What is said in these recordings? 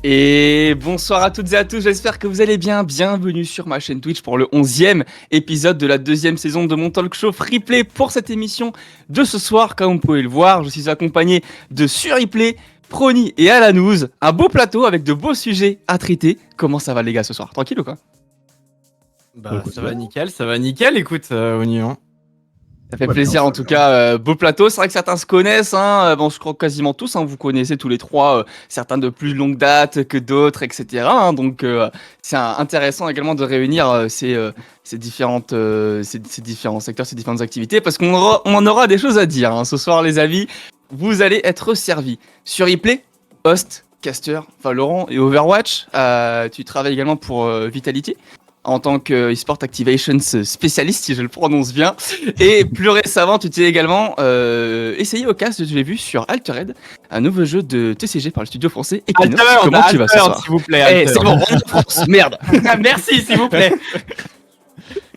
Et bonsoir à toutes et à tous, j'espère que vous allez bien. Bienvenue sur ma chaîne Twitch pour le 11e épisode de la deuxième saison de mon talk show Freeplay. Pour cette émission de ce soir, comme vous pouvez le voir, je suis accompagné de Suriplay, Prony et Alanouz. Un beau plateau avec de beaux sujets à traiter. Comment ça va les gars ce soir? Tranquille ou quoi? Bah ça va nickel, écoute, Oignon. Ça fait plaisir en tout cas, beau plateau, c'est vrai que certains se connaissent, hein. Bon je crois quasiment tous, hein. Vous connaissez tous les trois, certains de plus longue date que d'autres, etc. hein. Donc c'est intéressant également de réunir ces différents secteurs, ces différentes activités, parce qu'on en aura des choses à dire hein. Ce soir les amis, vous allez être servis. Sur Replay, host, caster, Valorant et Overwatch, tu travailles également pour Vitality en tant que eSport Activations spécialiste, si je le prononce bien. Et plus récemment, tu t'es également essayé au cast, je l'ai vu, sur Altered, un nouveau jeu de TCG par le studio français Equinox. Comment tu vas ce soir? S'il vous plaît, c'est bon, on est en France, merde. Merci, s'il vous plaît.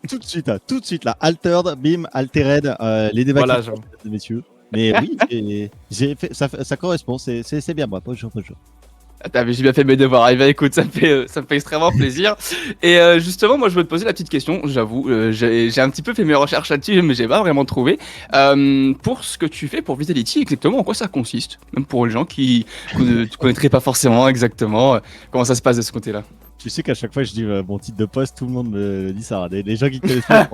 Tout de suite là, Altered, bim, Altered, les débats Voilà, messieurs. Mais oui, j'ai fait, ça correspond, c'est bien moi, bonjour. J'ai bien fait mes devoirs. Eh bien, écoute, ça me fait extrêmement plaisir. Et justement, moi, je veux te poser la petite question. J'avoue, j'ai un petit peu fait mes recherches là-dessus, mais j'ai pas vraiment trouvé. Pour ce que tu fais pour Vitality, exactement, en quoi ça consiste? Même pour les gens qui ne te connaîtraient pas forcément exactement, comment ça se passe de ce côté-là? Tu sais qu'à chaque fois que je dis mon titre de poste, tout le monde me dit ça. Les gens qui connaissent pas,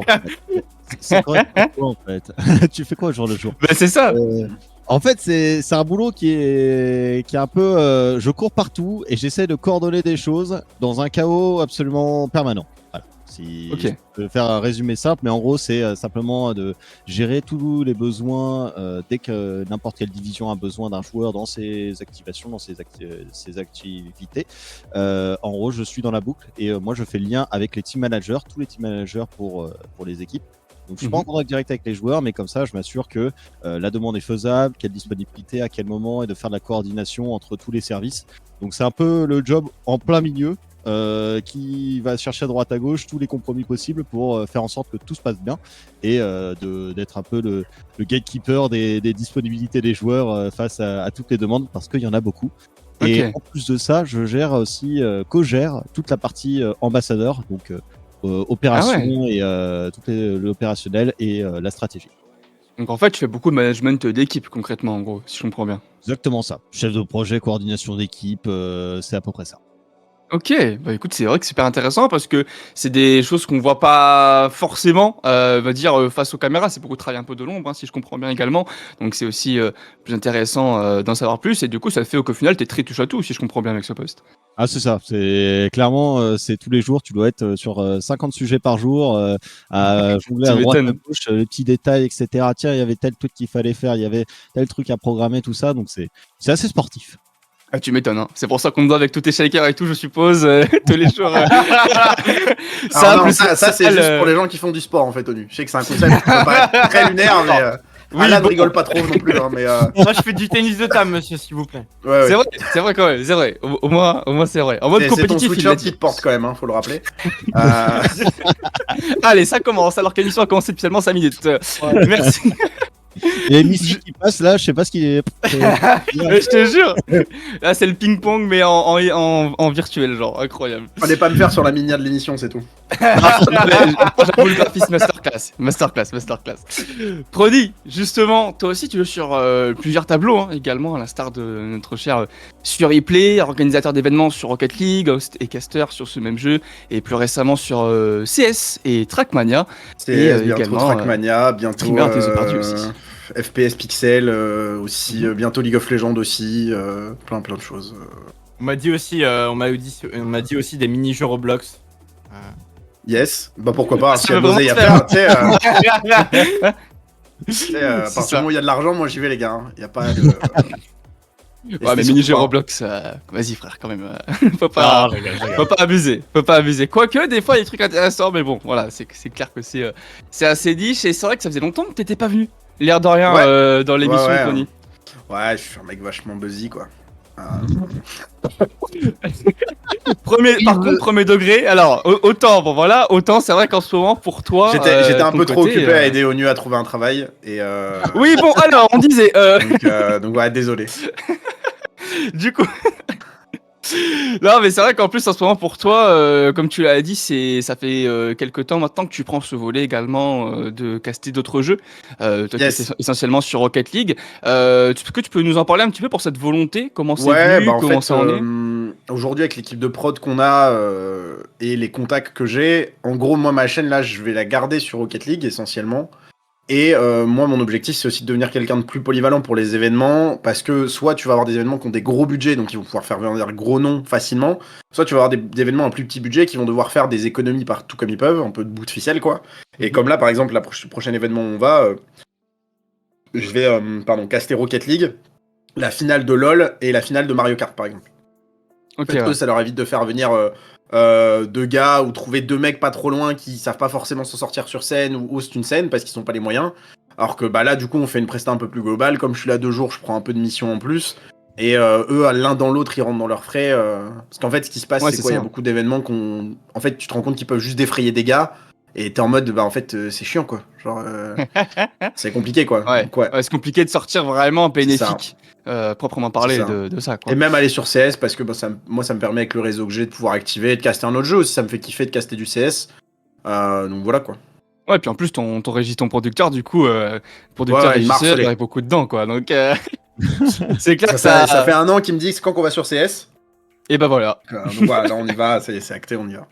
c'est correct pour toi, en fait. Tu fais quoi au jour le jour? Bah, c'est ça. En fait, c'est un boulot qui est un peu. Je cours partout et j'essaie de coordonner des choses dans un chaos absolument permanent. Voilà. Si je peux faire un résumé simple, mais en gros, c'est simplement de gérer tous les besoins dès que n'importe quelle division a besoin d'un joueur dans ses activations, dans ses activités. En gros, je suis dans la boucle et moi, je fais le lien avec les team managers, tous les team managers pour les équipes. Donc, je suis pas en contact direct avec les joueurs, mais comme ça, je m'assure que la demande est faisable, quelle disponibilité, à quel moment, et de faire de la coordination entre tous les services. Donc, c'est un peu le job en plein milieu qui va chercher à droite à gauche tous les compromis possibles pour faire en sorte que tout se passe bien et d'être un peu le gatekeeper des disponibilités des joueurs face à toutes les demandes parce qu'il y en a beaucoup. Et en plus de ça, je gère aussi, co-gère toute la partie ambassadeur, donc opération et tout l'opérationnel et la stratégie. Donc en fait, tu fais beaucoup de management d'équipe concrètement, en gros, si je comprends bien. Exactement ça. Chef de projet, coordination d'équipe, c'est à peu près ça. Ok, bah écoute, c'est vrai que c'est super intéressant parce que c'est des choses qu'on voit pas forcément, va dire face aux caméras. C'est beaucoup de travail un peu de l'ombre, hein, si je comprends bien également. Donc c'est aussi plus intéressant d'en savoir plus. Et du coup, ça fait qu'au final, t'es très touche à tout, si je comprends bien avec ce poste. Ah, c'est ça. C'est clairement, c'est tous les jours. Tu dois être sur 50 sujets par jour, à jongler à droite, à gauche, les petits détails, etc. Tiens, il y avait tel truc qu'il fallait faire, il y avait tel truc à programmer, tout ça. Donc c'est assez sportif. Ah, tu m'étonnes, hein. C'est pour ça qu'on te voit avec tous tes shakers et tout, je suppose, tous les jours. Ça c'est juste pour les gens qui font du sport, en fait, Onu. Je sais que c'est un concept qui peut paraître très lunaire, mais Alan ne rigole pas trop non plus. Hein, mais Moi, je fais du tennis de table, monsieur, s'il vous plaît. Ouais. C'est vrai quand même, c'est vrai. Au moins c'est vrai. En mode compétitif, c'est ton sweatshirt qui te porte quand même, hein, faut le rappeler. Allez, ça commence, alors que l'émission a commencé depuis seulement 5 minutes. Merci. Il y a une musique qui passe là, je sais pas ce qu'il est. Je te jure. Là, c'est le ping-pong, mais en virtuel, genre, incroyable. Fallait pas me faire sur la minia de l'émission, c'est tout. J'avoue, le graphisme masterclass. Prony, justement, toi aussi, tu joues sur plusieurs tableaux, hein, également, à l'instar de notre cher Suriplay, organisateur d'événements sur Rocket League, host et caster sur ce même jeu, et plus récemment sur CS et Trackmania. CS, bientôt également, Trackmania, bientôt. Streamer des parties aussi. FPS Pixel aussi, bientôt League of Legends aussi, plein de choses. On m'a dit aussi, des mini-jeux Roblox. Yes, bah pourquoi pas, s'il y a de l'oseille à faire, tu sais. À partir du moment où il y a de l'argent, moi j'y vais les gars, hein. Y a pas de... Ouais, mais mini-jeux Roblox, vas-y frère, quand même, faut pas abuser, Quoique, des fois, il y a des trucs intéressants, mais bon, voilà, c'est clair que c'est assez niche, et c'est vrai que ça faisait longtemps que t'étais pas venu, l'air de rien, dans l'émission, Tony. Ouais, je suis un mec vachement buzzy, quoi. Premier degré, alors, autant c'est vrai qu'en ce moment, pour toi... J'étais un peu trop occupé à aider ONU à trouver un travail, et Oui, bon, alors, on disait... Donc ouais, désolé. Du coup... Non, mais c'est vrai qu'en plus, en ce moment, pour toi, comme tu l'as dit, ça fait quelques temps maintenant que tu prends ce volet également de caster d'autres jeux. Toi, qui Yes. étais essentiellement sur Rocket League. Est-ce que tu peux nous en parler un petit peu pour cette volonté? Comment c'est Ouais, venu? en Comment fait, ça en est? aujourd'hui avec l'équipe de prod qu'on a et les contacts que j'ai, en gros, moi ma chaîne là, je vais la garder sur Rocket League essentiellement. Et moi, mon objectif, c'est aussi de devenir quelqu'un de plus polyvalent pour les événements, parce que soit tu vas avoir des événements qui ont des gros budgets, donc ils vont pouvoir faire venir des gros noms facilement, soit tu vas avoir des événements à plus petit budget qui vont devoir faire des économies partout comme ils peuvent, un peu de bout de ficelle, quoi. Et comme là, par exemple, le prochain événement où on va, je vais caster Rocket League, la finale de LoL et la finale de Mario Kart, par exemple. En Ok, fait, ouais. eux, ça leur évite de faire venir deux gars ou trouver deux mecs pas trop loin qui savent pas forcément s'en sortir sur scène ou hostent une scène parce qu'ils n'ont pas les moyens. Alors que bah là, du coup, on fait une presta un peu plus globale. Comme je suis là 2 jours, je prends un peu de mission en plus. Et eux, l'un dans l'autre, ils rentrent dans leurs frais. Parce qu'en fait, ce qui se passe, Ouais, c'est c'est quoi? Il y a ça. beaucoup d'événements En fait, tu te rends compte qu'ils peuvent juste défrayer des gars. Et t'es en mode, bah en fait, c'est chiant, quoi. Genre, c'est compliqué, quoi. Ouais, Donc, ouais, ouais, c'est compliqué de sortir vraiment c'est ça. bénéfique, proprement C'est parler ça. de ça, quoi. Et même aller sur CS, parce que bah, moi, ça me permet avec le réseau que j'ai de pouvoir activer et de caster un autre jeu aussi. Ça me fait kiffer de caster du CS. Donc voilà, quoi. Ouais, puis en plus, ton producteur, du coup, Ouais, producteur, ouais, il m'a régisseur, il harcelé. aurait beaucoup dedans, quoi. Donc, c'est clair que Ça fait 1 an qu'il me dit c'est quand qu'on va sur CS. Et ben voilà. Donc voilà, là on y va, ça y est, c'est acté, on y va.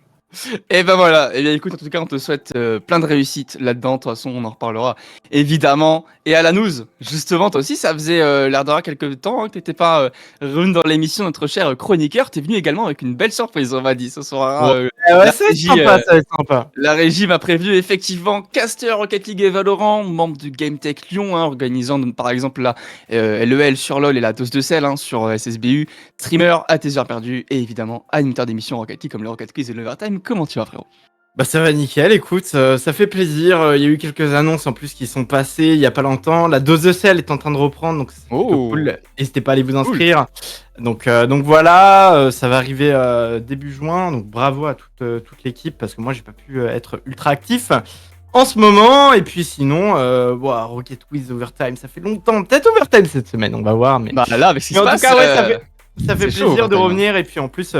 Et ben voilà. Et bien écoute, en tout cas, on te souhaite plein de réussite là-dedans. De toute façon, on en reparlera évidemment. Et à la news, justement, toi aussi, ça faisait l'air de rien quelques temps hein, que t'étais pas revenu dans l'émission. Notre cher chroniqueur, t'es venu également avec une belle surprise, on m'a dit ce soir. Ouais, La c'est régie, sympa, ça va être sympa. La régie m'a prévenu effectivement caster Rocket League et Valorant, membre du Game Tech Lyon, hein, organisant par exemple la LEL sur LoL et la dose de sel hein, sur SSBU, streamer à tes heures perdues et évidemment animateur d'émissions Rocket League comme le Rocket Quiz et l'Overtime. Comment tu vas frérot? Bah ça va nickel, écoute, ça fait plaisir. Il y a eu quelques annonces en plus qui sont passées il y a pas longtemps. La dose de sel est en train de reprendre, donc c'est plutôt cool. N'hésitez pas à aller vous inscrire. Donc voilà, ça va arriver début juin. Donc bravo à toute l'équipe parce que moi j'ai pas pu être ultra actif en ce moment. Et puis sinon, Rocket Quiz Overtime, ça fait longtemps. Peut-être Overtime cette semaine, on va voir. Mais Bah là avec ce qui se en tout passe, cas, ouais, ça fait c'est chaud, plaisir de Overtime. revenir. Et puis en plus.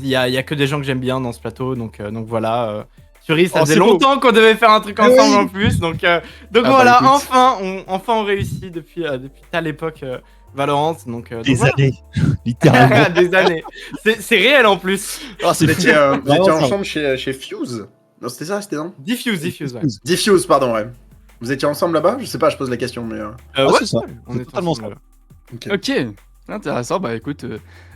Il y a que des gens que j'aime bien dans ce plateau, donc voilà. Cerise, ça faisait c'est beau. longtemps qu'on devait faire un truc ensemble en plus, donc voilà, écoute. enfin on réussit depuis telle époque Valorant, donc Des voilà. années, littéralement. Des années. C'est réel en plus. Oh, c'est Vous fou. étiez, vous étiez ça. ensemble chez Fuse. Non, c'était ça, c'était non Diffuse, ouais. Diffuse, pardon, ouais. Vous étiez ensemble là-bas? Je sais pas, je pose la question, mais. Ouais, c'est ça. on C'est est totalement ensemble. Ok. Ok, intéressant. Bah écoute,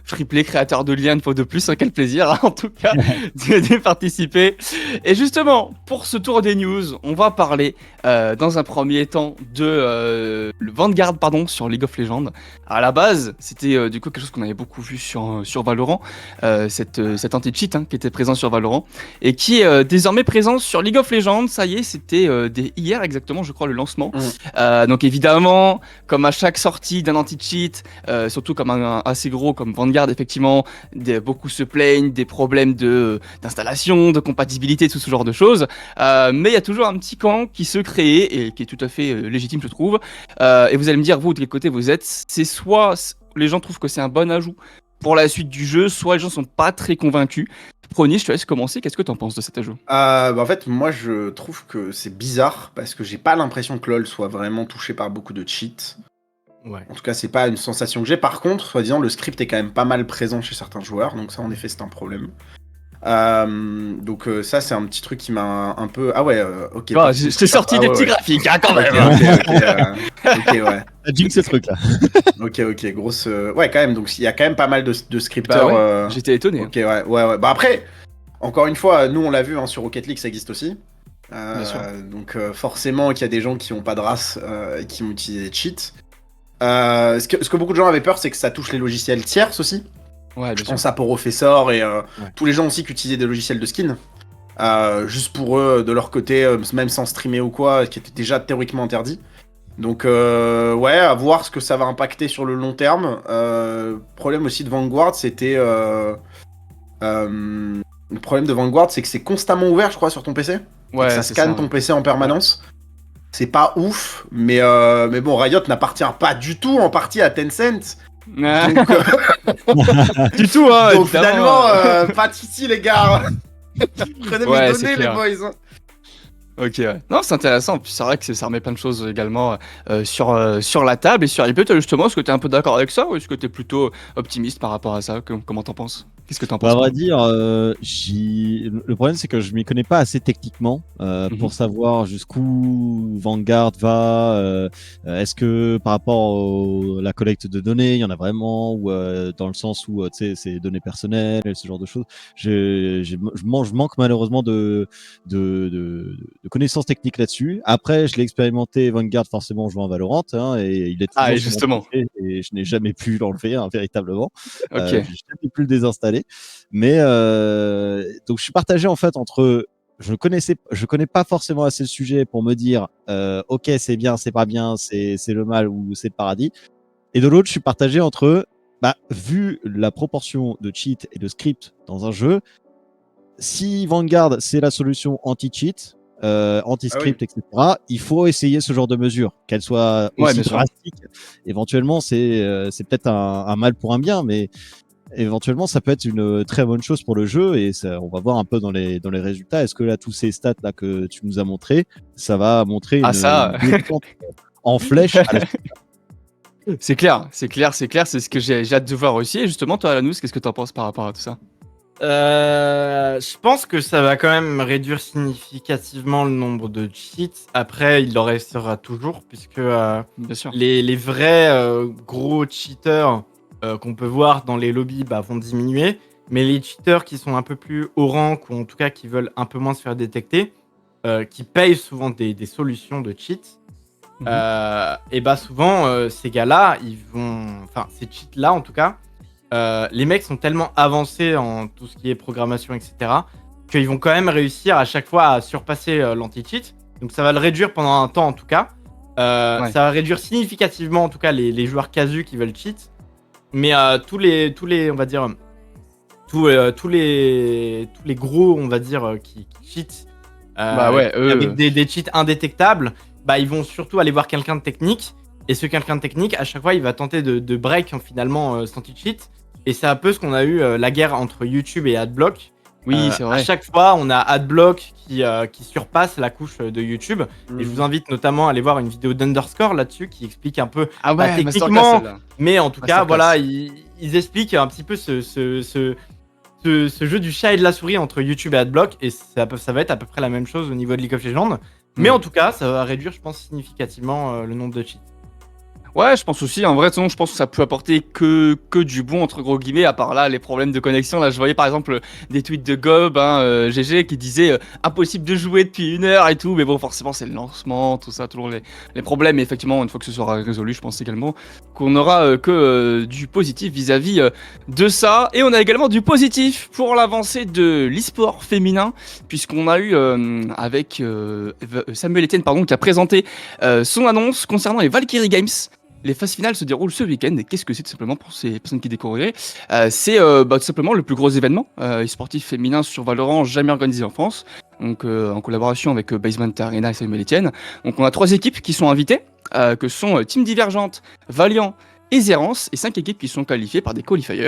Freeplay, créateur de liens, une fois de plus, hein, quel plaisir hein, en tout cas de participer. Et justement, pour ce tour des news, on va parler dans un premier temps de le Vanguard sur League of Legends. À la base, c'était du coup quelque chose qu'on avait beaucoup vu sur Valorant, cet anti-cheat hein, qui était présent sur Valorant et qui est désormais présent sur League of Legends. Ça y est, c'était hier exactement, je crois, le lancement. Donc évidemment, comme à chaque sortie d'un anti-cheat, surtout comme un assez gros comme Vanguard, effectivement, beaucoup se plaignent des problèmes d'installation, de compatibilité, tout ce genre de choses. Mais il y a toujours un petit camp qui se crée et qui est tout à fait légitime, je trouve. Et vous allez me dire, vous, de quel côté vous êtes? C'est soit les gens trouvent que c'est un bon ajout pour la suite du jeu, soit les gens sont pas très convaincus. Prony, je te laisse commencer. Qu'est-ce que tu en penses de cet ajout? En fait, moi je trouve que c'est bizarre parce que j'ai pas l'impression que LoL soit vraiment touché par beaucoup de cheats. Ouais. En tout cas, c'est pas une sensation que j'ai. Par contre, soi-disant, le script est quand même pas mal présent chez certains joueurs, donc ça, en effet, c'est un problème. Donc ça, c'est un petit truc qui m'a un peu... Ah ouais, ok. Oh, je t'ai sorti des petits graphiques, hein, quand même. Ok, ouais. T'as jinx ce truc là. Ok, grosse... Ouais, quand même, donc il y a quand même pas mal de scripteurs... Bah ouais, j'étais étonné. Ok, ouais. Bah après, encore une fois, nous, on l'a vu, hein, sur Rocket League, ça existe aussi. Bien sûr. Donc forcément qu'il y a des gens qui ont pas de race et qui ont utilisé des cheats. Ce que beaucoup de gens avaient peur, c'est que ça touche les logiciels tierces aussi. Ouais, Je bien sûr. pense à Professor et tous les gens aussi qui utilisaient des logiciels de skin. Juste pour eux, de leur côté, même sans streamer ou quoi, qui était déjà théoriquement interdit. Donc ouais, à voir ce que ça va impacter sur le long terme. Problème aussi de Vanguard, c'était... le problème de Vanguard, c'est que c'est constamment ouvert, je crois, sur ton PC. Ouais, ça c'est scanne ça, ton ouais. PC en permanence. C'est pas ouf, mais bon, Riot n'appartient pas du tout en partie à Tencent. Du tout, hein. Donc évidemment. finalement, pas de soucis, les gars. Prenez Ouais, mes c'est données, les clair. boys. Ok, ouais. Non, c'est intéressant. Puis c'est vrai que ça remet plein de choses également sur la table et sur Hype. Toi, justement, est-ce que tu es un peu d'accord avec ça ou est-ce que tu es plutôt optimiste par rapport à ça? Comment t'en penses? Qu'est-ce que t'en Bah, à penses, vrai toi? dire, le problème c'est que je m'y connais pas assez techniquement pour savoir jusqu'où Vanguard va. Est-ce que par rapport à la collecte de données, il y en a vraiment ou dans le sens où tu sais c'est données personnelles, ce genre de choses. Je manque malheureusement de connaissances techniques là-dessus. Après, je l'ai expérimenté Vanguard forcément en jouant à Valorant et il est Ah, toujours et sur mon justement. PC et je n'ai jamais pu l'enlever véritablement. Ok. J'ai jamais pu le désinstaller. Mais donc je suis partagé en fait entre je connais pas forcément assez le sujet pour me dire ok c'est bien, c'est pas bien, c'est le mal ou c'est le paradis. Et de l'autre, je suis partagé entre bah, vu la proportion de cheat et de script dans un jeu, si Vanguard c'est la solution anti-cheat, Ah oui. anti-script, etc., il faut essayer ce genre de mesures, qu'elles soient Ouais, aussi bien sûr. drastiques. Éventuellement, c'est peut-être un mal pour un bien, mais éventuellement, ça peut être une très bonne chose pour le jeu et ça, on va voir un peu dans les résultats. Est-ce que là, tous ces stats là que tu nous as montrés, ça va montrer Ah, une ça. descente en flèche à la suite. C'est clair, c'est clair, c'est clair. C'est ce que j'ai hâte de voir aussi. Et justement, toi, Alanous, qu'est-ce que t'en penses par rapport à tout ça? Je pense que ça va quand même réduire significativement le nombre de cheats. Après, il en restera toujours, puisque Bien sûr. les vrais gros cheaters qu'on peut voir dans les lobbies vont diminuer. Mais les cheaters qui sont un peu plus haut rank, ou en tout cas qui veulent un peu moins se faire détecter, qui payent souvent des solutions de cheats, et souvent, ces gars-là, enfin, ces cheats-là en tout cas, les mecs sont tellement avancés en tout ce qui est programmation, etc., qu'ils vont quand même réussir à chaque fois à surpasser l'anti-cheat. Donc ça va le réduire pendant un temps en tout cas. Ouais. Ça va réduire significativement en tout cas les joueurs casus qui veulent cheat. Mais tous les, on va dire, tous les gros, on va dire, qui cheat Bah ouais, avec des cheats indétectables, ils vont surtout aller voir quelqu'un de technique. Et ce quelqu'un de technique, à chaque fois, il va tenter de break finalement cet anti-cheat. Et c'est un peu ce qu'on a eu la guerre entre YouTube et Adblock. oui, c'est À vrai. chaque fois, on a Adblock qui surpasse la couche de YouTube. Et je vous invite notamment à aller voir une vidéo d'Underscore là-dessus qui explique un peu Ah ouais, masterclass, techniquement, celle-là. mais en tout cas, Masterclass. voilà, ils expliquent un petit peu ce jeu du chat et de la souris entre YouTube et Adblock. Et ça va être à peu près la même chose au niveau de League of Legends. Mais en tout cas, ça va réduire, je pense, significativement le nombre de cheats. Ouais, je pense aussi. En vrai, sinon, je pense que ça peut apporter que du bon, entre gros guillemets, à part là, les problèmes de connexion. Là, je voyais par exemple des tweets de Gob, GG, qui disait impossible de jouer depuis 1 heure et tout. Mais bon, forcément, c'est le lancement, tout ça, toujours les problèmes. Et effectivement, une fois que ce sera résolu, je pense également qu'on aura que du positif vis-à-vis de ça. Et on a également du positif pour l'avancée de l'e-sport féminin, puisqu'on a eu avec Samuel Etienne, pardon, qui a présenté son annonce concernant les Valkyrie Games. Les phases finales se déroulent ce week-end. Et qu'est-ce que c'est tout simplement pour ces personnes qui découvriraient c'est tout simplement le plus gros événement e-sportif féminin sur Valorant jamais organisé en France. Donc en collaboration avec Basement Arena et Samuel Etienne. Donc on a 3 équipes qui sont invitées, que sont Team Divergente, Valiant et Zerance, et 5 équipes qui sont qualifiées par des qualifiers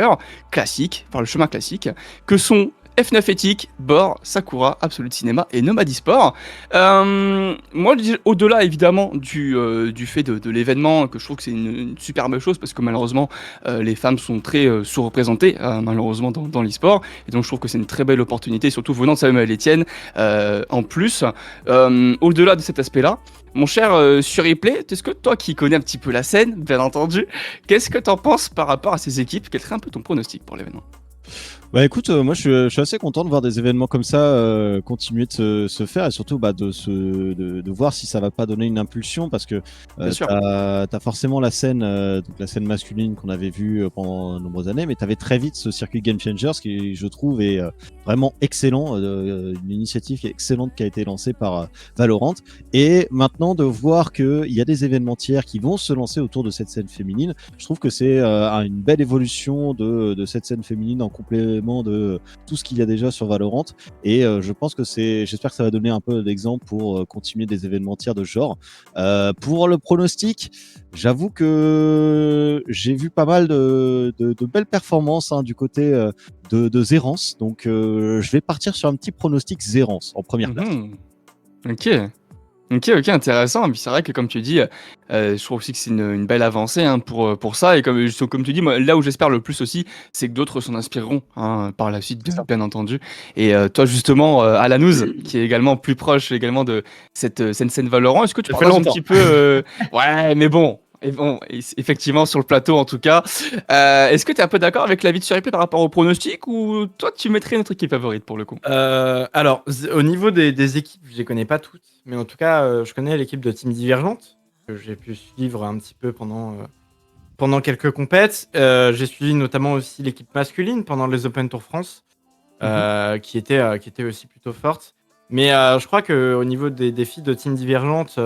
classiques, par le chemin classique, que sont F9 Ethic, Bor, Sakura, Absolute Cinema et Nomad eSport. Moi, au-delà évidemment du fait de l'événement, que je trouve que c'est une superbe chose parce que malheureusement les femmes sont très sous-représentées malheureusement dans l'e-sport, et donc je trouve que c'est une très belle opportunité, surtout venant de Samuel Etienne. En plus, au-delà de cet aspect-là, mon cher sur Replay, est-ce que toi qui connais un petit peu la scène, bien entendu, qu'est-ce que t'en penses par rapport à ces équipes? Quel serait un peu ton pronostic pour l'événement? Bah écoute, moi je suis assez content de voir des événements comme ça continuer de se faire et surtout de voir si ça va pas donner une impulsion parce que Bien sûr. t'as forcément la scène donc la scène masculine qu'on avait vue pendant de nombreuses années, mais t'avais très vite ce circuit Game Changers qui je trouve est vraiment excellent, une initiative qui est excellente qui a été lancée par Valorant, et maintenant de voir que il y a des événementiaires qui vont se lancer autour de cette scène féminine, je trouve que c'est une belle évolution de cette scène féminine en complément l'écoulement de tout ce qu'il y a déjà sur Valorant. Et je pense que j'espère que ça va donner un peu d'exemple pour continuer des événementiels de ce genre. Pour le pronostic, j'avoue que j'ai vu pas mal de belles performances du côté de Zérance. Donc je vais partir sur un petit pronostic Zérance en première place. Ok. Ok, intéressant. Et puis c'est vrai que comme tu dis, je trouve aussi que c'est une belle avancée pour ça. Et comme tu dis, moi, là où j'espère le plus aussi, c'est que d'autres s'en inspireront par la suite, bien entendu. Et toi justement, Alanouz, qui est également plus proche également de cette scène Valorant, est-ce que tu partages un petit peu Ouais, mais bon. Et bon, effectivement, sur le plateau en tout cas. Est-ce que tu es un peu d'accord avec l'avis de Surépé par rapport au pronostic ou toi tu mettrais notre équipe favorite pour le coup? Alors, au niveau des équipes, je les connais pas toutes, mais en tout cas, je connais l'équipe de Team Divergente, que j'ai pu suivre un petit peu pendant quelques compètes. J'ai suivi notamment aussi l'équipe masculine pendant les Open Tour France, qui était aussi plutôt forte. Mais je crois qu'au niveau des filles de Team Divergente,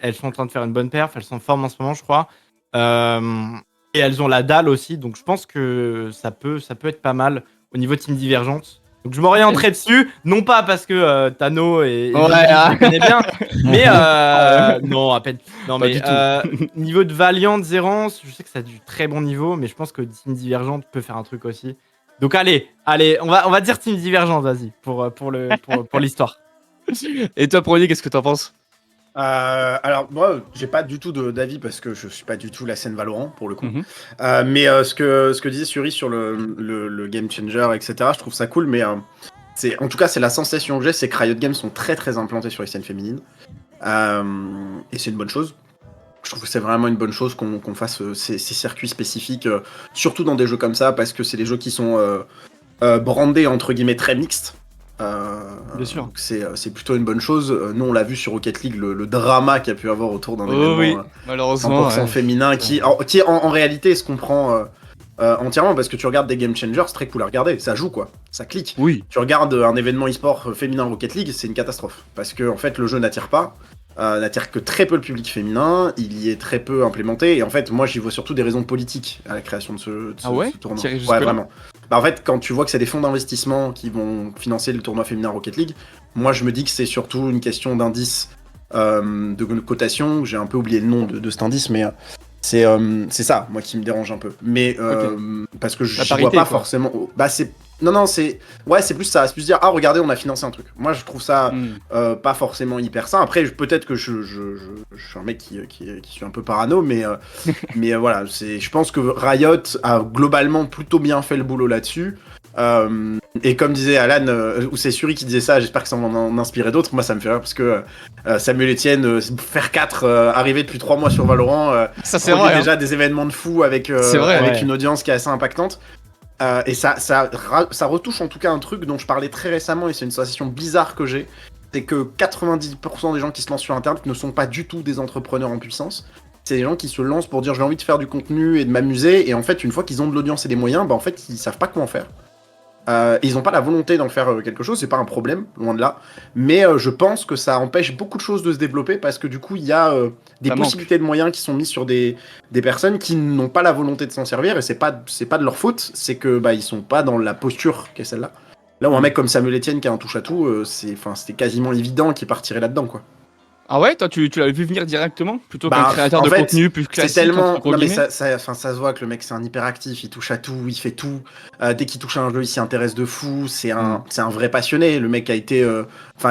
elles sont en train de faire une bonne perf, elles sont en forme en ce moment, je crois. Et elles ont la dalle aussi, donc je pense que ça peut être pas mal au niveau Team Divergente. Donc je m'orienterai dessus, non pas parce que Tano et je les connais bien, mais non, à peine. Non, Pas mais du tout. niveau de Valiant, Zérance, je sais que ça a du très bon niveau, mais je pense que Team Divergente peut faire un truc aussi. Donc allez, on va dire Team Divergente, vas-y, pour l'histoire. Et toi, Prodi, qu'est-ce que t'en penses? Alors moi j'ai pas du tout d'avis parce que je suis pas du tout la scène Valorant pour le coup. Mhm. Mais ce que disait Suri sur le Game Changer, etc., je trouve ça cool, mais en tout cas c'est la sensation que j'ai, c'est que Riot Games sont très très implantés sur les scènes féminines. Et c'est une bonne chose. Je trouve que c'est vraiment une bonne chose qu'on fasse ces circuits spécifiques, surtout dans des jeux comme ça, parce que c'est des jeux qui sont brandés entre guillemets très mixtes. Bien sûr. Donc c'est plutôt une bonne chose. Nous, on l'a vu sur Rocket League, le drama qu'il y a pu avoir autour d'un événement malheureusement 100% féminin, qui en réalité se comprend entièrement, parce que tu regardes des Game Changers, c'est très cool à regarder, ça joue quoi, ça clique. Oui. Tu regardes un événement e-sport féminin Rocket League, c'est une catastrophe, parce que en fait le jeu n'attire pas, n'attire que très peu le public féminin, il y est très peu implémenté, et en fait moi j'y vois surtout des raisons politiques à la création de ce tournoi. Ouais, vraiment. Bah, en fait, quand tu vois que c'est des fonds d'investissement qui vont financer le tournoi féminin Rocket League, moi je me dis que c'est surtout une question d'indice de cotation. J'ai un peu oublié le nom de cet indice, mais c'est ça, moi, qui me dérange un peu. Mais parce que je vois pas forcément. Bah c'est c'est plus ça, c'est plus dire regardez, on a financé un truc. Moi je trouve ça pas forcément hyper sain. Après peut-être que je suis un mec qui suis un peu parano, mais mais voilà, je pense que Riot a globalement plutôt bien fait le boulot là-dessus. Et comme disait Alan, ou c'est Suri qui disait ça, j'espère que ça va en inspirer d'autres. Moi ça me fait rire parce que Samuel Etienne, faire 4, arrivé depuis 3 mois sur Valorant, ça c'est vrai, déjà des événements de fou avec une audience qui est assez impactante. Et ça retouche en tout cas un truc dont je parlais très récemment, et c'est une sensation bizarre que j'ai, c'est que 90% des gens qui se lancent sur Internet ne sont pas du tout des entrepreneurs en puissance. C'est des gens qui se lancent pour dire j'ai envie de faire du contenu et de m'amuser, et en fait une fois qu'ils ont de l'audience et des moyens, bah en fait ils savent pas comment faire. Ils n'ont pas la volonté d'en faire quelque chose, c'est pas un problème, loin de là, mais je pense que ça empêche beaucoup de choses de se développer, parce que du coup il y a des possibilités de moyens qui sont mises sur des personnes qui n'ont pas la volonté de s'en servir, et c'est pas de leur faute, c'est que ils sont pas dans la posture qu'est celle-là. Là où un mec comme Samuel Etienne qui a un touche à tout, c'était quasiment évident qu'il partirait là-dedans quoi. Ah ouais, toi tu l'avais vu venir directement plutôt qu'un créateur de contenu plus classique. C'est tellement. Non mais ça se voit que le mec c'est un hyperactif, il touche à tout, il fait tout. Dès qu'il touche à un jeu, il s'y intéresse de fou. C'est un vrai passionné. Le mec a été.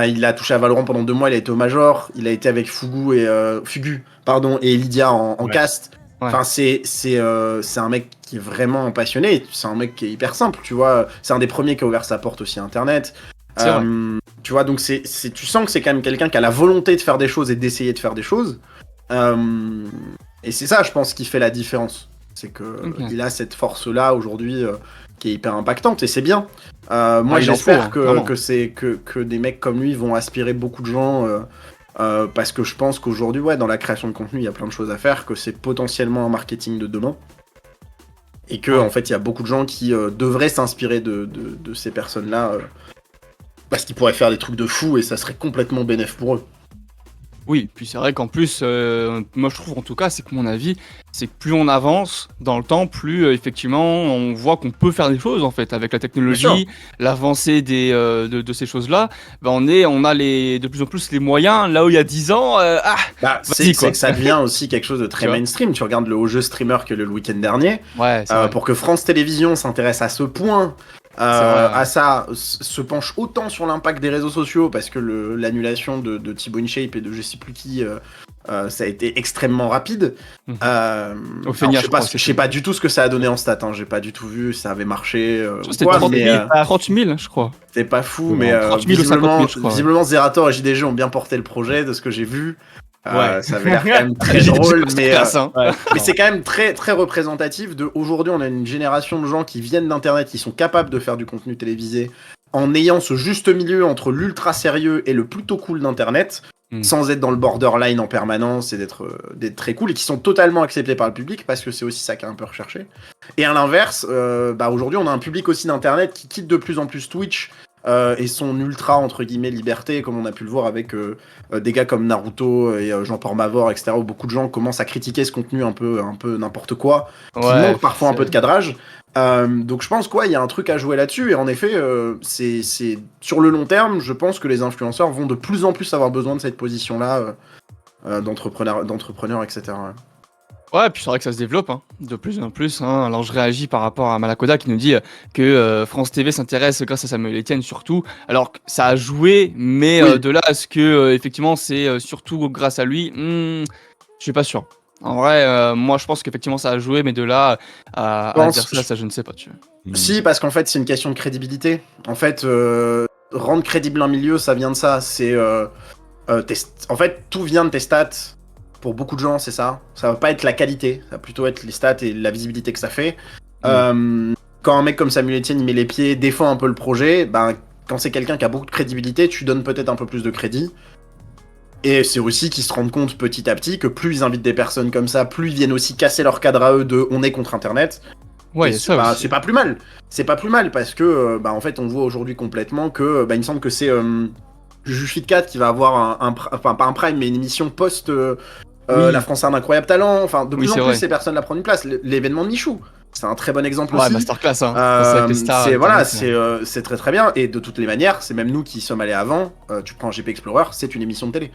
Il a touché à Valorant pendant 2 mois, il a été au Major, il a été avec Fugu et Lydia en cast. Enfin, c'est un mec qui est vraiment passionné. C'est un mec qui est hyper simple, tu vois. C'est un des premiers qui a ouvert sa porte aussi à Internet. Tu vois, donc tu sens que c'est quand même quelqu'un qui a la volonté de faire des choses et d'essayer de faire des choses. Et c'est ça, je pense, qui fait la différence. C'est que il a cette force-là aujourd'hui qui est hyper impactante, et c'est bien. Moi, j'espère que des mecs comme lui vont aspirer beaucoup de gens. Parce que je pense qu'aujourd'hui, dans la création de contenu, il y a plein de choses à faire, que c'est potentiellement un marketing de demain. Et que, en fait, il y a beaucoup de gens qui devraient s'inspirer de ces personnes-là. Parce qu'ils pourraient faire des trucs de fou, et ça serait complètement bénéf pour eux. Oui, puis c'est vrai qu'en plus, moi je trouve en tout cas, c'est que mon avis, c'est que plus on avance dans le temps, plus effectivement on voit qu'on peut faire des choses en fait avec la technologie, l'avancée de ces choses-là. Ben, on a de plus en plus les moyens. Là où il y a 10 ans, c'est que ça devient aussi quelque chose de très mainstream. Tu regardes le haut jeu streamer que le week-end dernier, pour que France Télévisions s'intéresse à ce point. À ça, se penche autant sur l'impact des réseaux sociaux parce que l'annulation de Thibaut InShape et de je sais plus qui, ça a été extrêmement rapide. Je sais pas du tout ce que ça a donné en stats, hein. J'ai pas du tout vu si ça avait marché. C'était 30 000, je crois. C'était pas fou, mais visiblement Zerator et JDG ont bien porté le projet de ce que j'ai vu. Ça avait l'air quand même très drôle, mais c'est quand même très, très représentatif de aujourd'hui. On a une génération de gens qui viennent d'internet, qui sont capables de faire du contenu télévisé en ayant ce juste milieu entre l'ultra sérieux et le plutôt cool d'internet, sans être dans le borderline en permanence et d'être très cool, et qui sont totalement acceptés par le public parce que c'est aussi ça qui est un peu recherché. Et à l'inverse, aujourd'hui on a un public aussi d'internet qui quitte de plus en plus Twitch et son ultra entre guillemets liberté, comme on a pu le voir avec des gars comme Naruto et Jean-Paul Mavor, etc., où beaucoup de gens commencent à critiquer ce contenu un peu n'importe quoi, qui manque parfois un peu de cadrage. Donc je pense qu'il y a un truc à jouer là-dessus, et en effet c'est sur le long terme, je pense que les influenceurs vont de plus en plus avoir besoin de cette position-là d'entrepreneurs, etc. Ouais, puis c'est vrai que ça se développe de plus en plus. Alors je réagis par rapport à Malakoda qui nous dit que France TV s'intéresse grâce à Samuel Etienne surtout. Alors que ça a joué, mais de là à ce que effectivement c'est surtout grâce à lui, je suis pas sûr. En vrai, moi je pense qu'effectivement ça a joué, mais de là à dire ça, je ne sais pas. Si, parce qu'en fait c'est une question de crédibilité. En fait, rendre crédible un milieu, ça vient de ça. C'est en fait tout vient de tes stats. Pour beaucoup de gens, c'est ça. Ça va pas être la qualité, ça va plutôt être les stats et la visibilité que ça fait. Quand un mec comme Samuel Etienne il met les pieds, défend un peu le projet, quand c'est quelqu'un qui a beaucoup de crédibilité, tu donnes peut-être un peu plus de crédit. Et c'est aussi qu'ils se rendent compte petit à petit que plus ils invitent des personnes comme ça, plus ils viennent aussi casser leur cadre à eux de on est contre Internet. Ouais, c'est pas plus mal. C'est pas plus mal parce que en fait on voit aujourd'hui complètement que il me semble que c'est Juge Fit 4 qui va avoir pas un prime mais une émission post La France a un incroyable talent. Enfin, de plus en plus, ces personnes-là prennent une place. L'événement de Michou, c'est un très bon exemple aussi. Masterclass. C'est très très bien. Et de toutes les manières, c'est même nous qui sommes allés avant. Tu prends GP Explorer, c'est une émission de télé.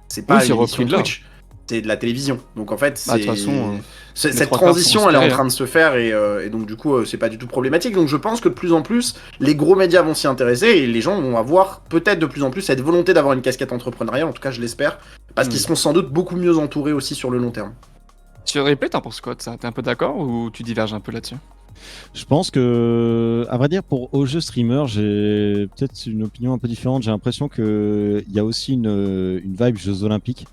C'est pas une émission de Twitch. C'est de la télévision. Donc en fait, cette transition, elle est en train de se faire et donc du coup, c'est pas du tout problématique. Donc je pense que de plus en plus, les gros médias vont s'y intéresser et les gens vont avoir peut-être de plus en plus cette volonté d'avoir une casquette entrepreneuriale. En tout cas, je l'espère, parce qu'ils seront sans doute beaucoup mieux entourés aussi sur le long terme. Sur Replay, t'en penses quoi de ça ? T'es un peu d'accord ou tu diverges un peu là-dessus ? Je pense que, à vrai dire, pour Au Jeu Streamer, j'ai peut-être une opinion un peu différente. J'ai l'impression qu'il y a aussi une vibe Jeux Olympiques.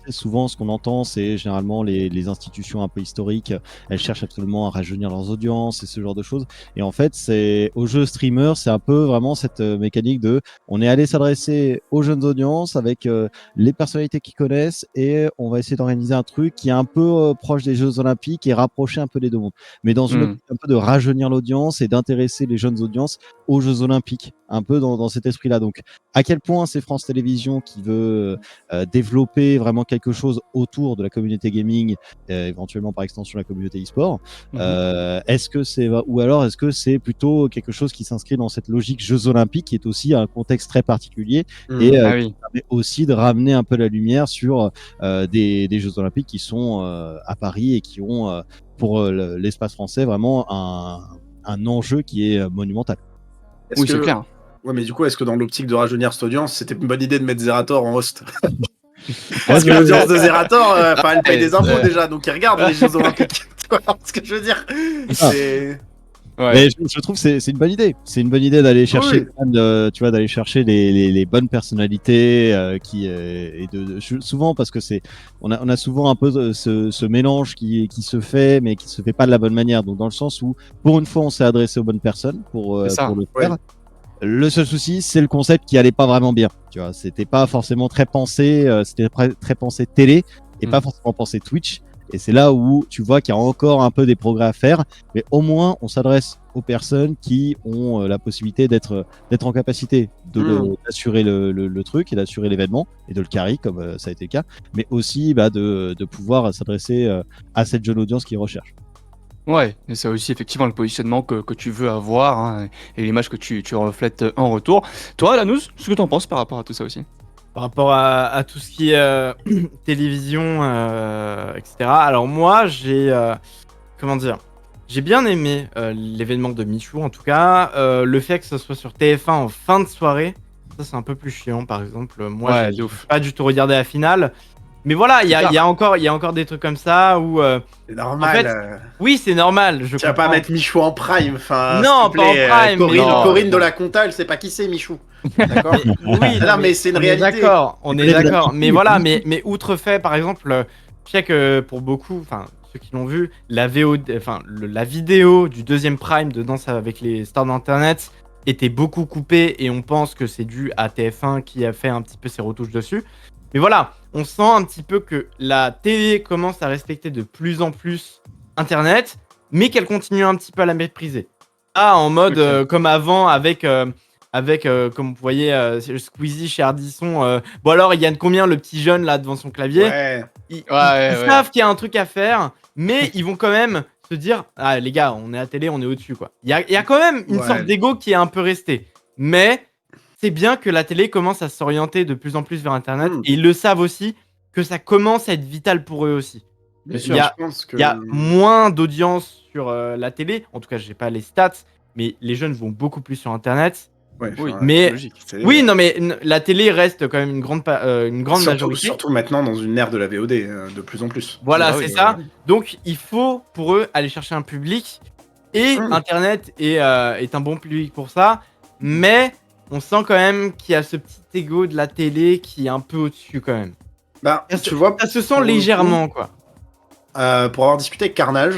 Souvent, ce qu'on entend, c'est généralement les institutions un peu historiques, elles cherchent absolument à rajeunir leurs audiences et ce genre de choses. Et en fait, c'est au jeu streamer, c'est un peu vraiment cette mécanique de, on est allé s'adresser aux jeunes audiences avec les personnalités qu'ils connaissent et on va essayer d'organiser un truc qui est un peu proche des Jeux Olympiques et rapprocher un peu les deux mondes. Mais dans une optique un peu de rajeunir l'audience et d'intéresser les jeunes audiences aux Jeux Olympiques, un peu dans cet esprit-là. Donc, à quel point c'est France Télévisions qui veut développer vraiment quelque chose autour de la communauté gaming, éventuellement par extension la communauté e-sport. Est-ce que c'est, ou alors est-ce que c'est plutôt quelque chose qui s'inscrit dans cette logique Jeux Olympiques qui est aussi un contexte très particulier et qui permet aussi de ramener un peu la lumière sur des Jeux Olympiques qui sont à Paris et qui ont pour l'espace français vraiment un enjeu qui est monumental. Oui, c'est clair. Ouais, mais du coup, est-ce que dans l'optique de rajeunir cette audience, c'était une bonne idée de mettre Zerator en host? Parce que l'audience de Zerator, elle paye des impôts déjà, donc ils regardent les Jeux Olympiques. Tu vois ce que je veux dire? Mais je trouve que c'est une bonne idée. C'est une bonne idée d'aller chercher, d'aller chercher les bonnes personnalités souvent parce que on a souvent un peu ce mélange qui se fait, mais qui se fait pas de la bonne manière. Donc dans le sens où, pour une fois, on s'est adressé aux bonnes personnes pour le faire. Le seul souci, c'est le concept qui allait pas vraiment bien. Tu vois, c'était pas forcément très pensé, c'était très pensé télé et pas forcément pensé Twitch. Et c'est là où tu vois qu'il y a encore un peu des progrès à faire, mais au moins on s'adresse aux personnes qui ont la possibilité d'être en capacité d'assurer le truc et d'assurer l'événement et de le carry comme ça a été le cas, mais aussi de pouvoir s'adresser à cette jeune audience qui recherche. Ouais, et c'est aussi effectivement le positionnement que tu veux avoir hein, et l'image que tu reflètes en retour. Toi, Lanous, ce que t'en penses par rapport à tout ça aussi? Par rapport à tout ce qui est télévision, etc. Alors moi, comment dire, j'ai bien aimé l'événement de Michou, en tout cas. Le fait que ce soit sur TF1 en fin de soirée, ça c'est un peu plus chiant, par exemple. Moi, Ouais, j'ai pas du tout regardé la finale. Mais voilà, il y a encore des trucs comme ça où... C'est normal. En fait, oui, c'est normal. Tu vas pas mettre Michou en prime. Enfin, non, pas en prime. Corinne de la Compta, elle sait pas qui c'est Michou. D'accord. Oui, non, mais c'est une réalité. On est d'accord. Mais voilà, mais outre fait, par exemple, je sais que pour beaucoup, enfin ceux qui l'ont vu, la vidéo du deuxième prime de Danse avec les stars d'internet était beaucoup coupée et on pense que c'est dû à TF1 qui a fait un petit peu ses retouches dessus. Mais voilà, on sent un petit peu que la télé commence à respecter de plus en plus Internet, mais qu'elle continue un petit peu à la mépriser. Ah, en mode comme avant avec comme vous voyez, Squeezie chez Ardisson. Bon alors, il y a combien le petit jeune là devant son clavier? Ouais. Ils savent qu'il y a un truc à faire, mais ils vont quand même se dire, ah les gars, on est à télé, on est au-dessus quoi. Il y a quand même une sorte d'ego qui est un peu resté, mais c'est bien que la télé commence à s'orienter de plus en plus vers Internet et ils le savent aussi que ça commence à être vital pour eux aussi. Bien sûr, il y a moins d'audience sur la télé, en tout cas, j'ai pas les stats, mais les jeunes vont beaucoup plus sur Internet. Ouais, oui, mais oui, non, mais la télé reste quand même une grande majorité. Surtout maintenant dans une ère de la VOD, de plus en plus. Voilà, c'est ça. Donc, il faut pour eux aller chercher un public et Internet est un bon public pour ça, mais on sent quand même qu'il y a ce petit ego de la télé qui est un peu au-dessus quand même. Bah, tu vois, ça se sent légèrement quoi. Pour avoir discuté avec Carnage,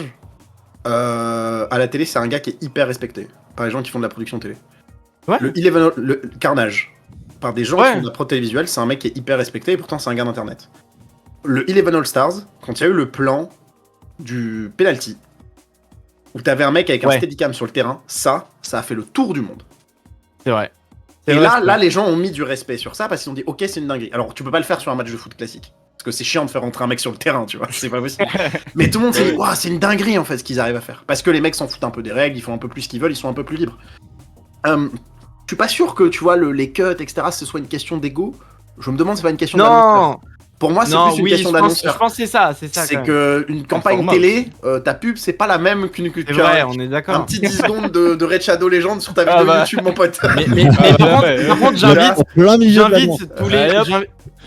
à la télé, c'est un gars qui est hyper respecté par les gens qui font de la production télé. Ouais. Le Carnage, par des gens qui font de la prod télévisuelle, c'est un mec qui est hyper respecté et pourtant c'est un gars d'internet. Le Eleven All Stars, quand il y a eu le plan du penalty, où t'avais un mec avec un steadicam sur le terrain, ça a fait le tour du monde. C'est vrai. Et là, les gens ont mis du respect sur ça parce qu'ils ont dit, ok, c'est une dinguerie. Alors, tu peux pas le faire sur un match de foot classique. Parce que c'est chiant de faire rentrer un mec sur le terrain, tu vois. C'est pas possible. Mais tout le monde s'est dit, c'est une dinguerie en fait ce qu'ils arrivent à faire. Parce que les mecs s'en foutent un peu des règles, ils font un peu plus ce qu'ils veulent, ils sont un peu plus libres. Je suis pas sûr que, tu vois, les cuts, etc., ce soit une question d'ego. Je me demande si c'est pas une question d'annonceur. Pour moi, c'est plus une question d'annonceur. Je pense que c'est ça. C'est qu'une campagne télé, ta pub, c'est pas la même qu'une c'est vrai, on est d'accord. Un petit 10 secondes de Red Shadow Legend sur ta vidéo YouTube, mon pote. Mais par contre,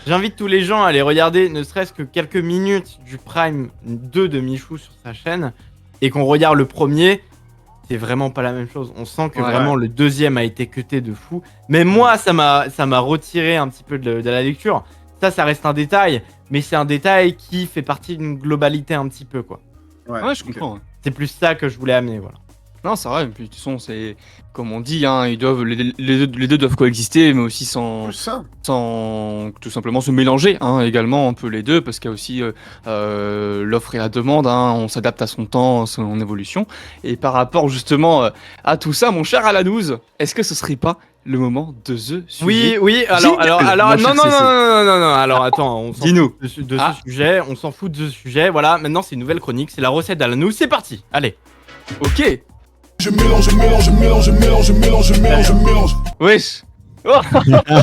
j'invite tous les gens à aller regarder ne serait-ce que quelques minutes du Prime 2 de Michou sur sa chaîne et qu'on regarde le premier. C'est vraiment pas la même chose. On sent que vraiment le deuxième a été cuté de fou. Mais moi, ça m'a retiré un petit peu de la lecture. Ça reste un détail, mais c'est un détail qui fait partie d'une globalité un petit peu, quoi. Ouais, je comprends. C'est plus ça que je voulais amener, voilà. Non, c'est vrai, et puis de toute façon, c'est comme on dit, hein, les deux doivent coexister, mais aussi sans tout simplement se mélanger, hein, également un peu les deux, parce qu'il y a aussi l'offre et la demande, hein, on s'adapte à son temps, à son évolution. Et par rapport justement à tout ça, mon cher Alanouz, est-ce que ce serait pas le moment de The Sujet? Oui, alors, non, alors attends, on s'en fout de ce sujet, on s'en fout de ce sujet, voilà, maintenant c'est une nouvelle chronique, c'est la recette d'Alanouz, c'est parti, allez. Ok. Je mélange. Wesh.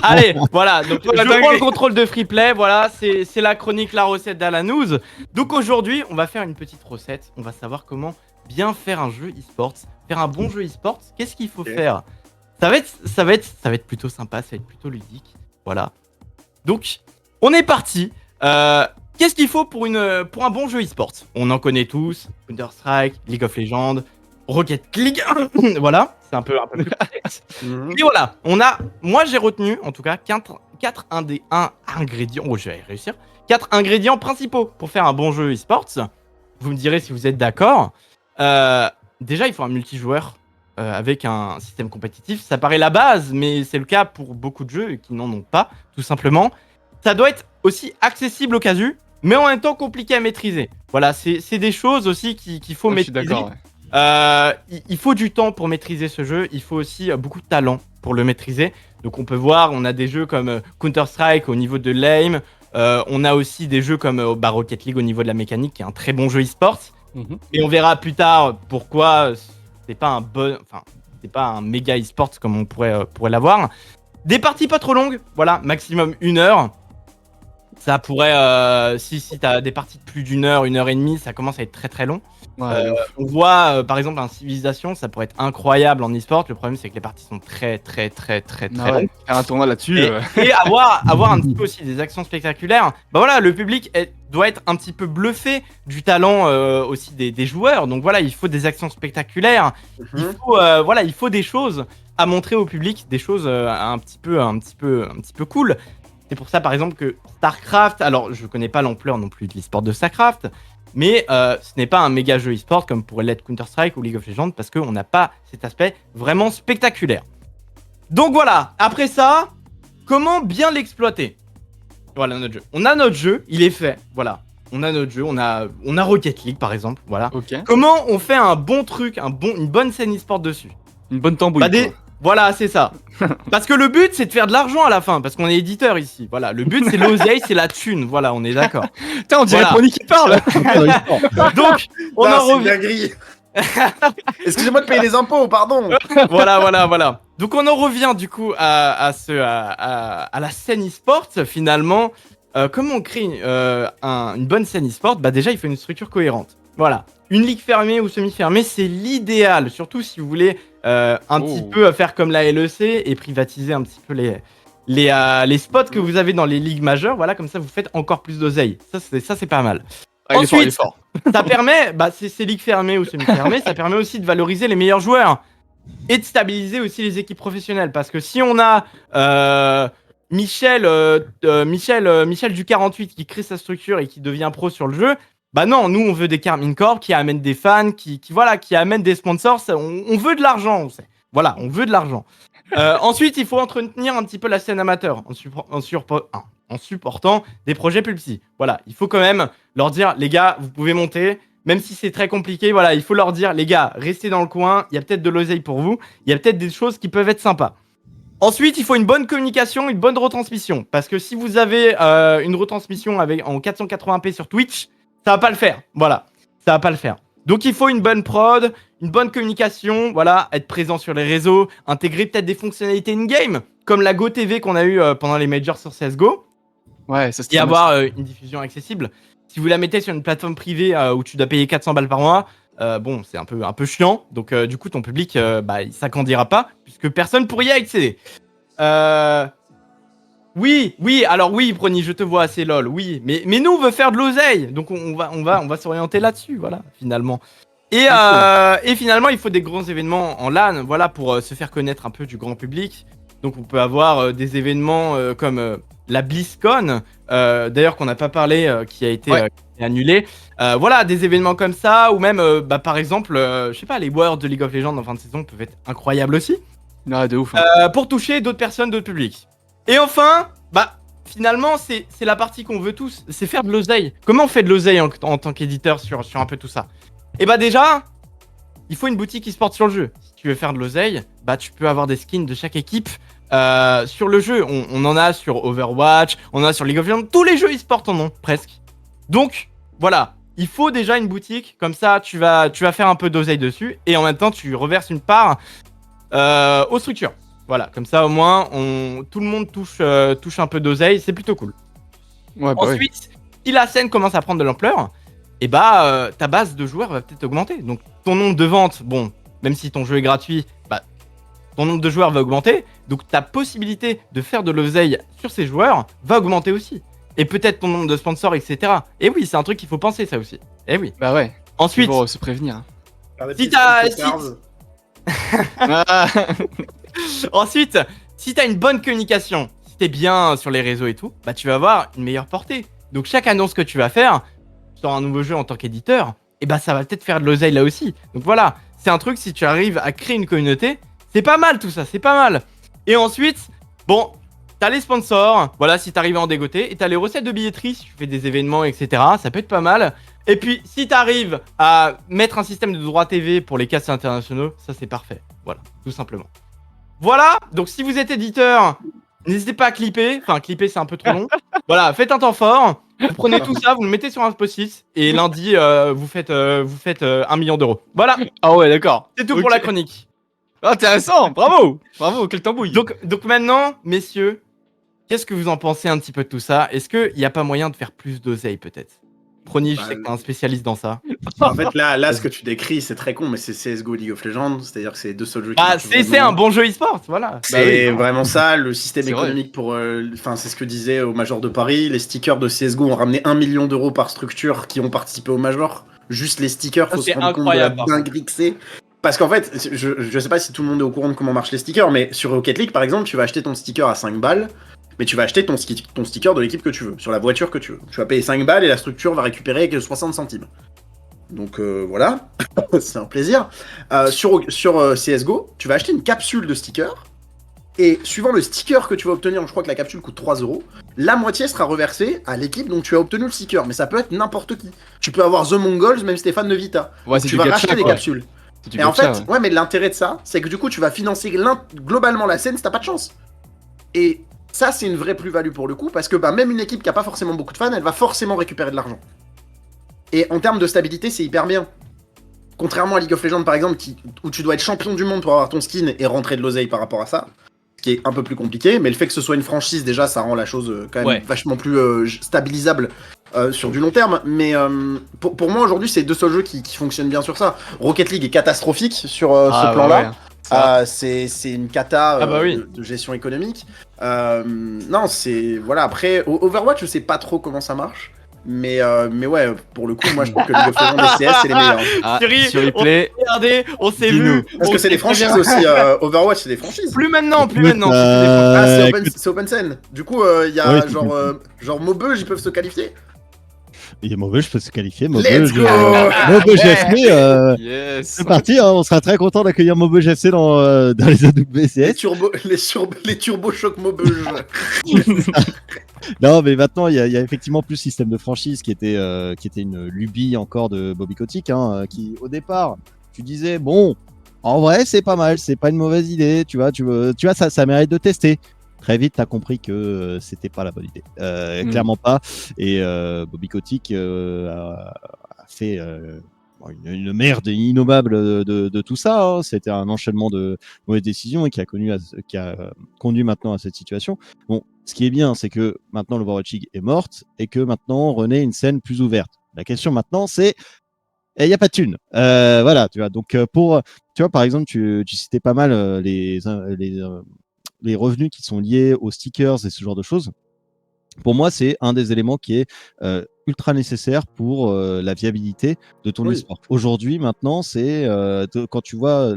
Allez, voilà, donc je prends le contrôle de Freeplay, voilà, c'est la chronique, la recette d'Alanouz. Donc aujourd'hui, on va faire une petite recette, on va savoir comment bien faire un jeu e-sports, faire un bon jeu e-sports, qu'est-ce qu'il faut faire? Ça va être plutôt sympa, ça va être plutôt ludique, voilà. Donc, on est parti. Qu'est-ce qu'il faut pour un bon jeu e-sports? On en connaît tous, Counter-Strike, League of Legends, Rocket League, voilà, c'est un peu plus complexe. Et voilà, moi j'ai retenu en tout cas 4 ingrédients, je vais réussir, 4 ingrédients principaux pour faire un bon jeu e-sports. Vous me direz si vous êtes d'accord. Déjà, il faut un multijoueur avec un système compétitif. Ça paraît la base, mais c'est le cas pour beaucoup de jeux qui n'en ont pas, tout simplement. Ça doit être aussi accessible au casu, mais en même temps compliqué à maîtriser. Voilà, c'est des choses aussi qu'il faut maîtriser. Il faut du temps pour maîtriser ce jeu. Il faut aussi beaucoup de talent pour le maîtriser. Donc on peut voir, on a des jeux comme Counter-Strike au niveau de l'aim. On a aussi des jeux comme Rocket League au niveau de la mécanique, qui est un très bon jeu e-sport. Et on verra plus tard pourquoi c'est pas un méga e-sport comme on pourrait l'avoir. Des parties pas trop longues, voilà, maximum 1 heure. Ça pourrait, si t'as des parties de plus d'1 heure, 1 heure et demie, ça commence à être très très long. Ouais, on voit par exemple un Civilization, ça pourrait être incroyable en e-sport. Le problème c'est que les parties sont très longues. Faire un tournoi là-dessus. Et avoir un petit peu aussi des actions spectaculaires. Bah voilà, le public doit être un petit peu bluffé du talent aussi des joueurs. Donc voilà, il faut des actions spectaculaires. Il faut des choses à montrer au public, des choses un petit peu cool. C'est pour ça par exemple que StarCraft, alors je connais pas l'ampleur non plus de l'e-sport de StarCraft, mais ce n'est pas un méga jeu e-sport comme pourrait l'être Counter-Strike ou League of Legends parce qu'on n'a pas cet aspect vraiment spectaculaire. Donc voilà, après ça, comment bien l'exploiter? Voilà notre jeu. On a notre jeu, il est fait, voilà. On a notre jeu, on a Rocket League par exemple, voilà. Okay. Comment on fait un bon truc, une bonne scène e-sport dessus? Une bonne tambouille. Voilà, c'est ça. Parce que le but, c'est de faire de l'argent à la fin, parce qu'on est éditeur ici. Voilà, le but, c'est l'oseille, c'est la thune. Voilà, on est d'accord. Putain, on dirait Pony qui parle. Donc, on en revient. Excusez-moi de payer les impôts, pardon. Voilà. Donc, on en revient du coup à la scène e-sport, finalement. Comment on crée une bonne scène e-sport? Bah, déjà, il faut une structure cohérente. Voilà. Une ligue fermée ou semi-fermée, c'est l'idéal. Surtout si vous voulez petit peu faire comme la LEC et privatiser un petit peu les spots que vous avez dans les ligues majeures. Voilà, comme ça, vous faites encore plus d'oseille. Ça, c'est pas mal. Ensuite, il est fort. Ça permet, ces ligues fermées ou semi-fermées, ça permet aussi de valoriser les meilleurs joueurs et de stabiliser aussi les équipes professionnelles. Parce que si on a Michel du 48 qui crée sa structure et qui devient pro sur le jeu, bah non, nous on veut des Carmine Corp qui amènent des fans, qui amènent des sponsors. On veut de l'argent, on sait. Voilà, on veut de l'argent. Ensuite, il faut entretenir un petit peu la scène amateur en supportant des projets plus petits. Voilà, il faut quand même leur dire, les gars, vous pouvez monter, même si c'est très compliqué. Voilà, il faut leur dire, les gars, restez dans le coin. Il y a peut-être de l'oseille pour vous. Il y a peut-être des choses qui peuvent être sympas. Ensuite, il faut une bonne communication, une bonne retransmission. Parce que si vous avez une retransmission en 480p sur Twitch, ça va pas le faire. Voilà, ça va pas le faire. Donc, il faut une bonne prod, une bonne communication, voilà, être présent sur les réseaux, intégrer peut-être des fonctionnalités in-game, comme la GoTV qu'on a eu pendant les majors sur CSGO. Ouais, ça et avoir une diffusion accessible. Si vous la mettez sur une plateforme privée où tu dois payer 400 balles par mois, bon, c'est un peu chiant. Donc, du coup, ton public, il s'agrandira pas, puisque personne pourrait y accéder. Oui, alors oui, Brony, je te vois assez lol, oui. Mais nous, on veut faire de l'oseille. Donc, on va s'orienter là-dessus, voilà, finalement. Et finalement, il faut des grands événements en LAN, voilà, pour se faire connaître un peu du grand public. Donc, on peut avoir des événements comme la BlizzCon, d'ailleurs, qu'on n'a pas parlé, qui a été annulé. Voilà, des événements comme ça, ou même, par exemple, je sais pas, les Worlds de League of Legends en fin de saison peuvent être incroyables aussi. Ah, de ouf. Hein. Pour toucher d'autres personnes, d'autres publics. Et enfin, finalement, c'est la partie qu'on veut tous, c'est faire de l'oseille. Comment on fait de l'oseille en tant qu'éditeur sur un peu tout ça? Et déjà, il faut une boutique e-sport sur le jeu. Si tu veux faire de l'oseille, tu peux avoir des skins de chaque équipe sur le jeu. On en a sur Overwatch, on en a sur League of Legends, tous les jeux e-sport en ont, presque. Donc, voilà, il faut déjà une boutique, comme ça tu vas faire un peu d'oseille dessus, et en même temps tu reverses une part aux structures. Voilà, comme ça au moins, tout le monde touche un peu d'oseille, c'est plutôt cool. Ouais, Ensuite, si la scène commence à prendre de l'ampleur, et ta base de joueurs va peut-être augmenter. Donc ton nombre de ventes, bon, même si ton jeu est gratuit, ton nombre de joueurs va augmenter. Donc ta possibilité de faire de l'oseille sur ces joueurs va augmenter aussi. Et peut-être ton nombre de sponsors, etc. Et oui, c'est un truc qu'il faut penser, ça aussi. Et oui. Bah ouais. Ensuite, pour se prévenir. Ensuite, si t'as une bonne communication, si t'es bien sur les réseaux et tout, tu vas avoir une meilleure portée. Donc chaque annonce que tu vas faire sur un nouveau jeu en tant qu'éditeur, ça va peut-être faire de l'oseille là aussi. Donc voilà, c'est un truc, si tu arrives à créer une communauté, c'est pas mal tout ça, c'est pas mal. Et ensuite, bon, t'as les sponsors, voilà, si t'arrives à en dégoter, et t'as les recettes de billetterie, si tu fais des événements, etc. Ça peut être pas mal. Et puis, si t'arrives à mettre un système de droit TV pour les castes internationaux, ça c'est parfait. Voilà, tout simplement. Voilà, donc si vous êtes éditeur, n'hésitez pas à clipper. Enfin, clipper c'est un peu trop long. Voilà, faites un temps fort. Vous prenez tout ça, vous le mettez sur un post-it et lundi, vous faites 1 million d'euros. Voilà. Ah ouais, d'accord. C'est tout pour la chronique. Intéressant, bravo. Bravo, quel tambouille. Donc maintenant, messieurs, qu'est-ce que vous en pensez un petit peu de tout ça? Est-ce qu'il n'y a pas moyen de faire plus d'oseille peut-être? Prony, je sais que t'es un spécialiste dans ça. En fait, là, ce que tu décris, c'est très con, mais c'est CSGO League of Legends, c'est-à-dire que c'est les deux seuls jeux qui marchent c'est un bon jeu e-sport, voilà. C'est vraiment ça, le système C'est économique pour... Enfin, c'est ce que disait au Major de Paris, les stickers de CSGO ont ramené 1 million d'euros par structure qui ont participé au Major. Juste les stickers, faut se rendre compte de la dinguerie que c'est. Parce qu'en fait, je sais pas si tout le monde est au courant de comment marchent les stickers, mais sur Rocket League, par exemple, tu vas acheter ton sticker à 5 balles, mais tu vas acheter ton sticker de l'équipe que tu veux, sur la voiture que tu veux. Tu vas payer 5 balles et la structure va récupérer que 60 centimes. Donc voilà, c'est un plaisir. Sur CSGO, tu vas acheter une capsule de sticker, et suivant le sticker que tu vas obtenir, je crois que la capsule coûte 3 euros, la moitié sera reversée à l'équipe dont tu as obtenu le sticker, mais ça peut être n'importe qui. Tu peux avoir The Mongols, même Stéphane Nevita. Ouais, tu vas racheter des capsules. Et en fait, ouais, mais l'intérêt de ça, c'est que du coup, tu vas financer globalement la scène si t'as pas de chance. Et ça, c'est une vraie plus-value pour le coup, parce que même une équipe qui a pas forcément beaucoup de fans, elle va forcément récupérer de l'argent. Et en termes de stabilité, c'est hyper bien. Contrairement à League of Legends, par exemple, où tu dois être champion du monde pour avoir ton skin et rentrer de l'oseille par rapport à ça, ce qui est un peu plus compliqué, mais le fait que ce soit une franchise, déjà, ça rend la chose quand même vachement plus stabilisable sur du long terme. Mais pour moi, aujourd'hui, c'est les deux seuls jeux qui fonctionnent bien sur ça. Rocket League est catastrophique sur ce plan-là. C'est une cata de gestion économique. Non, c'est... Voilà, après, Overwatch, je sais pas trop comment ça marche. Mais ouais, pour le coup, moi je trouve que League of Legends et CS c'est les meilleurs. Sur replay, regardez, on s'est vu. Parce que c'est des franchises aussi. Overwatch c'est des franchises. Plus maintenant. C'est open scène. Du coup, il y a genre Maubeuge, ils peuvent se qualifier. Et Maubeuge peut se qualifier. Let's go. Maubeuge FC. yes. C'est parti, hein, on sera très content d'accueillir Maubeuge FC dans les AWCS. Les turbo chocs Maubeuge. Non, mais maintenant il y a effectivement plus système de franchise qui était une lubie encore de Bobby Kotick, hein, qui au départ tu disais bon, en vrai c'est pas mal, c'est pas une mauvaise idée, tu vois ça mérite de tester. Très vite, t'as compris que c'était pas la bonne idée, clairement pas. Et Bobby Kotick a fait une merde innommable de tout ça. Hein. C'était un enchaînement de mauvaises décisions et qui a conduit maintenant à cette situation. Bon, ce qui est bien, c'est que maintenant l'Overwatch League est morte et que maintenant renaît une scène plus ouverte. La question maintenant, c'est il n'y a pas de thunes. Voilà, tu vois. Donc tu vois, par exemple, tu citais pas mal les revenus qui sont liés aux stickers et ce genre de choses. Pour moi, c'est un des éléments qui est ultra nécessaire pour la viabilité de ton e-sport. Aujourd'hui, maintenant, c'est quand tu vois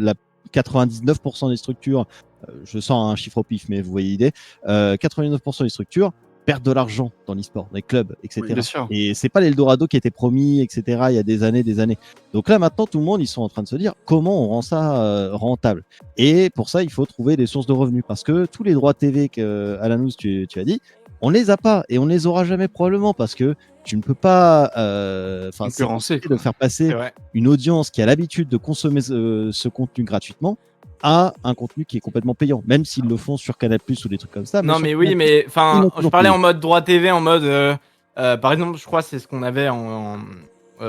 99% des structures, je sens un chiffre au pif, mais vous voyez l'idée, 99% des structures perdent de l'argent dans l'e-sport, dans les clubs, etc. Oui, bien sûr. Et c'est pas l'Eldorado qui était promis, etc. il y a des années. Donc là, maintenant, tout le monde, ils sont en train de se dire comment on rend ça rentable. Et pour ça, il faut trouver des sources de revenus parce que tous les droits TV que Alanos, tu as dit, on les a pas et on les aura jamais probablement parce que tu ne peux pas concurrencer, de faire passer une audience qui a l'habitude de consommer ce contenu gratuitement à un contenu qui est complètement payant, même s'ils le font sur Canal+ ou des trucs comme ça. Non, mais oui, mais enfin, je parlais en mode droit TV, en mode, par exemple, je crois que c'est ce qu'on avait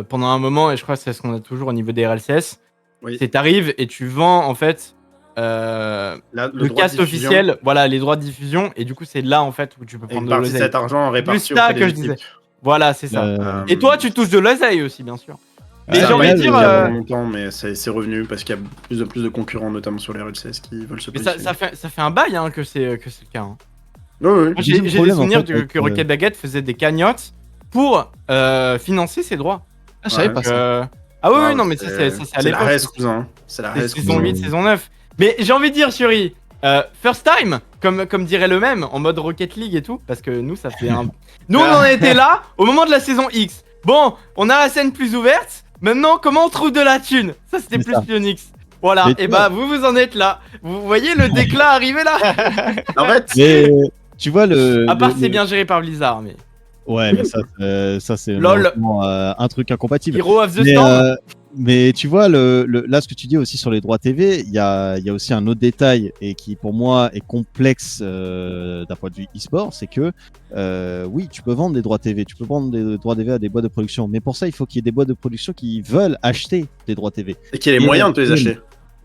pendant un moment, et je crois que c'est ce qu'on a toujours au niveau des RLCS. Oui. C'est t'arrives et tu vends en fait le cast officiel, voilà, les droits de diffusion, et du coup c'est là en fait où tu peux prendre de l'oseille. Cet argent réparti. Plus ça que je disais. Voilà, c'est ça. Et toi, tu touches de l'oseille aussi, bien sûr. Mais j'ai envie de dire, longtemps, mais c'est revenu parce qu'il y a plus de concurrents, notamment sur les RLCS qui veulent se positionner. Mais ça fait un bail hein, que c'est le cas. Hein. Oui. J'ai des souvenirs que Rocket Baguette faisait des cagnottes pour financer ses droits. Ah, je savais pas ça. Ah oui, non, mais ça c'est à l'époque. C'est la RS, cousin. C'est la RS, saison 8, saison 9. Mais j'ai envie de dire, Shuri, first time, comme dirait le même, en mode Rocket League et tout, parce que nous, ça fait un... Nous, on en était là au moment de la saison X. Bon, on a la scène plus ouverte. Maintenant, comment on trouve de la thune? Ça, c'était plus Pionix. Voilà, et bah, vous en êtes là. Vous voyez le déclin arriver là. En fait, mais, tu vois, à part, c'est bien géré par Blizzard, mais... Ouais, mais ça c'est Lol. malheureusement, un truc incompatible. Hero of the Mais, Storm. mais tu vois, là, ce que tu dis aussi sur les droits TV, il y a aussi un autre détail et qui, pour moi, est complexe d'un point de vue e-sport, c'est que, oui, tu peux vendre des droits TV, tu peux vendre des droits TV à des boîtes de production, mais pour ça, il faut qu'il y ait des boîtes de production qui veulent acheter des droits TV. Et qu'il y ait les moyens de te les acheter.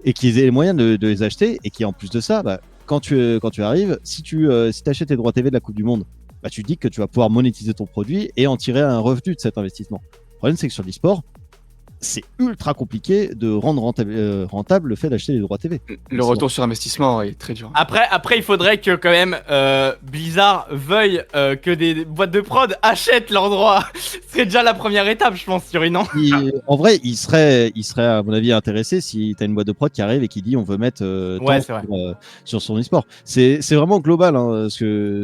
Et qu'ils aient les moyens de les acheter, et qui, en plus de ça, bah, quand tu arrives, si tu achètes tes droits TV de la Coupe du Monde, bah, tu dis que tu vas pouvoir monétiser ton produit et en tirer un revenu de cet investissement. Le problème, c'est que sur l'e-sport, c'est ultra compliqué de rendre rentable le fait d'acheter des droits TV. Le retour sur investissement est très dur. Après, il faudrait que quand même Blizzard veuille que des boîtes de prod achètent leurs droits. C'est déjà la première étape, je pense, Yuri, non? En vrai, il serait à mon avis intéressé si tu as une boîte de prod qui arrive et qui dit on veut mettre Ouais, tant sur son e-sport. C'est vraiment global ce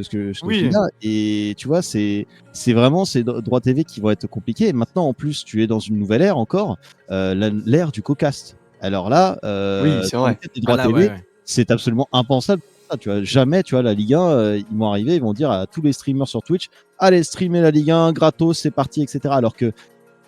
que je dis là. Et tu vois, c'est vraiment ces droits TV qui vont être compliqués. Et maintenant, en plus, tu es dans une nouvelle ère encore, l'ère du co-cast. Alors là, oui, c'est vrai. Les droits TV, c'est absolument impensable. Tu vois, jamais, tu vois, la Ligue 1, ils vont arriver, ils vont dire à tous les streamers sur Twitch, allez streamer la Ligue 1 gratos, c'est parti, etc. Alors que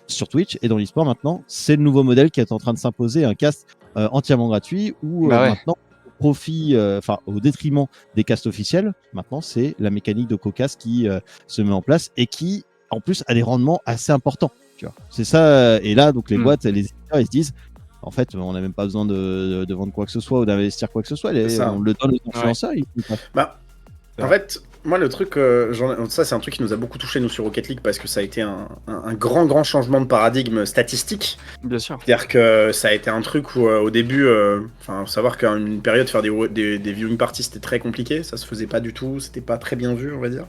sur Twitch et dans l'e-sport maintenant, c'est le nouveau modèle qui est en train de s'imposer, un cast entièrement gratuit où maintenant, au détriment des casts officiels, maintenant c'est la mécanique de co-cast qui se met en place et qui, en plus, a des rendements assez importants. Tu vois, c'est ça. Et là, donc les boîtes, les éditeurs, ils se disent, en fait, on n'a même pas besoin de vendre quoi que ce soit ou d'investir quoi que ce soit. On le donne aux influenceurs. En fait, moi, le truc, ça, c'est un truc qui nous a beaucoup touché, nous, sur Rocket League, parce que ça a été un grand changement de paradigme statistique. Bien sûr. C'est-à-dire que ça a été un truc où, au début, faut savoir qu'à une période, faire des viewing parties, c'était très compliqué. Ça se faisait pas du tout. C'était pas très bien vu, on va dire.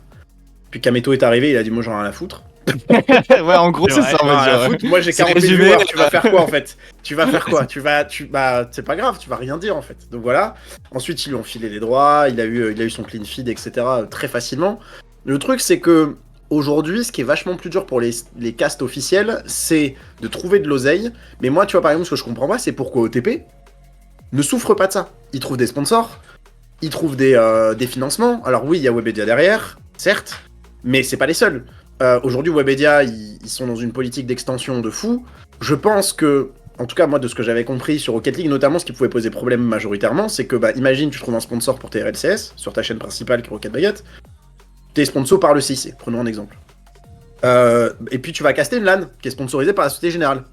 Puis Kameto est arrivé, il a dit, moi, j'en ai rien à foutre. Ouais, en gros, c'est ça, on va dire. Moi, j'ai 40 000 viewers, tu vas faire quoi, en fait? Tu vas faire quoi? C'est pas grave, tu vas rien dire, en fait. Donc voilà. Ensuite, ils lui ont filé les droits, il a eu son clean feed, etc. très facilement. Le truc, c'est que aujourd'hui, ce qui est vachement plus dur pour les casts officiels, c'est de trouver de l'oseille. Mais moi, tu vois, par exemple, ce que je comprends pas, c'est pourquoi OTP ne souffre pas de ça. Ils trouvent des sponsors, ils trouvent des financements. Alors oui, il y a Webedia derrière, certes, mais c'est pas les seuls. Aujourd'hui, Webedia, ils sont dans une politique d'extension de fou. Je pense que, en tout cas, moi, de ce que j'avais compris sur Rocket League, notamment, ce qui pouvait poser problème majoritairement, c'est que, imagine, tu trouves un sponsor pour tes RLCS, sur ta chaîne principale qui est Rocket Baguette, t'es sponsor par le CIC, prenons un exemple. Et puis, tu vas caster une LAN, qui est sponsorisée par la Société Générale.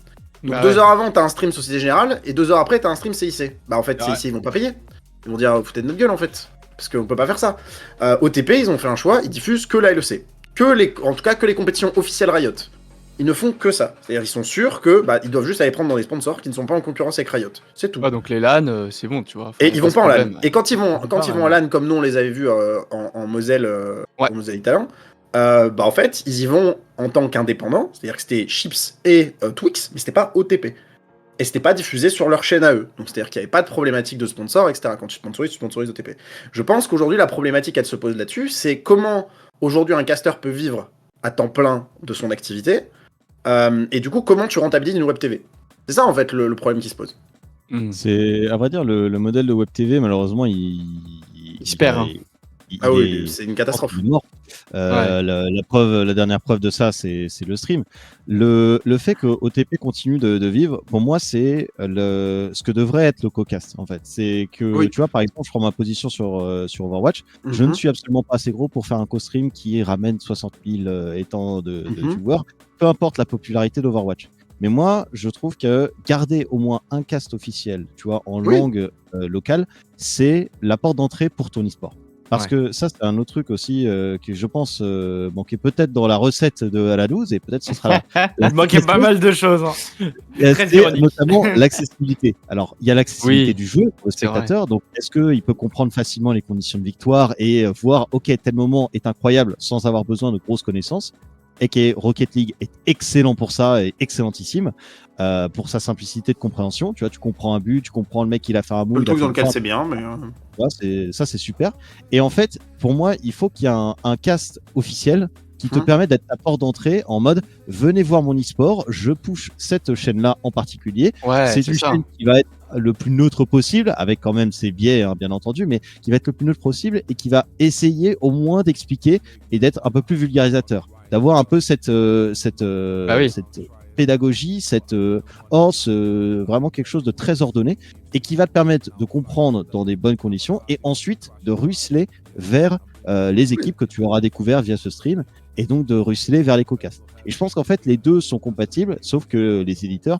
Donc, 2 heures avant, t'as un stream Société Générale, et 2 heures après, t'as un stream CIC. En fait, CIC, ils vont pas payer. Ils vont dire, foutez de notre gueule, en fait. Parce qu'on peut pas faire ça. OTP, ils ont fait un choix, ils diffusent que la LEC. En tout cas, que les compétitions officielles Riot. Ils ne font que ça. C'est-à-dire ils sont sûrs que ils doivent juste aller prendre dans des sponsors qui ne sont pas en concurrence avec Riot. C'est tout. Donc les LAN, c'est bon, tu vois. Et ils vont pas en LAN. Et quand ils vont en LAN, comme nous on les avait vus en Moselle, en Moselle Italien, en fait, ils y vont en tant qu'indépendants. C'est-à-dire que c'était Chips et Twix, mais c'était pas OTP. Et c'était pas diffusé sur leur chaîne à eux. Donc c'est-à-dire qu'il n'y avait pas de problématique de sponsor, etc. Quand tu sponsorises OTP. Je pense qu'aujourd'hui, la problématique, elle se pose là-dessus, c'est comment aujourd'hui un caster peut vivre à temps plein de son activité, et du coup, comment tu rentabilises une web TV. C'est ça, en fait, le problème qui se pose. C'est, à vrai dire, le modèle de web TV, malheureusement, il se perd. C'est une catastrophe. La dernière preuve de ça, c'est le stream. Le fait que OTP continue de vivre, pour moi, c'est ce que devrait être le co-cast, en fait. C'est que, tu vois, par exemple, je prends ma position sur Overwatch. Je ne suis absolument pas assez gros pour faire un co-stream qui ramène 60 000 étant de viewers, peu importe la popularité d'Overwatch. Mais moi, je trouve que garder au moins un cast officiel, tu vois, en langue locale, c'est la porte d'entrée pour ton e-sport. Parce que ça, c'est un autre truc aussi que je pense manquait peut-être dans la recette de à la 12 et peut-être ce sera il manquait pas mal de choses. Très notamment l'accessibilité. Alors, il y a l'accessibilité du jeu au spectateur. Donc, est-ce qu'il peut comprendre facilement les conditions de victoire et voir, OK, tel moment est incroyable sans avoir besoin de grosses connaissances? Et que Rocket League est excellent pour ça et excellentissime pour sa simplicité de compréhension. Tu vois, tu comprends un but, tu comprends le mec qui a fait un move. Le truc dans lequel c'est bien, mais ça c'est super. Et en fait, pour moi, il faut qu'il y ait un cast officiel qui te permet d'être ta porte d'entrée en mode venez voir mon e-sport, je push cette chaîne-là en particulier. C'est une chaîne qui va être le plus neutre possible, avec quand même ses biais, bien entendu, mais qui va être le plus neutre possible et qui va essayer au moins d'expliquer et d'être un peu plus vulgarisateur. d'avoir un peu cette pédagogie, vraiment quelque chose de très ordonné et qui va te permettre de comprendre dans des bonnes conditions et ensuite de ruisseler vers les équipes que tu auras découvert via ce stream et donc de ruisseler vers les co-casts. Et je pense qu'en fait les deux sont compatibles, sauf que les éditeurs,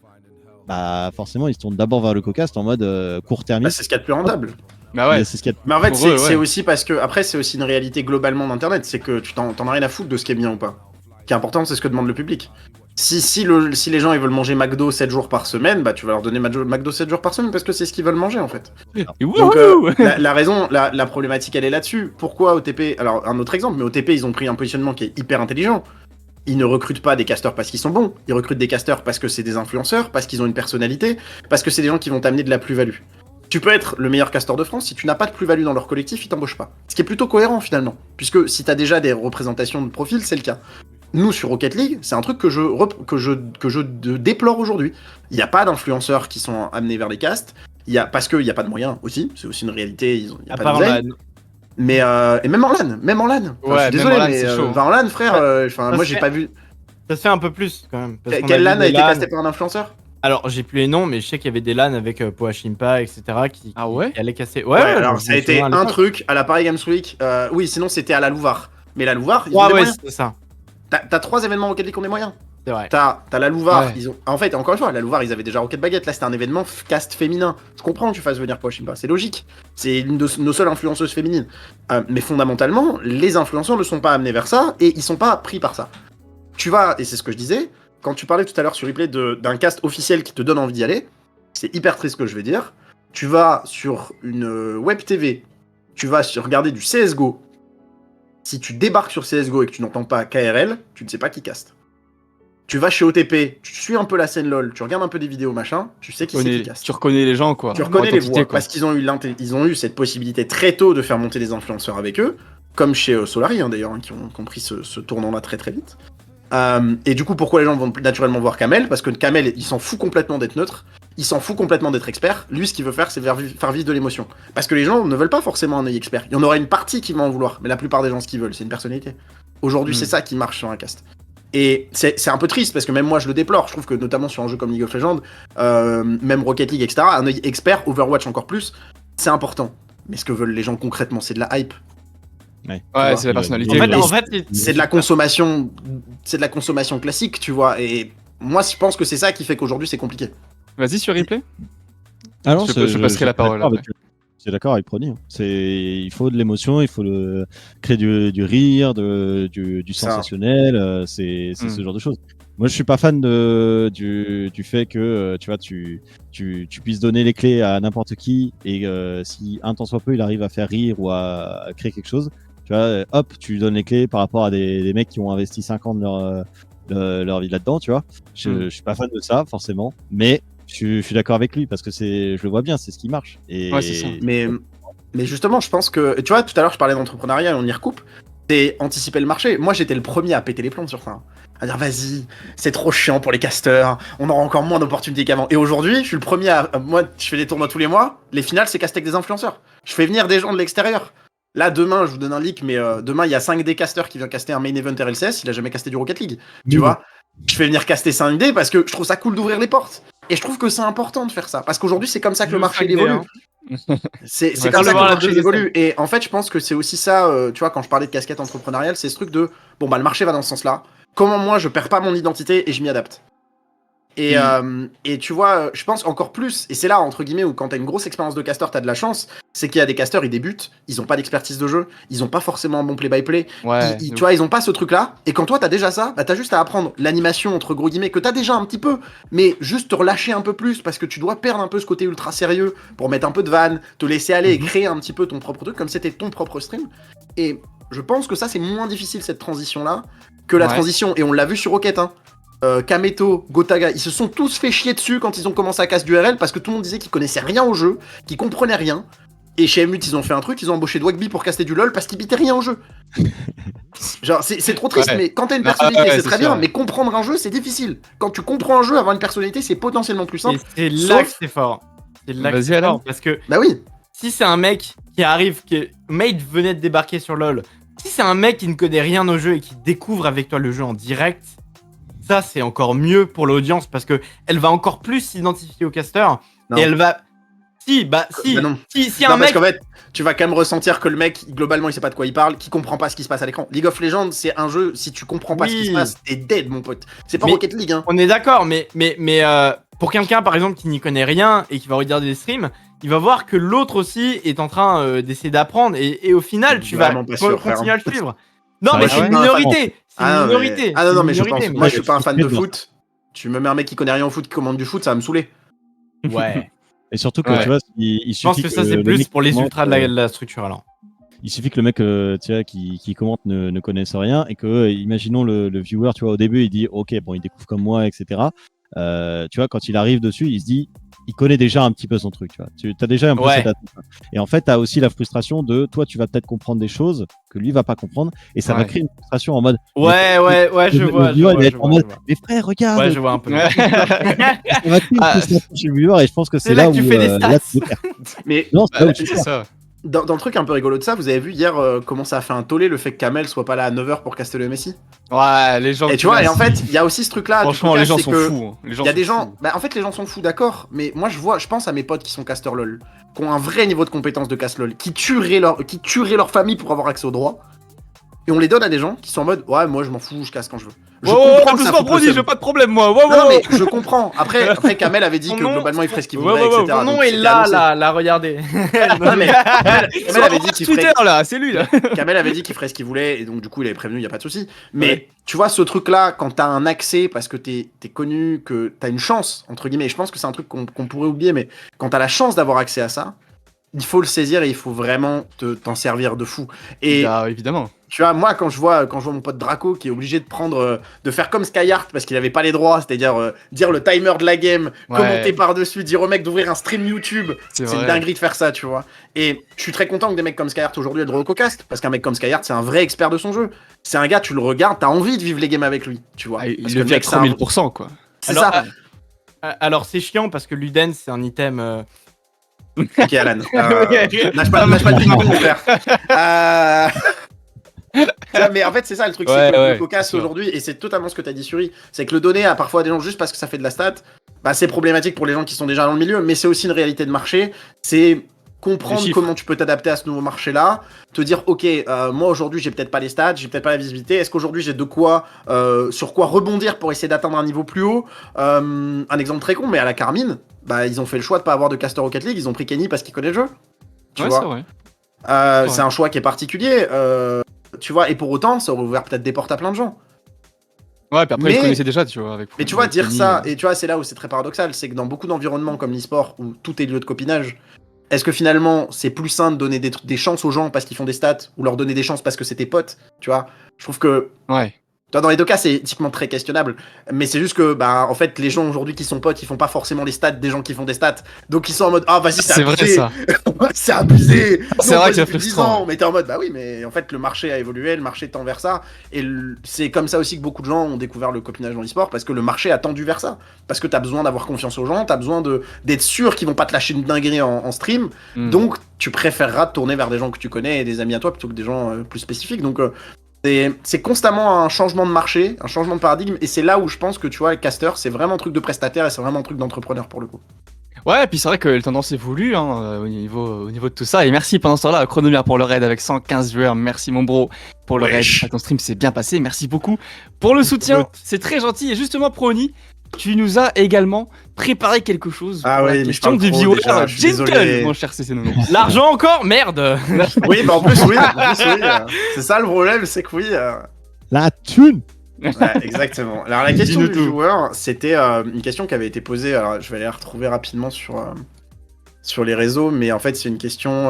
bah forcément ils se tournent d'abord vers le co-cast en mode court-termiste. C'est ce qu'il y a de plus rentable. Bah ouais. Mais en fait, c'est aussi parce que, après, c'est aussi une réalité globalement d'Internet, c'est que tu t'en as rien à foutre de ce qui est bien ou pas. Ce qui est important, c'est ce que demande le public. Si les gens ils veulent manger McDo 7 jours par semaine, bah tu vas leur donner McDo 7 jours par semaine parce que c'est ce qu'ils veulent manger en fait. Donc la problématique elle est là-dessus. Pourquoi OTP? Alors un autre exemple, mais OTP ils ont pris un positionnement qui est hyper intelligent. Ils ne recrutent pas des casteurs parce qu'ils sont bons, ils recrutent des casteurs parce que c'est des influenceurs, parce qu'ils ont une personnalité, parce que c'est des gens qui vont t'amener de la plus-value. Tu peux être le meilleur casteur de France, si tu n'as pas de plus-value dans leur collectif, ils t'embauchent pas. Ce qui est plutôt cohérent finalement, puisque si t'as déjà des représentations de profil, c'est le cas. Nous, sur Rocket League, c'est un truc que je déplore aujourd'hui. Il n'y a pas d'influenceurs qui sont amenés vers les castes, parce qu'il n'y a pas de moyens aussi, c'est aussi une réalité, il n'y a pas de mais et même en LAN. Enfin, ouais, je suis désolé, LAN, mais en LAN, frère, moi j'ai pas vu. Ça se fait un peu plus quand même. Quel LAN a été casté par un influenceur? Alors, j'ai plus les noms, mais je sais qu'il y avait des LAN avec Poachimpa, etc. qui allaient casser. Ouais, alors ça a été un truc à la Paris Games Week. Oui, sinon c'était à la Louvar. Mais la Louvar, ils ont des moyens. C'est ça. T'as 3 événements Rocket League qui ont des moyens. C'est vrai. T'as la Louvar. En fait, encore une fois, la Louvar, ils avaient déjà Rocket Baguette. Là, c'était un événement cast féminin. Je comprends que tu fasses venir Poachimpa. C'est logique. C'est une de nos seules influenceuses féminines. Mais fondamentalement, les influenceurs ne sont pas amenés vers ça et ils sont pas pris par ça. Tu vas, et c'est ce que je disais, quand tu parlais tout à l'heure sur replay d'un cast officiel qui te donne envie d'y aller, c'est hyper triste ce que je vais dire. Tu vas sur une web TV, tu vas regarder du CSGO. Si tu débarques sur CSGO et que tu n'entends pas KRL, tu ne sais pas qui caste. Tu vas chez OTP, tu suis un peu la scène LoL, tu regardes un peu des vidéos machin, tu sais qui c'est qui caste. Tu reconnais les gens quoi. Tu reconnais les voix, parce qu'ils ont eu cette possibilité très tôt de faire monter des influenceurs avec eux, comme chez Solari d'ailleurs, qui ont pris ce tournant-là très très vite. Et du coup, pourquoi les gens vont naturellement voir Kamel? Parce que Kamel, il s'en fout complètement d'être neutre, il s'en fout complètement d'être expert. Lui, ce qu'il veut faire, c'est faire vivre de l'émotion. Parce que les gens ne veulent pas forcément un œil expert. Il y en aura une partie qui va en vouloir, mais la plupart des gens, ce qu'ils veulent, c'est une personnalité. Aujourd'hui, c'est ça qui marche sur un cast. Et c'est un peu triste, parce que même moi, je le déplore. Je trouve que, notamment sur un jeu comme League of Legends, même Rocket League, etc., un œil expert, Overwatch encore plus, c'est important. Mais ce que veulent les gens concrètement, c'est de la hype. Ouais, c'est la personnalité. En fait, c'est de la consommation, classique, tu vois. Et moi, je pense que c'est ça qui fait qu'aujourd'hui, c'est compliqué. Vas-y sur replay. Alors, je passerai la parole. Je suis d'accord avec Prony. Il faut de l'émotion, il faut créer du rire, du sensationnel. C'est ce genre de choses. Moi, je suis pas fan du fait que tu vois, tu puisses donner les clés à n'importe qui et si un tant soit peu, il arrive à faire rire ou à créer quelque chose. Tu vois, hop, tu lui donnes les clés par rapport à des mecs qui ont investi 5 ans de leur vie là-dedans, tu vois. Je suis pas fan de ça, forcément, mais je suis d'accord avec lui parce que je le vois bien, c'est ce qui marche. Ouais, c'est ça. Mais justement, je pense que, tu vois, tout à l'heure, je parlais d'entrepreneuriat et on y recoupe. C'est anticiper le marché. Moi, j'étais le premier à péter les plombs sur ça. À dire, vas-y, c'est trop chiant pour les casteurs, on aura encore moins d'opportunités qu'avant. Et aujourd'hui, je suis le premier moi, je fais des tournois tous les mois. Les finales, c'est caster avec des influenceurs. Je fais venir des gens de l'extérieur. Là, demain, je vous donne un leak, mais demain, il y a 5D casters qui viennent caster un main event RLCS. Il a jamais casté du Rocket League. Tu vois, je fais venir caster 5D parce que je trouve ça cool d'ouvrir les portes. Et je trouve que c'est important de faire ça. Parce qu'aujourd'hui, c'est comme ça que le marché évolue. C'est comme ça que le marché évolue. Et en fait, je pense que c'est aussi ça, tu vois, quand je parlais de casquette entrepreneuriale, c'est ce truc de, bon, bah, le marché va dans ce sens-là. Comment moi, je perds pas mon identité et je m'y adapte. Et tu vois, je pense encore plus, et c'est là, entre guillemets, où quand t'as une grosse expérience de casteur, t'as de la chance, c'est qu'il y a des casteurs, ils débutent, ils ont pas d'expertise de jeu, ils ont pas forcément un bon play-by-play, tu vois, ils ont pas ce truc-là, et quand toi t'as déjà ça, bah t'as juste à apprendre l'animation, entre gros guillemets, que t'as déjà un petit peu, mais juste te relâcher un peu plus, parce que tu dois perdre un peu ce côté ultra sérieux, pour mettre un peu de vanne, te laisser aller et créer un petit peu ton propre truc, comme c'était ton propre stream, et je pense que ça, c'est moins difficile, cette transition-là, que la transition, et on l'a vu sur Rocket, hein. Kameto, Gotaga, ils se sont tous fait chier dessus quand ils ont commencé à casser du RL parce que tout le monde disait qu'ils connaissaient rien au jeu, qu'ils comprenaient rien. Et chez Mut, ils ont fait un truc, ils ont embauché Dwagby pour caster du LoL parce qu'ils bitaient rien au jeu. Genre, c'est trop triste, mais quand t'as une personnalité, c'est très bien, mais comprendre un jeu, c'est difficile. Quand tu comprends un jeu, avoir une personnalité, c'est potentiellement plus simple. Et c'est là que c'est fort. C'est là que c'est fort, parce que bah oui. Si c'est un mec qui arrive, Mate venait de débarquer sur LoL, si c'est un mec qui ne connaît rien au jeu et qui découvre avec toi le jeu en direct, ça c'est encore mieux pour l'audience parce que elle va encore plus s'identifier au caster et elle va. Si, non. Si Non, un parce mec. qu'en fait, tu vas quand même ressentir que le mec, globalement, il sait pas de quoi il parle, qu'il comprend pas ce qui se passe à l'écran. League of Legends, c'est un jeu, si tu comprends pas ce qui se passe, t'es dead, mon pote. C'est pas Mais- Rocket League, hein. On est d'accord, mais pour quelqu'un par exemple qui n'y connaît rien et qui va regarder des streams, il va voir que l'autre aussi est en train d'essayer d'apprendre et au final tu vas Vraiment pas sûr, continuer frère. à le suivre. Non Ça mais va, c'est ouais. une minorité. C'est une minorité. Ah non, c'est mais une je minorité, pense. mais- Moi, je suis pas un fan de je- foot. Tu me mets un mec qui connaît rien au foot, qui commande du foot, ça va me saouler. Ouais. Et surtout que Ouais. tu vois, il Je pense suffit que ça c'est le plus mec pour les qui commente, ultras de la structure alors. il suffit que le mec tu vois, qui commente ne connaisse rien et que, imaginons le viewer, tu vois, au début, il dit, ok, bon, il découvre comme moi, etc. Tu vois, quand il arrive dessus, il se dit, il connaît déjà un petit peu son truc, tu vois. Tu as déjà un peu Ouais. cette attente. Et en fait, tu as aussi la frustration de, toi, tu vas peut-être comprendre des choses que lui va pas comprendre et ça va Ouais. créer une frustration en mode, Ouais, je le vois. viewer, il va être en mode, mais frère, regarde, Ouais, je vois un peu. Ouais. ça va créer une Ah, frustration chez le viewer et je pense que c'est c'est là là que où tu fais des là, stats. tu perds. Mais Non, c'est là où tu c'est perds. ça. dans le truc un peu rigolo de ça, vous avez vu hier comment ça a fait un tollé le fait que Kamel soit pas là à 9h pour caster le Messi. Ouais, les gens. Et tu vois, et en fait, il y a aussi ce truc-là. du franchement, les podcast, gens c'est sont que fous. Hein. Les gens Il y a sont des gens, fous. bah en fait les gens sont fous d'accord, mais moi je pense à mes potes qui sont casters LOL, qui ont un vrai niveau de compétence de cast LOL, qui tueraient leur famille pour avoir accès aux droits, et on les donne à des gens qui sont en mode ouais moi je m'en fous, je casse quand je veux. Je comprends que ça fout le Brody, seum. j'ai pas de problème moi. Non mais je comprends. Après Kamel avait dit Son que nom- globalement il ferait ce qu'il Ouais, voudrait, ouais, ouais, etc. Son nom donc est c'était là, annoncé. là, regardez. Non, mais Kamel avait dit qu'il Twitter ferait là, c'est lui là. Kamel avait dit qu'il ferait ce qu'il voulait, et donc du coup il avait prévenu, il y a pas de souci. Mais tu vois ce truc-là, quand t'as un accès, parce que t'es connu, que t'as une chance, entre guillemets, et je pense que c'est un truc qu'on pourrait oublier, mais quand t'as la chance d'avoir accès à ça, il faut le saisir et il faut vraiment t'en servir de fou. Et Bah, évidemment. tu vois, moi quand je vois mon pote Draco qui est obligé de prendre, de faire comme Skyheart parce qu'il avait pas les droits, c'est-à-dire dire le timer de la game, Ouais. commenter par-dessus, dire au mec d'ouvrir un stream YouTube, c'est une vrai. dinguerie de faire ça, tu vois. Et je suis très content que des mecs comme Skyheart aujourd'hui aient le droit au cocast, parce qu'un mec comme Skyheart, c'est un vrai expert de son jeu. C'est un gars, tu le regardes, t'as envie de vivre les games avec lui, tu vois. Ah, il Parce le que vit à mec, c'est un- 3000%, quoi. C'est Alors, ça. Alors c'est chiant parce que Luden c'est un item. Ok, Alan. Lâche pas le ping-pong, mon frère. Mais en fait, c'est ça le truc, Ouais, c'est que ouais, le cocast c'est sûr. aujourd'hui, et c'est totalement ce que t'as dit, Suri, c'est que le donner à parfois des gens juste parce que ça fait de la stat, bah c'est problématique pour les gens qui sont déjà dans le milieu, mais c'est aussi une réalité de marché. C'est comprendre Les chiffres. comment tu peux t'adapter à ce nouveau marché-là, te dire, ok, moi aujourd'hui j'ai peut-être pas les stats, j'ai peut-être pas la visibilité, est-ce qu'aujourd'hui j'ai de quoi, sur quoi rebondir pour essayer d'atteindre un niveau plus haut. Un exemple très con, mais à la Carmine, bah ils ont fait le choix de pas avoir de caster Rocket League, ils ont pris Kenny parce qu'il connaît le jeu. Tu Ouais, vois. c'est vrai. C'est Ouais. un choix qui est particulier, tu vois, et pour autant, ça aurait ouvert peut-être des portes à plein de gens. Ouais, puis après, Mais- il connaissait déjà, tu vois. Mais tu vois, dire Kenny, ça, et tu vois, c'est là où c'est très paradoxal, c'est que dans beaucoup d'environnements comme l'e-sport, où tout est lieu de copinage, est-ce que finalement, c'est plus sain de donner des chances aux gens parce qu'ils font des stats, ou leur donner des chances parce que c'est tes potes, tu vois? Je trouve que Ouais. tu vois, dans les deux cas, c'est typiquement très questionnable. Mais c'est juste que, bah, en fait, les gens aujourd'hui qui sont potes, ils font pas forcément les stats des gens qui font des stats. Donc ils sont en mode, ah, vas-y, c'est C'est vrai, abusé. ça. C'est abusé. C'est Non, vrai moi, que c'est j'ai fait 10 frustrant. ans. Mais t'es en mode, bah oui, mais en fait, le marché a évolué, le marché tend vers ça. Et c'est comme ça aussi que beaucoup de gens ont découvert le copinage dans l'e-sport, parce que le marché a tendu vers ça. Parce que t'as besoin d'avoir confiance aux gens, t'as besoin d'être sûr qu'ils vont pas te lâcher une dinguerie en stream. Hmm. Donc, tu préféreras te tourner vers des gens que tu connais et des amis à toi plutôt que des gens plus spécifiques. Donc, c'est constamment un changement de marché, un changement de paradigme. Et c'est là où je pense que, tu vois, le caster, c'est vraiment un truc de prestataire et c'est vraiment un truc d'entrepreneur pour le coup. Ouais, et puis c'est vrai que la tendance évolue hein, au niveau de tout ça. Et merci pendant ce temps-là à Chronomia pour le raid avec 115 joueurs. Merci mon bro pour le Wesh. raid. Ton stream s'est bien passé. Merci beaucoup pour le soutien. C'est très gentil. Et justement, Prony, tu nous as également préparé quelque chose Ah pour la oui, mais je question parle du trop viewer. déjà, je suis Jingle, désolé. mon cher CC90. L'argent encore, merde. Oui, bah en plus, oui. C'est ça le problème, c'est que oui. La thune. Ouais, exactement. Alors la question Dis-nous du tout. joueur, c'était une question qui avait été posée. Alors je vais aller la retrouver rapidement sur les réseaux, mais en fait c'est une question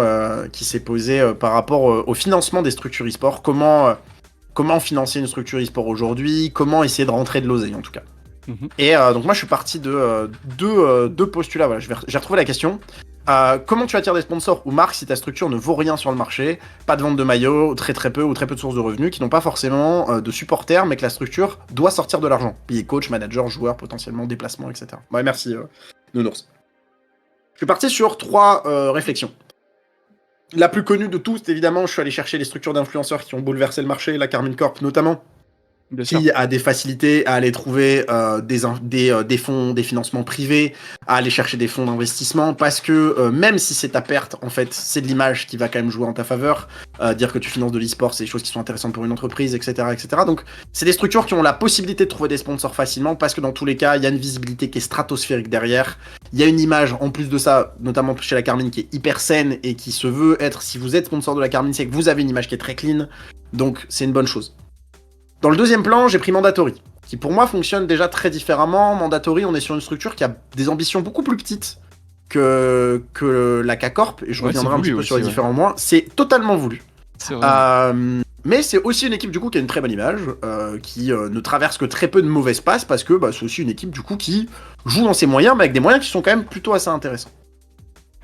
qui s'est posée par rapport au financement des structures e-sport. Comment financer une structure e-sport aujourd'hui? Comment essayer de rentrer de l'oseille en tout cas. Mhm. Et donc moi je suis parti de deux postulats. Voilà, j'ai retrouvé la question. Comment tu attires des sponsors ou marques si ta structure ne vaut rien sur le marché, pas de vente de maillots, très peu ou très peu de sources de revenus, qui n'ont pas forcément de supporters, mais que la structure doit sortir de l'argent. Payer coach, manager, joueur, potentiellement déplacement, etc. Ouais, merci Nounours. Je suis parti sur 3 réflexions. La plus connue de tous, évidemment, je suis allé chercher les structures d'influenceurs qui ont bouleversé le marché, la Carmine Corp notamment. Qui a des facilités à aller trouver des fonds, des financements privés, à aller chercher des fonds d'investissement, parce que même si c'est ta perte, en fait, c'est de l'image qui va quand même jouer en ta faveur. Dire que tu finances de l'e-sport, c'est des choses qui sont intéressantes pour une entreprise, etc., etc. Donc, c'est des structures qui ont la possibilité de trouver des sponsors facilement, parce que dans tous les cas, il y a une visibilité qui est stratosphérique derrière. Il y a une image, en plus de ça, notamment chez la Carmine, qui est hyper saine et qui se veut être, si vous êtes sponsor de la Carmine, c'est que vous avez une image qui est très clean. Donc, c'est une bonne chose. Dans le deuxième plan, j'ai pris Mandatory, qui pour moi fonctionne déjà très différemment. Mandatory, on est sur une structure qui a des ambitions beaucoup plus petites que la K-Corp, et je reviendrai un petit peu sur les différents mois. C'est totalement voulu. Mais c'est aussi une équipe du coup qui a une très bonne image, qui ne traverse que très peu de mauvaises passes, parce que c'est aussi une équipe du coup qui joue dans ses moyens, mais avec des moyens qui sont quand même plutôt assez intéressants.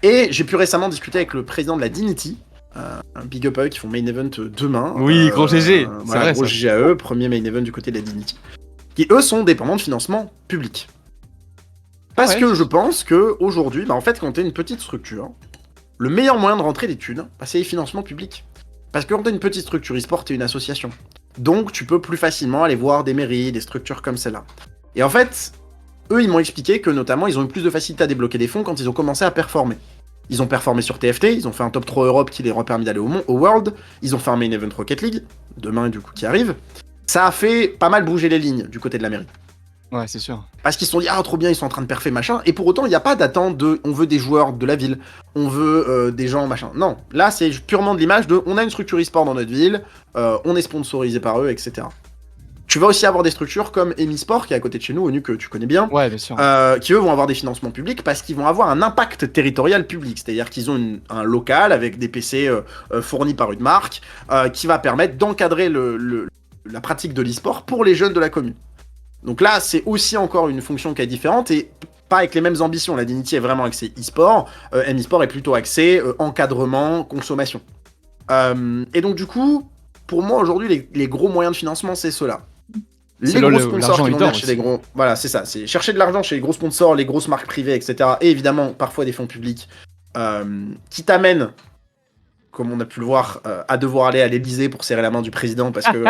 Et j'ai pu récemment discuter avec le président de la Dignity, un big up à eux qui font main event demain. Oui, gros GG. Voilà, vrai, gros GG à eux, premier main event du côté de la Dignity. Qui eux sont dépendants de financement public. Parce que je pense que aujourd'hui, en fait, quand t'es une petite structure, le meilleur moyen de rentrer des thunes, c'est les financements publics. Parce que quand t'es une petite structure e-sport, t'es une association. Donc tu peux plus facilement aller voir des mairies, des structures comme celle-là. Et en fait, eux, ils m'ont expliqué que notamment, ils ont eu plus de facilité à débloquer des fonds quand ils ont commencé à performer. Ils ont performé sur TFT, ils ont fait un top 3 Europe qui les a permis d'aller au World, ils ont fait un main event Rocket League, demain du coup qui arrive. Ça a fait pas mal bouger les lignes du côté de la mairie. Ouais, c'est sûr. Parce qu'ils se sont dit, trop bien, ils sont en train de perfer, machin, et pour autant, il n'y a pas d'attente de, on veut des joueurs de la ville, on veut des gens, machin. Non, là, c'est purement de l'image de, on a une structure e-sport dans notre ville, on est sponsorisé par eux, etc. Tu vas aussi avoir des structures comme Emisport, qui est à côté de chez nous, ONU, que tu connais bien, ouais, bien sûr. qui eux vont avoir des financements publics parce qu'ils vont avoir un impact territorial public. C'est-à-dire qu'ils ont un local avec des PC fournis par une marque qui va permettre d'encadrer la pratique de l'e-sport pour les jeunes de la commune. Donc là, c'est aussi encore une fonction qui est différente et pas avec les mêmes ambitions. La Dignity est vraiment axée e-sport, Emisport est plutôt axé encadrement, consommation. Et donc du coup, pour moi aujourd'hui, les gros moyens de financement, c'est ceux-là. Les gros sponsors qui vont venir chez les gros... Voilà, c'est ça. C'est chercher de l'argent chez les gros sponsors, les grosses marques privées, etc. Et évidemment, parfois des fonds publics qui t'amènent, comme on a pu le voir, à devoir aller à l'Élysée pour serrer la main du président parce que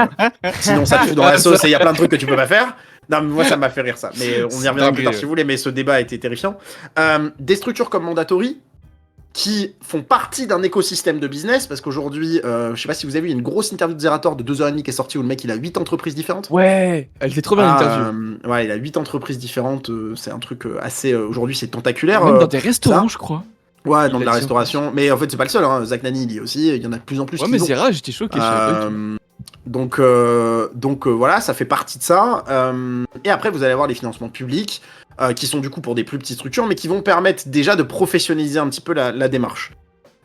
sinon ça te fout dans la sauce et il y a plein de trucs que tu peux pas faire. Non, mais moi ça m'a fait rire ça. Mais on y reviendra plus tard si vous voulez, mais ce débat a été terrifiant. Des structures comme Mandatory, qui font partie d'un écosystème de business, parce qu'aujourd'hui, je sais pas si vous avez vu, il y a une grosse interview de Zerator de 2h30 qui est sortie où le mec il a 8 entreprises différentes. Ouais, elle était trop bien l'interview. Ouais, il a 8 entreprises différentes, c'est un truc assez... aujourd'hui c'est tentaculaire. Même dans des restaurants, je crois. Ouais, dans de la restauration, mais en fait c'est pas le seul, hein. Zach Nani il y est aussi, il y en a de plus en plus. Ouais, mais c'est rare, j'étais choqué. Donc voilà, ça fait partie de ça. Et après vous allez avoir les financements publics, qui sont du coup pour des plus petites structures, mais qui vont permettre déjà de professionnaliser un petit peu la démarche.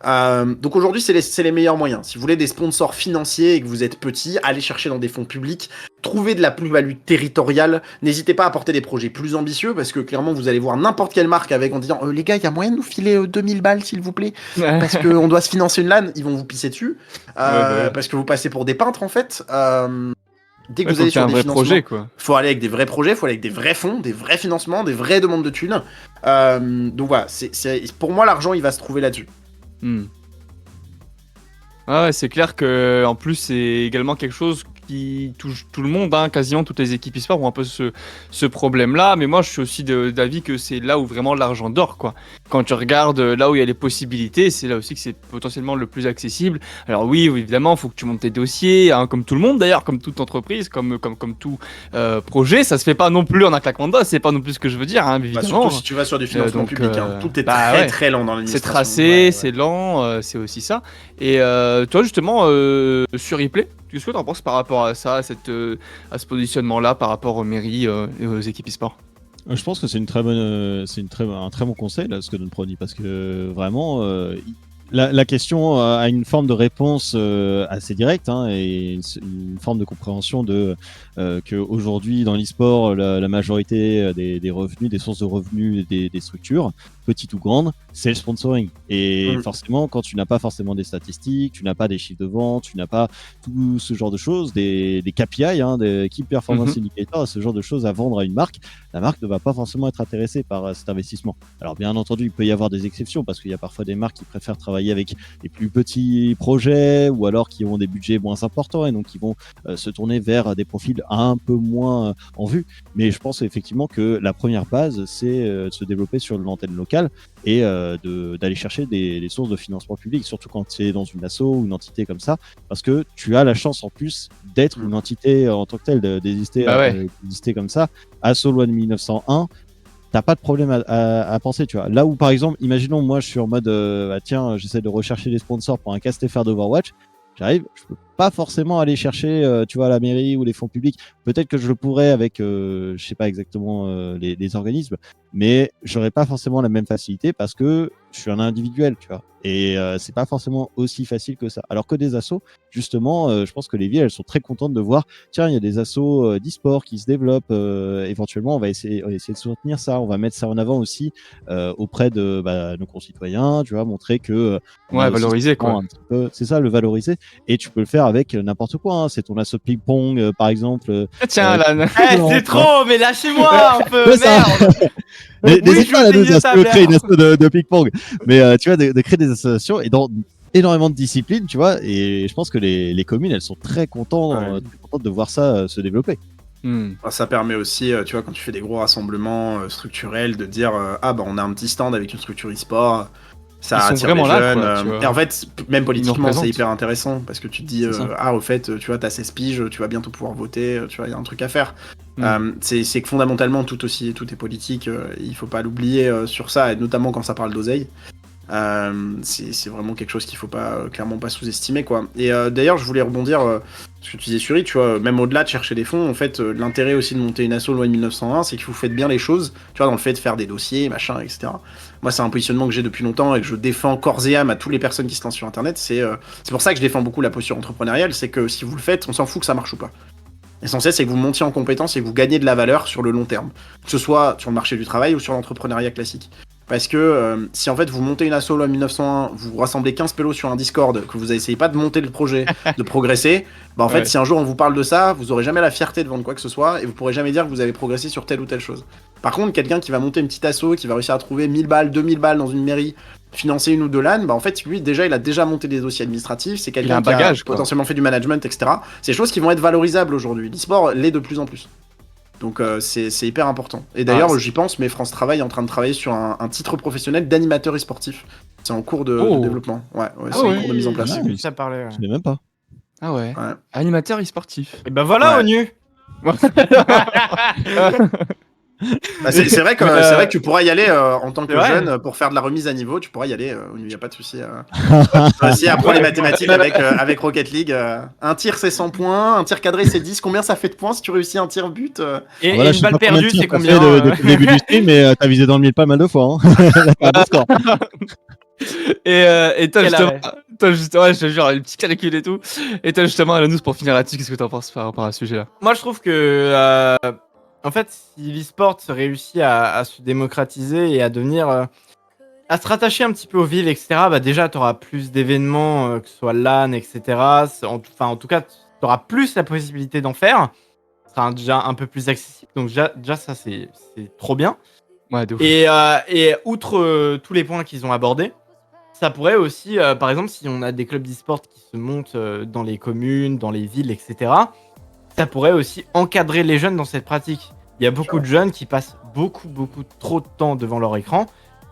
Donc aujourd'hui, c'est les meilleurs moyens. Si vous voulez des sponsors financiers et que vous êtes petit, allez chercher dans des fonds publics, trouvez de la plus-value territoriale. N'hésitez pas à apporter des projets plus ambitieux, parce que clairement, vous allez voir n'importe quelle marque avec en disant les gars, il y a moyen de nous filer 2000 balles, s'il vous plaît, parce qu'on doit se financer une LAN. Ils vont vous pisser dessus, parce que vous passez pour des peintres, en fait. Dès que vous allez sur des financements, projet, quoi. Faut aller avec des vrais projets, faut aller avec des vrais fonds, des vrais financements, des vraies demandes de thunes. Donc voilà, pour moi, l'argent, il va se trouver là-dessus. Ah ouais, c'est clair que en plus c'est également quelque chose qui touche tout le monde, hein, quasiment toutes les équipes e-sport ont un peu ce problème-là, mais moi je suis aussi d'avis que c'est là où vraiment l'argent dort, quoi. Quand tu regardes là où il y a les possibilités, c'est là aussi que c'est potentiellement le plus accessible. Alors oui, évidemment, il faut que tu montes tes dossiers, hein, comme tout le monde d'ailleurs, comme toute entreprise, comme tout projet, ça se fait pas non plus en un claquement de doigts, c'est pas non plus ce que je veux dire, hein, évidemment. Surtout si tu vas sur du financement public, tout est très lent dans l'administration. C'est tracé, c'est lent, c'est aussi ça. Et toi justement, sur Replay, qu'est-ce que tu en penses par rapport à ça, à ce positionnement-là, par rapport aux mairies et aux équipes e-sport? Je pense que c'est un très bon conseil là, ce que donne Prodi, parce que vraiment, la question a une forme de réponse assez directe, hein, et une forme de compréhension de qu'aujourd'hui dans l'e-sport, la majorité des revenus, des sources de revenus des structures, petites ou grandes, c'est le sponsoring. Et forcément, quand tu n'as pas forcément des statistiques, tu n'as pas des chiffres de vente, tu n'as pas tout ce genre de choses, des KPI, hein, des Key Performance Indicators, ce genre de choses à vendre à une marque, la marque ne va pas forcément être intéressée par cet investissement. Alors bien entendu, il peut y avoir des exceptions, parce qu'il y a parfois des marques qui préfèrent travailler travailler avec les plus petits projets ou alors qui ont des budgets moins importants et donc qui vont se tourner vers des profils un peu moins en vue. Mais je pense effectivement que la première base, c'est de se développer sur l'antenne locale et d'aller chercher des sources de financement public, surtout quand tu es dans une asso ou une entité comme ça, parce que tu as la chance en plus d'être une entité en tant que telle, d'exister comme ça. Asso loi de 1901, t'as pas de problème à penser, tu vois. Là où, par exemple, imaginons, moi, je suis en mode, tiens, j'essaie de rechercher des sponsors pour un cast FR d'Overwatch. J'arrive, je peux pas forcément aller chercher, tu vois, la mairie ou les fonds publics. Peut-être que je le pourrais avec, je sais pas exactement les organismes, mais j'aurais pas forcément la même facilité parce que je suis un individuel, tu vois. Et c'est pas forcément aussi facile que ça. Alors que des assos, justement, je pense que les villes, elles sont très contentes de voir, tiens, il y a des assos d'e-sport qui se développent. Éventuellement, on va essayer de soutenir ça. On va mettre ça en avant aussi auprès de nos concitoyens, tu vois, montrer que valoriser quoi. C'est ça, le valoriser. Et tu peux le faire avec n'importe quoi. Hein. C'est ton asso de ping-pong, par exemple. Tiens, là. C'est trop, mais lâchez-moi un peu, merde. N'hésite pas à nous créer une asso de ping-pong. Mais tu vois, de créer des associations et dans énormément de disciplines, tu vois. Et je pense que les communes, elles sont très contentes de voir ça se développer. Ça permet aussi, tu vois, quand tu fais des gros rassemblements structurels, de dire on a un petit stand avec une structure e-sport. Ça attire vraiment les jeunes. Là, quoi, et en fait, même politiquement, c'est hyper intéressant parce que tu te dis, au fait, tu vois, t'as 16 piges, tu vas bientôt pouvoir voter, tu vois, il y a un truc à faire. C'est que fondamentalement, tout est politique, il faut pas l'oublier sur ça, et notamment quand ça parle d'oseille. C'est vraiment quelque chose qu'il faut pas clairement pas sous-estimer, quoi. Et d'ailleurs, je voulais rebondir ce que tu disais, Suri, tu vois, même au-delà de chercher des fonds, en fait, l'intérêt aussi de monter une asso loi de 1901, c'est que vous faites bien les choses, tu vois, dans le fait de faire des dossiers, machin, etc. Moi, c'est un positionnement que j'ai depuis longtemps et que je défends corps et âme à toutes les personnes qui se lancent sur Internet. C'est pour ça que je défends beaucoup la posture entrepreneuriale, c'est que si vous le faites, on s'en fout que ça marche ou pas. L'essentiel, c'est que vous montiez en compétence et que vous gagnez de la valeur sur le long terme, que ce soit sur le marché du travail ou sur l'entrepreneuriat classique. Parce que si en fait vous montez une asso en 1901, vous rassemblez 15 pélos sur un Discord, que vous essayez pas de monter le projet, de progresser, en fait si un jour on vous parle de ça, vous aurez jamais la fierté de vendre quoi que ce soit et vous pourrez jamais dire que vous avez progressé sur telle ou telle chose. Par contre, quelqu'un qui va monter une petite asso, qui va réussir à trouver 1000 balles, 2000 balles dans une mairie, financer une ou deux LAN, en fait lui déjà il a déjà monté des dossiers administratifs, c'est quelqu'un qui a potentiellement fait du management, etc. C'est des choses qui vont être valorisables aujourd'hui. L'e-sport l'est de plus en plus. Donc c'est hyper important. Et d'ailleurs, j'y pense, mais France Travail est en train de travailler sur un titre professionnel d'animateur e-sportif. C'est en cours de développement. Ouais, c'est en cours de mise en place. Ça parlait. Je l'ai même pas. Ah ouais. Animateur e-sportif. Et ben voilà, ONU. C'est vrai que tu pourras y aller en tant que jeune pour faire de la remise à niveau. Tu pourras y aller. Il n'y a pas de souci. Aussi apprendre les mathématiques avec Rocket League. Un tir c'est 100 points, un tir cadré c'est 10. Combien ça fait de points si tu réussis un tir but Et une balle perdue c'est combien depuis le début du stream, mais t'as visé dans le mille pas mal de fois. Pas de score. Et toi justement, je te jure, le petit calcul et tout. Et toi justement, Alanous, pour finir là-dessus, qu'est-ce que t'en penses par rapport à ce sujet-là? Moi je trouve que en fait, si l'e-sport réussit à se démocratiser et à devenir, à se rattacher un petit peu aux villes, etc., déjà, tu auras plus d'événements, que ce soit LAN, etc. En tout cas, tu auras plus la possibilité d'en faire. Ça sera déjà un peu plus accessible. Donc déjà ça, c'est trop bien. Ouais, de ouf. Et outre tous les points qu'ils ont abordés, ça pourrait aussi, par exemple, si on a des clubs d'e-sport qui se montent dans les communes, dans les villes, etc., ça pourrait aussi encadrer les jeunes dans cette pratique. Il y a beaucoup de jeunes qui passent beaucoup trop de temps devant leur écran.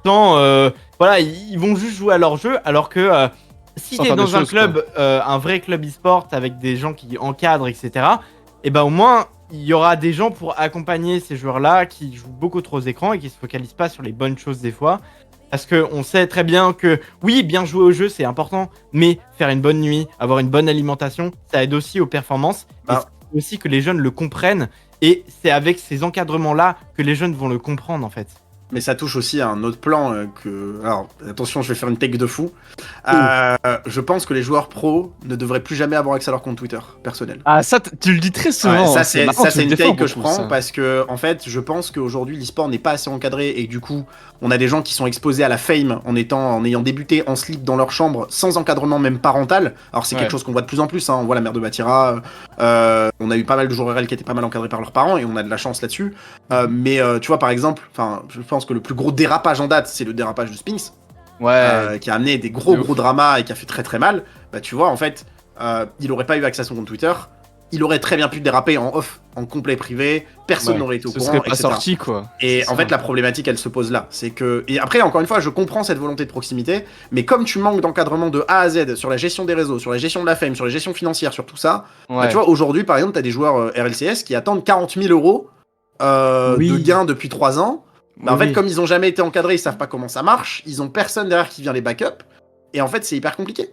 Ils vont juste jouer à leur jeu, alors que si t'es dans un club, un vrai club e-sport avec des gens qui encadrent, etc., et au moins il y aura des gens pour accompagner ces joueurs-là qui jouent beaucoup trop aux écrans et qui se focalisent pas sur les bonnes choses des fois. Parce qu'on sait très bien que, oui, bien jouer au jeu, c'est important, mais faire une bonne nuit, avoir une bonne alimentation, ça aide aussi aux performances. Et c'est aussi que les jeunes le comprennent. Et c'est avec ces encadrements-là que les jeunes vont le comprendre, en fait. Mais ça touche aussi à un autre plan Alors, attention, je vais faire une take de fou. Je pense que les joueurs pros ne devraient plus jamais avoir accès à leur compte Twitter personnel. Ah, ça, tu le dis très souvent. Ça, c'est une take que je prends parce que, en fait, je pense qu'aujourd'hui, l'e-sport n'est pas assez encadré et du coup, on a des gens qui sont exposés à la fame en ayant débuté en slip dans leur chambre sans encadrement même parental. Alors, c'est quelque chose qu'on voit de plus en plus. Hein. On voit la mère de Batira. On a eu pas mal de joueurs RL qui étaient pas mal encadrés par leurs parents et on a de la chance là-dessus. Mais tu vois, par exemple, je pense que le plus gros dérapage en date, c'est le dérapage de Spinks. qui a amené des gros dramas et qui a fait très très mal, bah tu vois, en fait, il aurait pas eu accès à son compte Twitter, il aurait très bien pu déraper en off, en complet privé, personne n'aurait été au courant, serait pas etc. sorti, quoi. Et en fait, la problématique, elle se pose là. C'est que. Et après, encore une fois, je comprends cette volonté de proximité, mais comme tu manques d'encadrement de A à Z sur la gestion des réseaux, sur la gestion de la fame, sur la gestion financière, sur tout ça, bah, tu vois, aujourd'hui, par exemple, t'as des joueurs RLCS qui attendent 40 000 euros de gains depuis 3 ans. Bah, en fait, comme ils ont jamais été encadrés, ils savent pas comment ça marche, ils ont personne derrière qui vient les backup, et en fait, c'est hyper compliqué.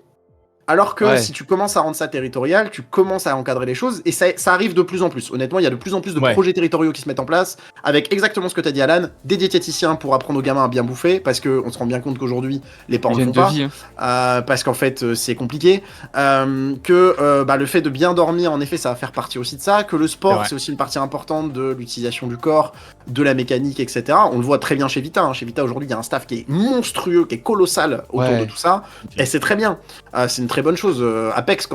Alors que si tu commences à rendre ça territorial, tu commences à encadrer les choses, et ça arrive de plus en plus. Honnêtement, il y a de plus en plus de projets territoriaux qui se mettent en place, avec exactement ce que tu as dit, Alan, des diététiciens pour apprendre aux gamins à bien bouffer, parce qu'on se rend bien compte qu'aujourd'hui, les parents ne font pas, parce qu'en fait, c'est compliqué, le fait de bien dormir, en effet, ça va faire partie aussi de ça, que le sport, c'est aussi une partie importante de l'utilisation du corps, de la mécanique, etc. On le voit très bien chez Vita. Chez Vita, aujourd'hui, il y a un staff qui est monstrueux, qui est colossal autour de tout ça, et c'est très bien. C'est une très bonne chose. Apex,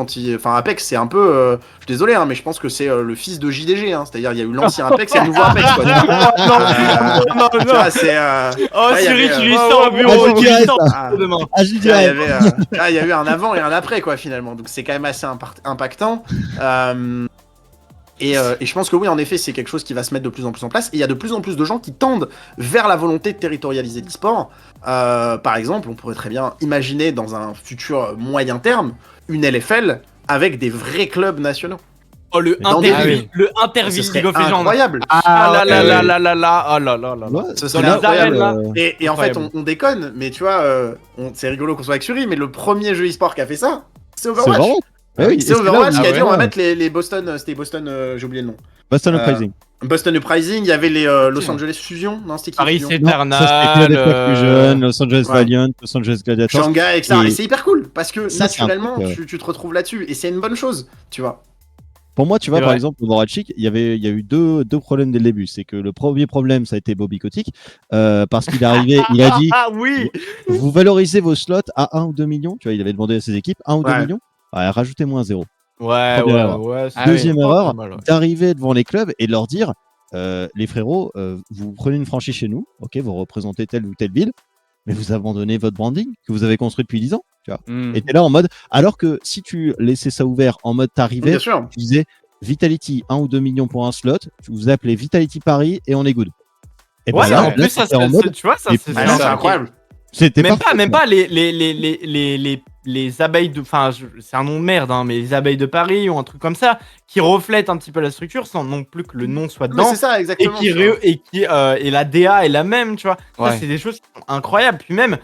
Apex, c'est un peu. Je suis désolé, mais je pense que c'est le fils de JDG. C'est-à-dire, il y a eu l'ancien Apex et le nouveau Apex. Quoi, non, tu vois, c'est. Cyril, tu lui sors au bureau. Il y a eu un avant et un après, quoi, finalement. Donc, c'est quand même assez impactant. Et je pense que oui, en effet, c'est quelque chose qui va se mettre de plus en plus en place. Et il y a de plus en plus de gens qui tendent vers la volonté de territorialiser l'e-sport. Par exemple, on pourrait très bien imaginer dans un futur moyen terme une LFL avec des vrais clubs nationaux. Oh, le Interville League of Legends. Incroyable. Ce serait incroyable. Et en fait, on déconne, mais tu vois, c'est rigolo qu'on soit avec Suri, mais le premier jeu e-sport qui a fait ça, c'est Overwatch. C'est Overwatch qui a dit on va mettre les Boston, c'était Boston, j'ai oublié le nom. Boston Uprising. Boston Uprising, il y avait les Los Angeles Fusion, non, c'était qui Paris Fusion Eternal, Los Angeles Valiant, Los Angeles Gladiators. Shanghai, etc. Et c'est hyper cool parce que naturellement tu te retrouves là-dessus et c'est une bonne chose, tu vois. Pour moi, tu vois, par exemple, au Overwatch, il y a eu deux problèmes dès le début. C'est que le premier problème, ça a été Bobby Kotick, parce qu'il est arrivé, il a dit vous valorisez vos slots à 1 ou 2 millions. Tu vois, il avait demandé à ses équipes 1 ou 2 millions. Rajoutez-moi un 0. Deuxième erreur, d'arriver devant les clubs et de leur dire les frérots, vous prenez une franchise chez nous, ok, vous représentez telle ou telle ville, mais vous abandonnez votre branding que vous avez construit depuis 10 ans. Tu vois. Et t'es là en mode, alors que si tu laissais ça ouvert en mode t'arrivais, tu disais Vitality 1 ou 2 millions pour un slot, tu vous appelez Vitality Paris et on est good. Et en plus, ça c'est en mode, tu vois, ça c'est incroyable. C'était même pas les abeilles de, enfin c'est un nom de merde, mais les abeilles de Paris ou un truc comme ça qui reflète un petit peu la structure sans non plus que le nom soit dedans. C'est ça exactement. Et la DA est la même, tu vois. Ça c'est des choses qui sont incroyables. Puis même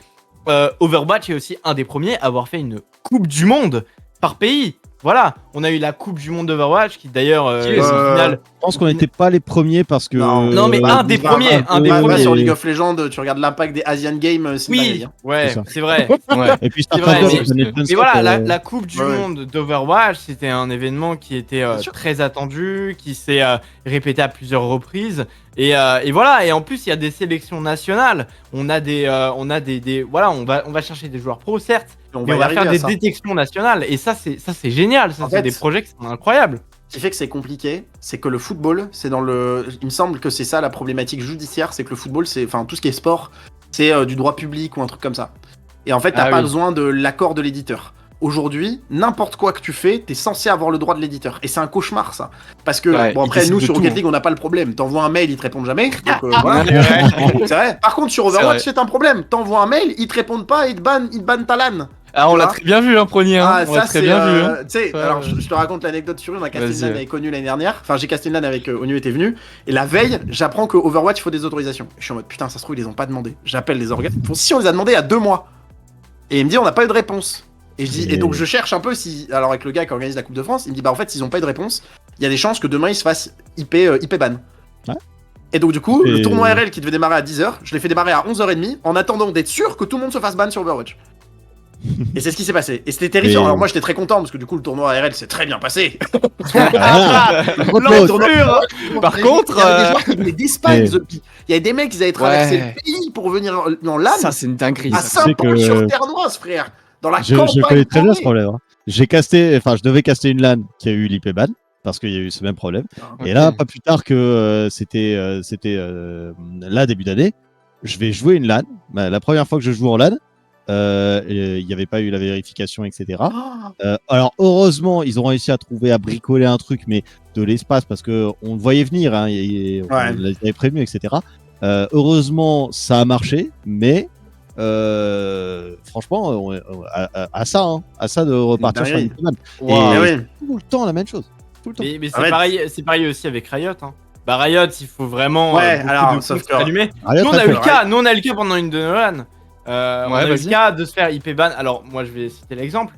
Overwatch est aussi un des premiers à avoir fait une Coupe du Monde par pays. Voilà, on a eu la Coupe du Monde d'Overwatch qui d'ailleurs je pense qu'on n'était pas les premiers parce que non mais un des premiers. Sur League of Legends, tu regardes l'impact des Asian Games, c'est c'est vrai. Et puis mais voilà, la Coupe du Monde d'Overwatch, c'était un événement qui était très attendu, qui s'est répété à plusieurs reprises. Et voilà, et en plus il y a des sélections nationales. On a des voilà, on va chercher des joueurs pro certes. On va faire des détections nationales et ça c'est génial, ça c'est des projets qui sont incroyables. Ce qui fait que c'est compliqué, c'est que le football, c'est dans le. Il me semble que c'est ça la problématique judiciaire, c'est que le football, enfin tout ce qui est sport, c'est du droit public ou un truc comme ça. Et en fait, t'as pas besoin de l'accord de l'éditeur. Aujourd'hui, n'importe quoi que tu fais, t'es censé avoir le droit de l'éditeur. Et c'est un cauchemar, ça. Parce que, après, nous, sur Rocket League, on n'a pas le problème. T'envoies un mail, ils te répondent jamais. Donc, voilà. C'est vrai. Par contre, sur Overwatch, c'est un problème. T'envoies un mail, ils te répondent pas, ils te bannent ta LAN. On l'a très bien vu, premier. On l'a très bien vu. Tu sais, alors, je te raconte l'anecdote sur une. On a casté une LAN avec Onu l'année dernière. Enfin, j'ai casté une LAN avec Onu était venu. Et la veille, j'apprends que Overwatch, il faut des autorisations. Je suis en mode, putain, ça se trouve, ils les ont pas demandé. J'appelle les organes. Si, on les a demandé il y a 2 mois. Et il me dit, on n'a pas eu de réponse. Et donc je cherche un peu si. Alors avec le gars qui organise la Coupe de France, il me dit bah en fait s'ils ont pas eu de réponse, il y a des chances que demain ils se fassent IP ban. Ouais. Et donc du coup, le tournoi RL qui devait démarrer à 10h, je l'ai fait démarrer à 11h30 en attendant d'être sûr que tout le monde se fasse ban sur Overwatch. Et c'est ce qui s'est passé. Et c'était terrifiant. Alors moi j'étais très content parce que du coup le tournoi RL s'est très bien passé. Par contre, il y avait des joueurs qui venaient d'Espagne. Il y avait des mecs qui avaient traversé le pays pour venir en LAN. Ça c'est une dinguerie. À Saint-Paul sur Terre-Noise, frère. Dans la campagne. Je connais très bien ce problème. Je devais caster une LAN qui a eu l'IP ban parce qu'il y a eu ce même problème. Et là, pas plus tard que c'était là début d'année, je vais jouer une LAN. La première fois que je joue en LAN, il n'y avait pas eu la vérification, etc. Alors heureusement, ils ont réussi à trouver, à bricoler un truc, mais de l'espace, parce que on le voyait venir, hein, on les avait prévenus, etc. Heureusement, ça a marché, mais franchement, à ça de repartir sur une semaine. Et tout le temps la même chose. Tout le temps. Mais c'est pareil aussi avec Riot. Hein. Bah Riot, il faut vraiment allumer. Nous on a eu le cas pendant une de nos LAN. On a eu le cas de se faire IP ban. Alors moi je vais citer l'exemple.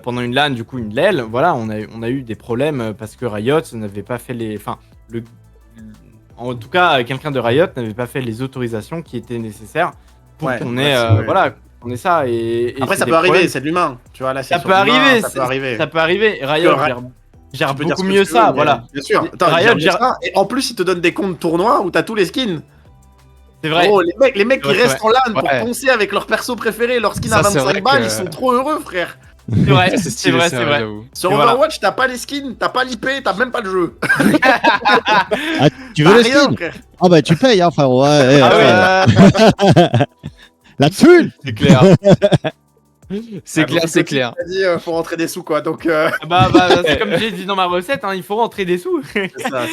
Pendant une LAN, du coup une LEL, voilà, on a eu des problèmes parce que Riot n'avait pas fait les... En tout cas, quelqu'un de Riot n'avait pas fait les autorisations qui étaient nécessaires pour qu'on ait... on est ça. Et après ça peut arriver, c'est de l'humain. Tu vois, là, ça peut arriver. Ça peut arriver. Riot gère beaucoup mieux ça, voilà. Bien sûr. Attends, Riot gère ça. Et en plus, ils te donnent des comptes tournois où t'as tous les skins. C'est vrai. Oh, les mecs qui restent en LAN pour poncer avec leur perso préféré, leur skin à 25 balles, ils sont trop heureux, frère. C'est vrai, c'est vrai. Sur Overwatch, t'as pas les skins, t'as pas l'IP, t'as même pas le jeu. Tu veux les skins? Ah bah tu payes, hein, frérot. La thune. C'est clair. C'est clair. T'as dit, faut rentrer des sous, quoi. Donc. C'est comme j'ai dit dans ma recette, hein, il faut rentrer des sous. C'est ça.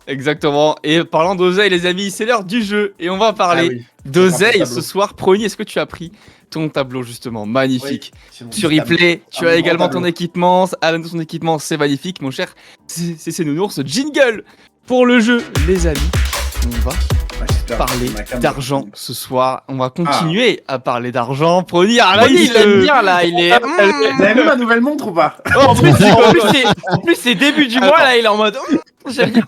Exactement. Et parlant d'oseille, les amis, c'est l'heure du jeu. Et on va parler d'oseille ce soir. Prony, est-ce que tu as pris ton tableau, justement? Magnifique. Sur replay, tu as également ton équipement. Alan, son équipement, c'est magnifique, mon cher. C'est Nounours. Jingle pour le jeu, les amis. On va parler d'argent ce soir. On va continuer à parler d'argent. Prony, il aime bien là, il est. Vous avez vu ma nouvelle montre ou pas? En plus, c'est début du mois là, il est en mode. J'aime bien.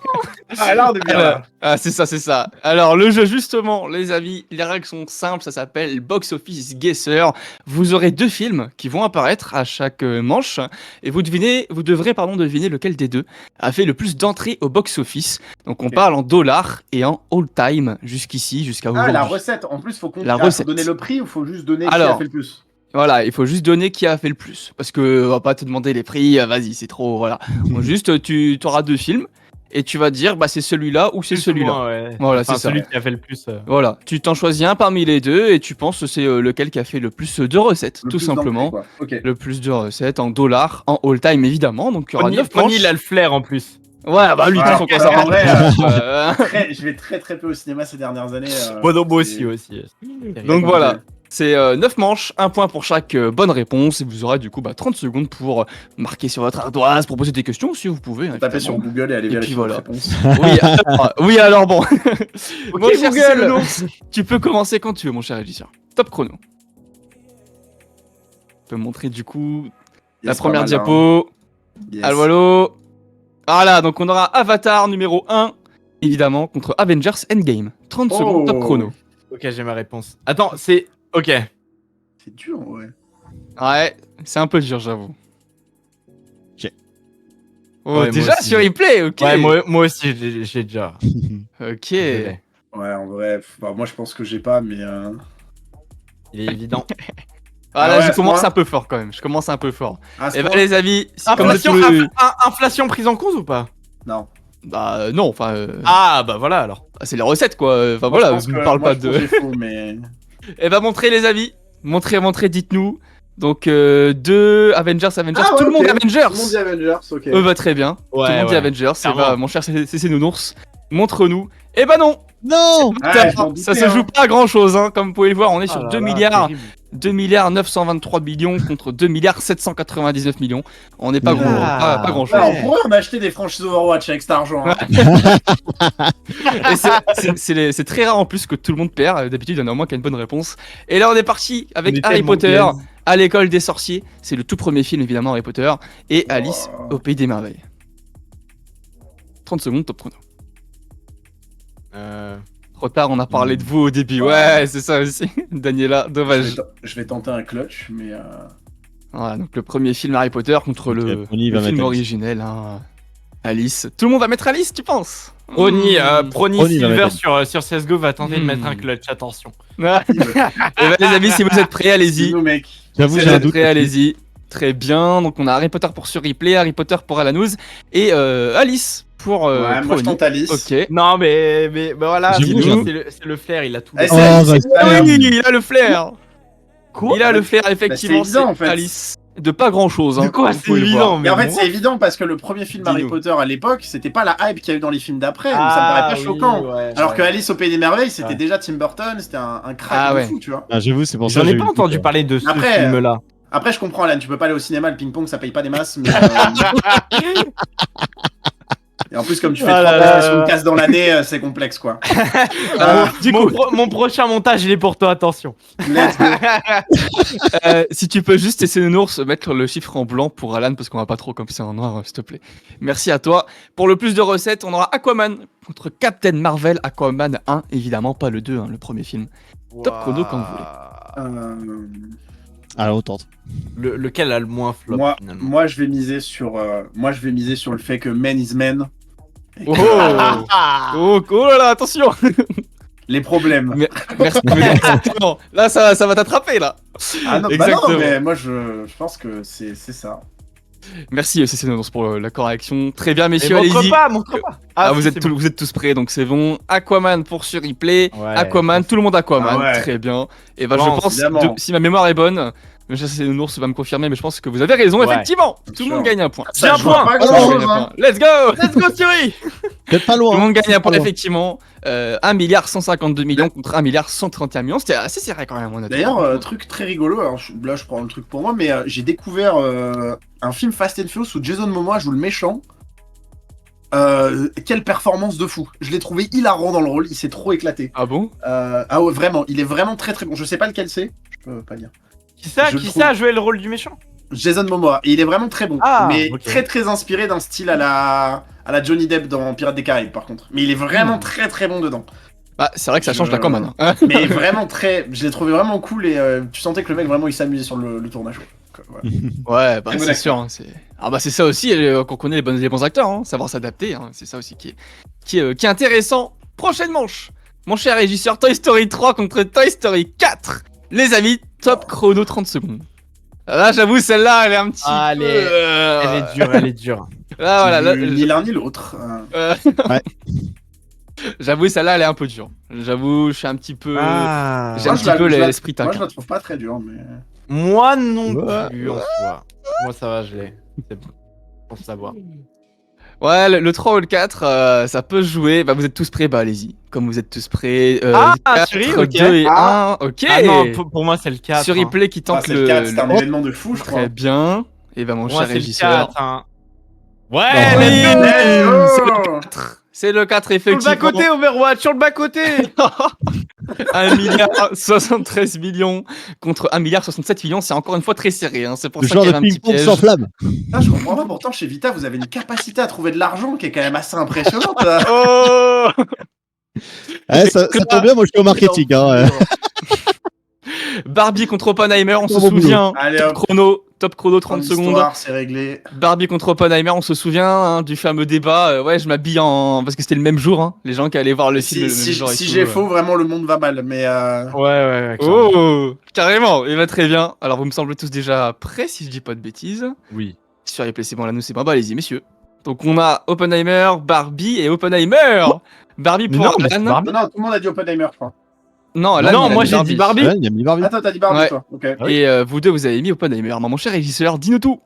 Là, on est bien là. C'est ça. Alors, le jeu, justement, les amis, les règles sont simples. Ça s'appelle Box Office Guesser. Vous aurez 2 films qui vont apparaître à chaque manche. Et vous devrez deviner lequel des deux a fait le plus d'entrées au box office. Donc, on parle en dollars et en all-time jusqu'ici, jusqu'à aujourd'hui. La recette. En plus, faut donner le prix ou faut juste donner qui a fait le plus? Voilà, il faut juste donner qui a fait le plus. Parce que on va pas te demander les prix, vas-y, c'est trop, voilà. Juste, tu auras 2 films. Et tu vas dire, c'est celui-là ou c'est celui-là. Voilà, c'est celui qui a fait le plus. Voilà, tu t'en choisis un parmi les deux et tu penses que c'est lequel qui a fait le plus de recettes, tout simplement. Le plus de recettes en dollars, en all-time évidemment. Donc il y aura 9 manches. Il a le flair en plus. Ouais, lui, tout son en vrai, je vais très peu au cinéma ces dernières années. Moi aussi. Donc voilà. C'est 9 manches, 1 point pour chaque bonne réponse. Et vous aurez du coup 30 secondes pour marquer sur votre ardoise, pour poser des questions si vous pouvez. Tapez sur Google et aller vérifier votre réponse. Oui, alors bon. Mon cher Google, tu peux commencer quand tu veux, mon cher régisseur. Top chrono. Je peux montrer du coup la première diapo. Alvalo. Voilà, donc on aura Avatar numéro 1, évidemment, contre Avengers Endgame. 30 secondes, top chrono. Ok, j'ai ma réponse. Attends, c'est... Ok. C'est dur, ouais. Ouais, c'est un peu dur, j'avoue. Déjà sur replay, ok. Ouais, moi aussi, j'ai déjà. Ok. Ouais, en vrai, moi je pense que j'ai pas, mais... Il est évident. Je commence un peu fort quand même. Et les amis, inflation prise en compte ou pas? Non. Non, enfin... voilà alors. C'est les recettes quoi, enfin voilà, je ne parle pas de... Et montrez les amis, montrez, dites-nous. Donc 2 Avengers, tout le monde Avengers. Tout le monde dit Avengers, ok. Très bien, tout le monde dit Avengers, mon cher c'est Nounours, montre-nous. Non. Ça se joue pas à grand chose, hein. Comme vous pouvez le voir, on est sur 2 milliards 923 millions contre 2 milliards 799 millions. On n'est pas grand chose. On pourrait en acheter des franchises Overwatch avec cet argent. Et c'est très rare en plus que tout le monde perd. D'habitude, il y en a au moins qui a une bonne réponse. Et là, on est parti avec Harry Potter à l'école des sorciers. C'est le tout premier film, évidemment, Harry Potter. Et Alice au pays des merveilles. 30 secondes, top chrono. Trop tard, on a parlé de vous au début. Ouais, c'est ça aussi. Daniela, dommage. Je vais tenter un clutch, mais... Voilà, donc le premier film Harry Potter contre le film originel. Hein. Alice. Tout le monde va mettre Alice, tu penses? Prony Silver sur CSGO va tenter de mettre un clutch, attention. Et les amis, si vous êtes prêts, allez-y. J'avoue, j'ai un doute. Allez-y. Très bien, donc on a Harry Potter pour sur replay, Harry Potter pour Alanouz et Alice pour. Ouais, moi je tente Alice. Ok. Non, mais voilà, J'avoue, c'est le flair, il a tout. Eh, Oh, c'est Alice, vas-y. c'est Ah pas oui, bien. il a le flair. Quoi? Il a le flair, effectivement. c'est évident, en fait. Alice. De pas grand chose. De quoi, c'est évident, Mais en fait, moi- c'est évident parce que le premier film Harry Dis-nous. Potter à l'époque, c'était pas la hype qu'il y a eu dans les films d'après. Ça me Ah, paraît pas oui, choquant. ouais, Alors ouais. que Alice au Pays des Merveilles, c'était Ouais. déjà Tim Burton, c'était un crack Ah de ouais. fou, tu vois. Ah, j'avoue, c'est pour ça J'en que ai j'ai pas eu le entendu doute. parler de ce Après, film-là. Après, je comprends, Alan, tu peux pas aller au cinéma, le ping-pong, ça paye pas des masses. Mais, Et en plus, comme tu fais Ah 3 là prestations là. de casse dans l'année, c'est complexe, quoi. Mon prochain montage, il est pour toi, attention. Let's go. Si tu peux juste essayer de nous mettre le chiffre en blanc pour Alan, parce qu'on va pas trop comme ça en noir, s'il te plaît. Merci à toi. Pour le plus de recettes, on aura Aquaman contre Captain Marvel. Aquaman 1, évidemment, pas le 2, hein, le premier film. Top chrono quand vous voulez. Alors, on tente. Lequel a le moins flop, finalement? Moi, je vais miser sur le fait que Men is Men. Et que, Oh là là, attention. les problèmes. Merci. Non, là, ça va t'attraper, là. Ah non, bah Exactement. non, mais moi, je pense que c'est ça. Merci, CC Nonos, pour la correction. Très bien, Mais messieurs, montre allez-y. pas, montre pas. Ah, si, vous, c'est bon. vous êtes tous prêts, donc c'est bon. Aquaman pour sur replay. Ouais, Aquaman, tout le monde Aquaman. Ah ouais. Très bien. Et bah, Bon, je pense, évidemment. si ma mémoire est bonne, mais ça, c'est Nours va me confirmer, mais je pense que vous avez raison, Ouais. effectivement. Bien Tout le sûr. monde gagne un point. Ça, Bien, je vois point. pas Tout le grand-chose, monde gagne un hein. point. Let's go! Let's go, Thierry! Peut-être pas Tout loin. le monde gagne un point, Pas loin. effectivement. 1 milliard 152 millions contre 1 milliard 131 millions. C'était assez serré quand même, honnêtement. D'ailleurs, truc très rigolo, alors là je prends le truc pour moi, mais j'ai découvert un film Fast and Furious où Jason Momoa joue le méchant. Quelle performance de fou! Je l'ai trouvé hilarant dans le rôle, il s'est trop éclaté. Ah bon? Ah ouais, vraiment, il est vraiment très très bon. Je sais pas lequel c'est, je peux pas dire. Qui ça Je Qui trouve- ça a joué le rôle du méchant? Jason Momoa, et il est vraiment très bon, Ah, mais ok. très très inspiré d'un style à la Johnny Depp dans Pirates des Caraïbes par contre. Mais il est vraiment très très bon dedans. Bah, c'est vrai que ça change Je- l'Aquaman. Hein. Mais vraiment très, je l'ai trouvé vraiment cool et tu sentais que le mec vraiment il s'amusait sur le tournage. Donc, voilà. Ouais, bah Très bon c'est acteur. sûr. Hein, ah bah c'est ça aussi, qu'on connaît les bons acteurs, hein, savoir s'adapter. Hein, c'est ça aussi qui est intéressant. Prochaine manche. Mon cher régisseur, Toy Story 3 contre Toy Story 4. Les amis, top chrono 30 secondes. Là, j'avoue, celle-là, elle est un petit Ah, peu... elle est dure, elle est dure. Là, voilà, là, Ni l'un ni l'autre. Ouais. J'avoue, celle-là, elle est un peu dure. J'avoue, je suis un petit peu... Ah. J'ai un petit peu l'esprit Moi taquin. je la trouve pas très dure, mais. Moi non Ouais. plus, en soi. Moi, ça va, je l'ai. C'est bon. Pour savoir. Ouais, le 3 ou le 4, ça peut se jouer. Bah, vous êtes tous prêts, bah allez-y. Comme vous êtes tous prêts. Ah, 4, Cyril, ok. 2 et 1, ok. Ah non, pour moi, c'est le 4. Sur replay qui Ah, tente c'est le 4, c'est un le- événement de fou, je crois. Très bien. Et bah, mon Moi, cher c'est le régisseur. 4. Hein. Ouais, Ouais. let's go. Let's C'est le go. 4. C'est le 4, Sur le effectivement. bas-côté, Overwatch, sur le bas-côté. 1 milliard 73 millions contre 1 milliard 67 millions. C'est encore une fois très serré. Hein. C'est pour Le ça genre qu'il y de avait un petit ping-pong piège. sans flamme. Ah, je comprends pas, pourtant chez Vita vous avez une capacité à trouver de l'argent qui est quand même assez impressionnante. Oh Ouais, ça tombe bien, moi je suis au marketing. Hein. Barbie contre Oppenheimer, on se Bon boulot. souvient. Allez Top hop, chrono 30 secondes. l'histoire, c'est réglé. Barbie contre Oppenheimer, on se souvient hein, du fameux débat. Ouais, je m'habille en. Parce que c'était le même jour, hein, les gens qui allaient voir le film. Si, le même jour et si tout, j'ai faux, vraiment le monde va mal, mais Ouais. Oh, carrément, il va très bien. Alors, vous me semblez tous déjà prêts, si je dis pas de bêtises. Oui. Sur les c'est bon, là, nous, c'est bon. Bah, allez-y, messieurs. Donc, on a Oppenheimer, Barbie et Oppenheimer. Barbie Mais pour non, mais c'est Alan. Barbie. non, tout le monde a dit Oppenheimer, je crois. Non, Alan, Non, il a moi mis j'ai dit Barbie. Ouais, il a mis Barbie. Attends, t'as dit Barbie, Ouais. toi. Ok. Et vous deux, vous avez mis Oppenheimer. Bah, mon cher régisseur, dis-nous tout.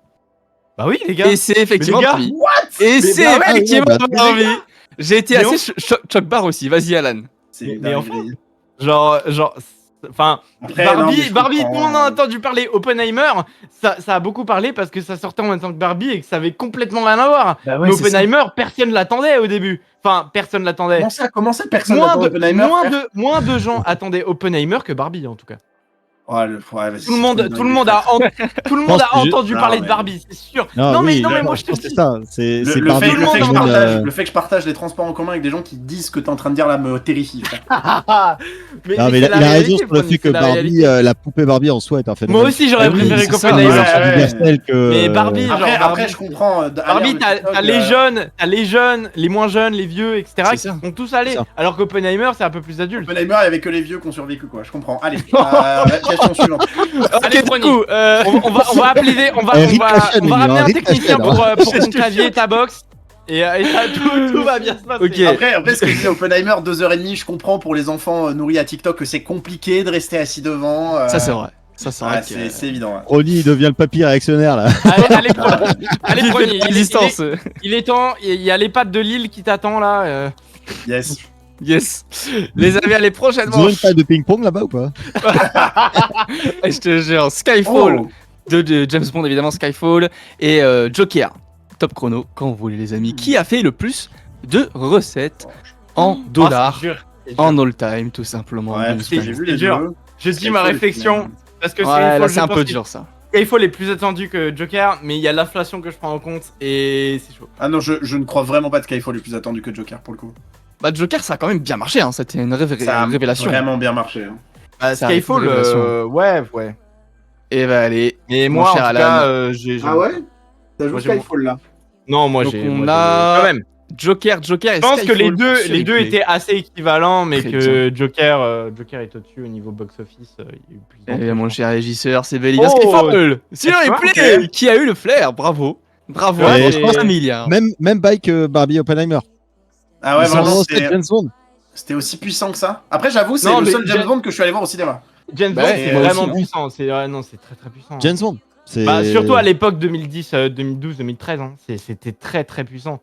Bah oui, les gars. Et c'est effectivement Mais les gars, Barbie. What? Et Mais c'est bah ouais, effectivement ouais, bah, Barbie. J'ai été Mais assez choc-bar aussi. Vas-y, Alan. C'est Mais dingue. enfin, genre, enfin, Après, non, mais Barbie, je Barbie, tout comprends. le monde en a entendu parler. Oppenheimer, ça a beaucoup parlé parce que ça sortait en même temps que Barbie et que ça avait complètement rien à voir. Mais Oppenheimer, personne l'attendait au début. Enfin, personne l'attendait. Comment ça, personne Moins n'attend de, Oppenheimer, frère moins de gens attendaient Oppenheimer que Barbie en tout cas. Ouais, ouais, vas-y, Tout le monde, c'est tout le monde a, tout le monde pense a que entendu Ah, parler de mais- Barbie, c'est sûr. Non, Non, oui, mais moi je te pense que dis. c'est ça. C'est Le, Barbie. fait, le, fait que je tout le monde, partage, le fait que je partage les transports en commun avec des gens qui disent que t'es en train de dire là me terrifie. frère. Non, mais c'est il la a raison réalité, sur le Pony, fait que c'est la Barbie, réalité. la poupée Barbie en soi est un phénomène. Moi aussi j'aurais oui, préféré c'est ça, qu'Oppenheimer. ouais, ouais. universel que. Mais Barbie, genre, Après, Barbie- je comprends. Barbie, t'as les jeunes, les moins jeunes, les vieux, etc. C'est qui ça. sont tous allés. C'est ça. Alors qu'Oppenheimer, c'est un peu plus adulte. Oppenheimer, il y avait que les vieux qui ont survécu, quoi. Je comprends. Allez, question suivante. Allez, Ok, du Pony. coup, on va appeler, on va Rick Lachenne, ramener un Rick technicien Lachenne, pour ton clavier et ta box. Et tout va bien se passer. Ok. Après, ce que je dis Oppenheimer, 2h30, je comprends pour les enfants nourris à TikTok que c'est compliqué de rester assis devant. Ça, c'est vrai. Ça, c'est vrai. C'est évident. Ouais. Ronnie, il devient le papy réactionnaire là. Allez, Prony, Résistance. il est temps. Il y a les pattes de Lille qui t'attend là. Yes. Yes. Les amis, allez, prochaine Ils ont une manche. taille de ping-pong là-bas ou pas? Et je te jure, Skyfall Oh. de James Bond, évidemment, Skyfall. Et Joker, top chrono, quand vous voulez, les amis. Qui a fait le plus de recettes en dollars, en all-time, tout simplement. Ouais, de j'ai vu les dur. jeux. Je dis ma réflexion. Parce que Ouais, là, c'est un peu dur, ça. Skyfall est plus attendu que Joker, mais il y a l'inflation que je prends en compte et c'est chaud. Ah non, je ne crois vraiment pas que Skyfall est plus attendu que Joker pour le coup. Bah, Joker, ça a quand même bien marché, hein. C'était une Ça a révélation. vraiment bien marché. Hein. Bah, Ça arrive, Skyfall, une révélation. ouais. Et bah, allez. Mais Mon moi, en cher tout Alan. cas, j'ai. Ah ouais T'as joué Moi, j'ai Skyfall là Non, moi Donc, j'ai. on moi, a- Quand même. Joker et Je pense que Skyfall sur les deux replay. étaient assez équivalents, mais Très que Joker est au-dessus au niveau box-office. Il y a eu plus Eh d'entrées, bien, mon je cher régisseur, c'est validé. Oh, Skyfall sur tu vois, replay, ok. qui a eu le flair, bravo. Bravo, Ouais, je pense 1 milliard. Même bail que Barbie Oppenheimer. Ah ouais, Ils sont vraiment, lancés James Bond. c'était aussi puissant que ça. Après, j'avoue, c'est Non, le mais seul James James- Bond que je suis allé voir au cinéma. pense. James Bah Bond, ouais, c'est moi vraiment aussi, hein. puissant. C'est très très puissant. James Bond. C'est Bah, surtout à l'époque 2010, 2012, 2013. Hein. C'était très très puissant.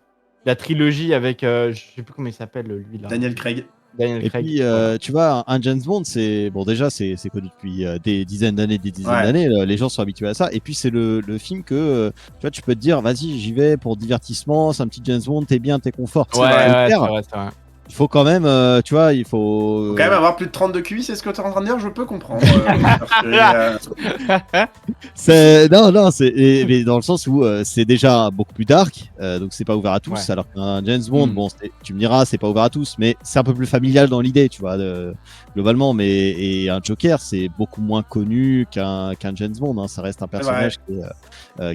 La trilogie avec, je sais plus comment il s'appelle lui là. Daniel Craig. Daniel Et Craig. puis, voilà. tu vois, un James Bond, c'est bon déjà, c'est connu depuis des dizaines d'années, Ouais. Les gens sont habitués à ça. Et puis, c'est le film que tu vois, tu peux te dire, vas-y, j'y vais pour divertissement, c'est un petit James Bond, t'es bien, t'es confort. Ouais, C'est c'est hyper. vrai, c'est vrai. Il faut quand même, tu vois, il faut. Faut quand même avoir plus de 32 QI, c'est ce que t'es en train de dire, je peux comprendre. Parce que, Non, mais dans le sens où c'est déjà beaucoup plus dark, donc c'est pas ouvert à tous. Ouais. Alors qu'un James Bond, Mm. bon, tu me diras, c'est pas ouvert à tous, mais c'est un peu plus familial dans l'idée, tu vois, globalement. Et un Joker, c'est beaucoup moins connu qu'un James Bond. Hein. Ça reste un personnage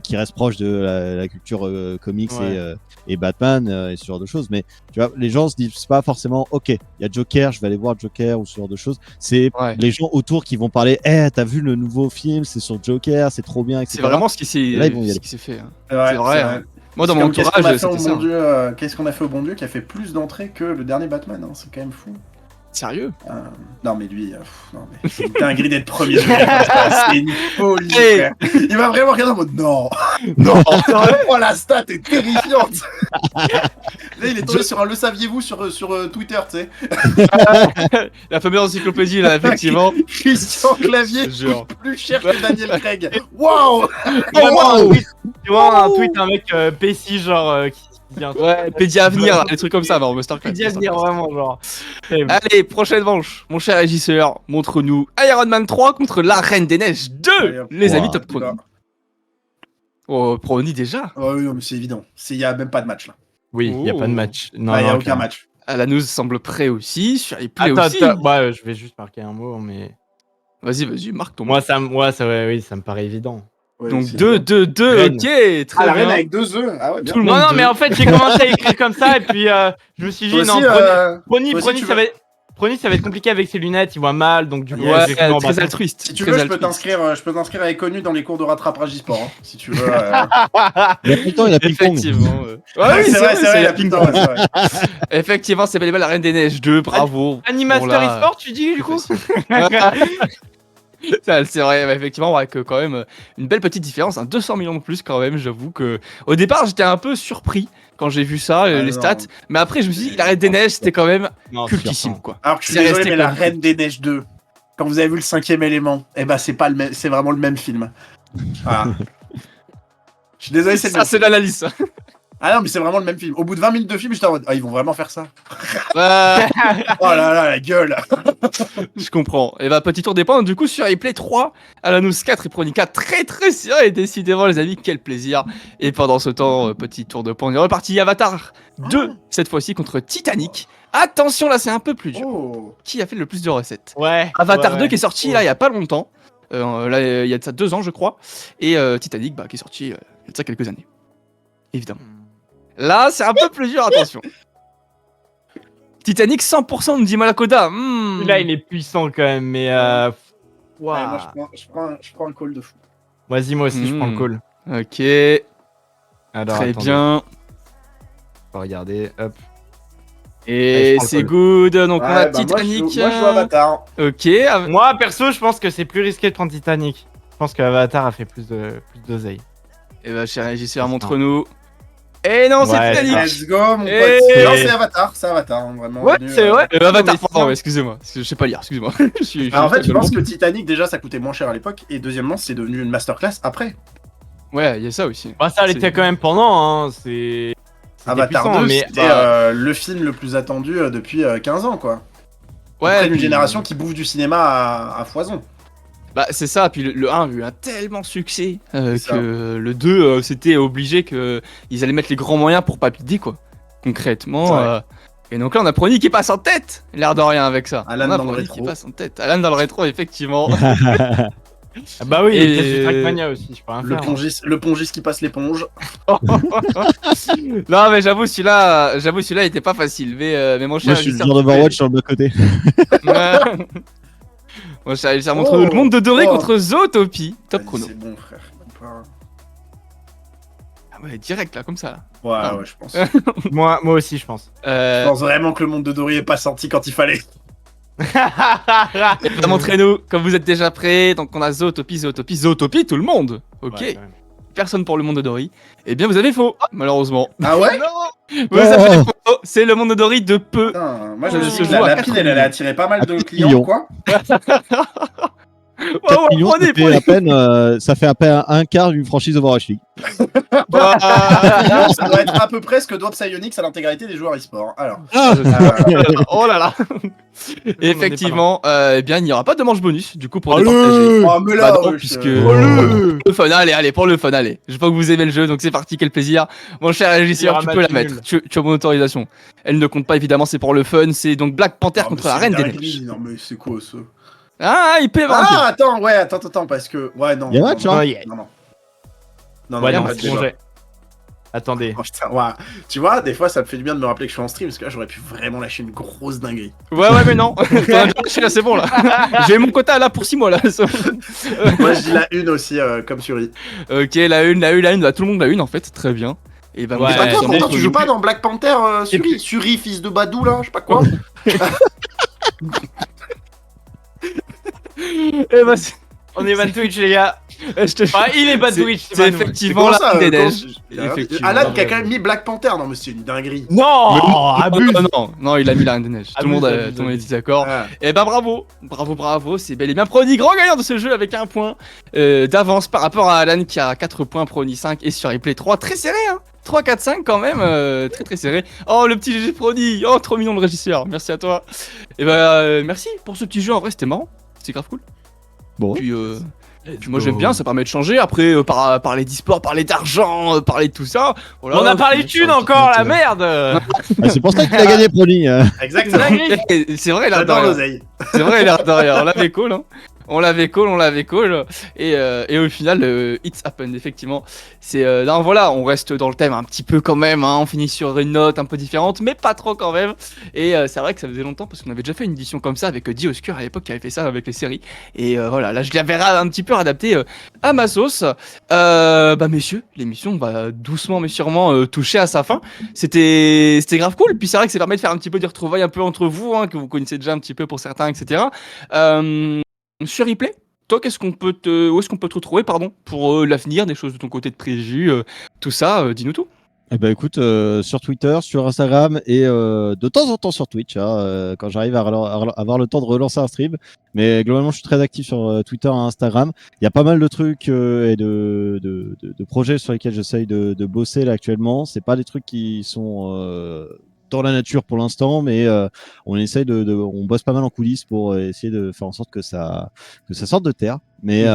qui reste proche de la culture comics Ouais. et Batman et ce genre de choses. Mais tu vois, les gens se disent pas forcément, ok, il y a Joker, je vais aller voir Joker ou ce genre de choses. C'est Ouais. les gens autour qui vont parler, t'as vu le nouveau film, c'est sur Joker, c'est trop bien, etc. C'est vraiment ce qui s'est Là, ils vont y aller. fait. Hein. ouais, C'est vrai, hein. Moi, dans mon Comme qu'est-ce qu'on a entourage, fait au c'était ça. bon hein. Dieu, qu'est-ce qu'on a fait au bon Dieu qui a fait plus d'entrées que le dernier Batman, hein, c'est quand même fou. Sérieux? Non mais lui, non mais c'est une dinguerie d'être premier. C'est une folie. Hey. Frère. Il va vraiment regarder en mode non, non. Oh, la stat est terrifiante. Là il est tombé sur un le saviez-vous sur Twitter, tu sais. La fameuse encyclopédie, là, effectivement. Christian Clavier Je jure. coûte plus cher que Daniel Craig. Waouh. Tu vois un tweet, un mec PC genre qui vient. Ouais, Pédia Avenir, là, des trucs comme ça, non, Starcraft. Qui dit à venir vraiment genre. Allez, prochaine manche. Mon cher régisseur, montre-nous Iron Man 3 contre la Reine des Neiges 2. Allez, hop. Les amis, Wow. top chrono. Oh, Prony déjà. Oh oui, non, mais c'est évident. Il y a même pas de match là. Oui, il y a pas de match. Non, Il y a non, aucun clairement. match. La news semble prêt aussi. Sur les plays Attends, aussi. attends, ouais, je vais juste marquer un mot, mais. Vas-y, marque ton mot. Moi, ça me paraît évident. Ouais, Donc c'est 2, évident. 2, 2, Reine. ok, très Ah la bien. reine avec 2 œufs. Ah ouais, bien. Tout le Non, monde non, deux. mais en fait, j'ai commencé à écrire comme ça, et puis je me suis dit, Toi non, aussi, Prony, toi aussi, Prony, tu ça veux- va être. Prony, ça va être compliqué avec ses lunettes, il voit mal, donc du coup, Ouais, j'ai fait, non, bah, très altruiste. Si tu très veux, je peux altruiste. t'inscrire avec Connu dans les cours de rattrapage e-sport. Hein, si tu veux. Il a plus le temps, il a ping-pong. Effectivement. Ouais, Ouais, oui, c'est vrai, c'est il la a plus de ping-pong. temps, ouais, c'est vrai. Effectivement, c'est bel et bien la Reine des Neiges 2, bravo. Animaster Bon, là, e-sport, tu dis, du coup Ça, c'est vrai, bah, effectivement, avec quand même une belle petite différence, 200 millions de plus quand même, j'avoue que au départ j'étais un peu surpris quand j'ai vu ça, les non. stats, mais après je me suis dit la Reine des Neiges c'était quand même Non, cultissime sûr, quoi. Alors que je suis C'est désolé, resté mais la comme- Reine des Neiges 2, quand vous avez vu le 5e élément, eh ben c'est pas le même, c'est vraiment le même film. Voilà. Je suis désolé, c'est le Ça même c'est film. l'analyse ça. Ah non, mais c'est vraiment le même film. Au bout de 20 minutes de film, j'étais en mode, ah, ils vont vraiment faire ça. Ouais, Oh là là, la gueule. je comprends. Et bah petit tour des points, du coup sur replay 3, Alanus 4 et Pronica très très serré, décidément les amis, quel plaisir. Et pendant ce temps, petit tour de points, on est reparti Avatar 2, cette fois-ci contre Titanic. Attention là c'est un peu plus dur. Oh. Qui a fait le plus de recettes? Ouais. Avatar ouais, 2 qui est sorti là il y a pas longtemps. Là il y a de ça 2 ans je crois. Et Titanic bah, qui est sorti il y a de ça quelques années. Évidemment. Là c'est un peu plus dur, attention. Titanic 100% nous dit Malakoda. Là, il est puissant quand même, mais. Ouais, Waouh. moi, je prends un call de fou. Vas-y, moi aussi, je prends le call. Ok, Alors, très attendez. bien. On va regarder, hop. Et prends le c'est call. good, donc on a Ouais, bah, Titanic. moi, je joue Avatar. Ok, Moi, perso, je pense que c'est plus risqué de prendre Titanic. Je pense qu'Avatar a fait plus d'oseille. et bah cher régisseur, Ça se montre-nous. Et non, c'est Ouais, Titanic. Let's go, mon pote. Et- Non, c'est Avatar, hein, vraiment. Ouais, Venu, c'est vrai. Avatar, Non, mais pardon, excusez-moi, parce que je sais pas lire, excusez-moi. Bah, en fait, je pense que Titanic, déjà, ça coûtait moins cher à l'époque. Et deuxièmement, c'est devenu une masterclass après. Ouais, il y a ça aussi. Bah, ça l'était quand même pendant, hein. C'était Avatar puissant, 2, mais c'était bah, le film le plus attendu depuis 15 ans, quoi. Ouais, Auprès d'une puis- génération qui bouffe du cinéma à foison. Bah c'est ça, puis le 1 a eu un tellement de succès C'est ça. que le 2 c'était obligé que ils allaient mettre les grands moyens pour pas pider quoi. Concrètement. Ouais. Et donc là on a Prony qui passe en tête, l'air de rien avec ça. Alan on a dans le Prony rétro. qui passe en tête. Alan dans le rétro effectivement. ah bah oui, Et- il casse du Trackmania aussi, je peux rien Le faire. le pongiste qui passe l'éponge. Non mais j'avoue celui-là était pas facile. Mais mon Moi, cher je suis le Alistair, genre tu fais- d'Overwatch sur le bas côté. Ouais. Mon cher Alistair, montre Oh. le monde de Doré Oh. contre Zootopie. Top Vas-y, chrono. C'est bon, frère. Même pas- Ah ouais, direct là comme ça. Là. Ouais, Ah. ouais, je pense. Moi aussi, je pense. Je pense vraiment que le monde de Dory est pas sorti quand il fallait. Et bah, montrez-nous, comme vous êtes déjà prêts, donc on a Zootopie, tout le monde. Ok, Ouais, quand même. personne pour le monde de Dory. Eh bien, vous avez faux, malheureusement. Ah ouais? Vous avez faux, c'est le monde de Dory de peu. Putain, moi je Ça me se suis dit que joue à la 4 pile elle allait attirer pas mal de 4 clients millions. quoi. 4 Ouais, millions, prenez, ça fait à peine, ça fait à peine un quart d'une franchise Overwatch League. Bah, Ça doit être à peu près ce que doit Psyonix à l'intégralité des joueurs e-sport. Alors, oh là là. Et effectivement, eh bien, il n'y aura pas de manche bonus, du coup, pour départager. oh mais Bah là, non, wesh, puisque oh, le fun, allez, pour le fun, allez. Je vois que vous aimez le jeu, donc c'est parti, quel plaisir. Mon cher régisseur, Il y tu aura peux la match mettre. nul. Tu as mon autorisation. Elle ne compte pas, évidemment, c'est pour le fun. C'est donc Black Panther mais contre c'est la Reine une des dinguerie. Neiges. Non mais c'est quoi ça? Ah, il peut y avoir un Ah attends, ouais, attends, parce que... Ouais, non. Il y a non, match, non, hein. Ouais, yeah. non, non. Non, Ouais, y a non, pas pas de c'est bon, débat. j'ai. Attendez. Oh, putain, ouais. Tu vois, des fois, ça me fait du bien de me rappeler que je suis en stream, parce que là, j'aurais pu vraiment lâcher une grosse dinguerie. Ouais, mais non. T'en as déjà lâché, là, c'est bon, là. J'ai mon quota, là, pour 6 mois, là. Moi, je dis la une aussi, comme Suri. Ok, la une. Bah, tout le monde la une, en fait. Très bien. Et bah, Ouais, moi, C'est pas toi, c'est pourtant, bon, tu joues pas dans Black Panther, Suri? Suri, fils de Badou, là, je sais pas quoi. Eh bah, On est ban Twitch, les gars. je te Ah, il est ban C'est- Twitch, c'est pas nous. effectivement comment la ça, Reine des quand- Neiges. Il a rien dit. Effectivement. Alan qui a quand même mis Black Panther, non mais c'est une dinguerie. Non, abuse. Non, il a mis la Reine des Neiges. Tout le monde Abuse. est d'accord. Ah. Et bah bravo, c'est bel et bien Prony, grand gagnant de ce jeu avec un point d'avance par rapport à Alan qui a 4 points, Prony 5 et sur replay 3, très serré hein. 3, 4, 5 quand même, très serré. Oh le petit GG Prony, oh trop mignon le régisseur, merci à toi. Et bah merci pour ce petit jeu, en vrai c'était marrant, c'était grave cool. Bon. Puis moi j'aime bien, ça permet de changer. Après, parler d'e-sport, parler d'argent, parler de tout ça. Voilà, On a parlé de thunes encore, la merde. Ah, c'est pour ça qu'il a gagné Prony. Exactement. C'est vrai, là, J'adore l'oseille. c'est vrai, l'air de rien. On l'avait call, hein. On l'avait call. Et au final, it's happened, effectivement. Non, voilà, on reste dans le thème un petit peu quand même. Hein, on finit sur une note un peu différente, mais pas trop quand même. Et c'est vrai que ça faisait longtemps parce qu'on avait déjà fait une édition comme ça avec Dioscure à l'époque qui avait fait ça avec les séries. Et voilà, là, je l'avais un petit peu adapté à ma sauce. Bah, messieurs, l'émission va doucement mais sûrement toucher à sa fin. C'était grave cool. Puis c'est vrai que ça permet de faire un petit peu des retrouvailles un peu entre vous, hein, que vous connaissez déjà un petit peu pour certains, etc. Sur replay, toi, où est-ce qu'on peut te retrouver, pardon, pour l'avenir, des choses de ton côté de prévu, tout ça, dis-nous tout. Eh ben écoute, sur Twitter, sur Instagram et de temps en temps sur Twitch, hein, quand j'arrive à avoir le temps de relancer un stream. Mais globalement, je suis très actif sur Twitter et Instagram. Il y a pas mal de trucs et de projets sur lesquels j'essaye de bosser là actuellement. C'est pas des trucs qui sont dans la nature pour l'instant, mais on essaye on bosse pas mal en coulisses pour essayer de faire en sorte que ça sorte de terre. Mais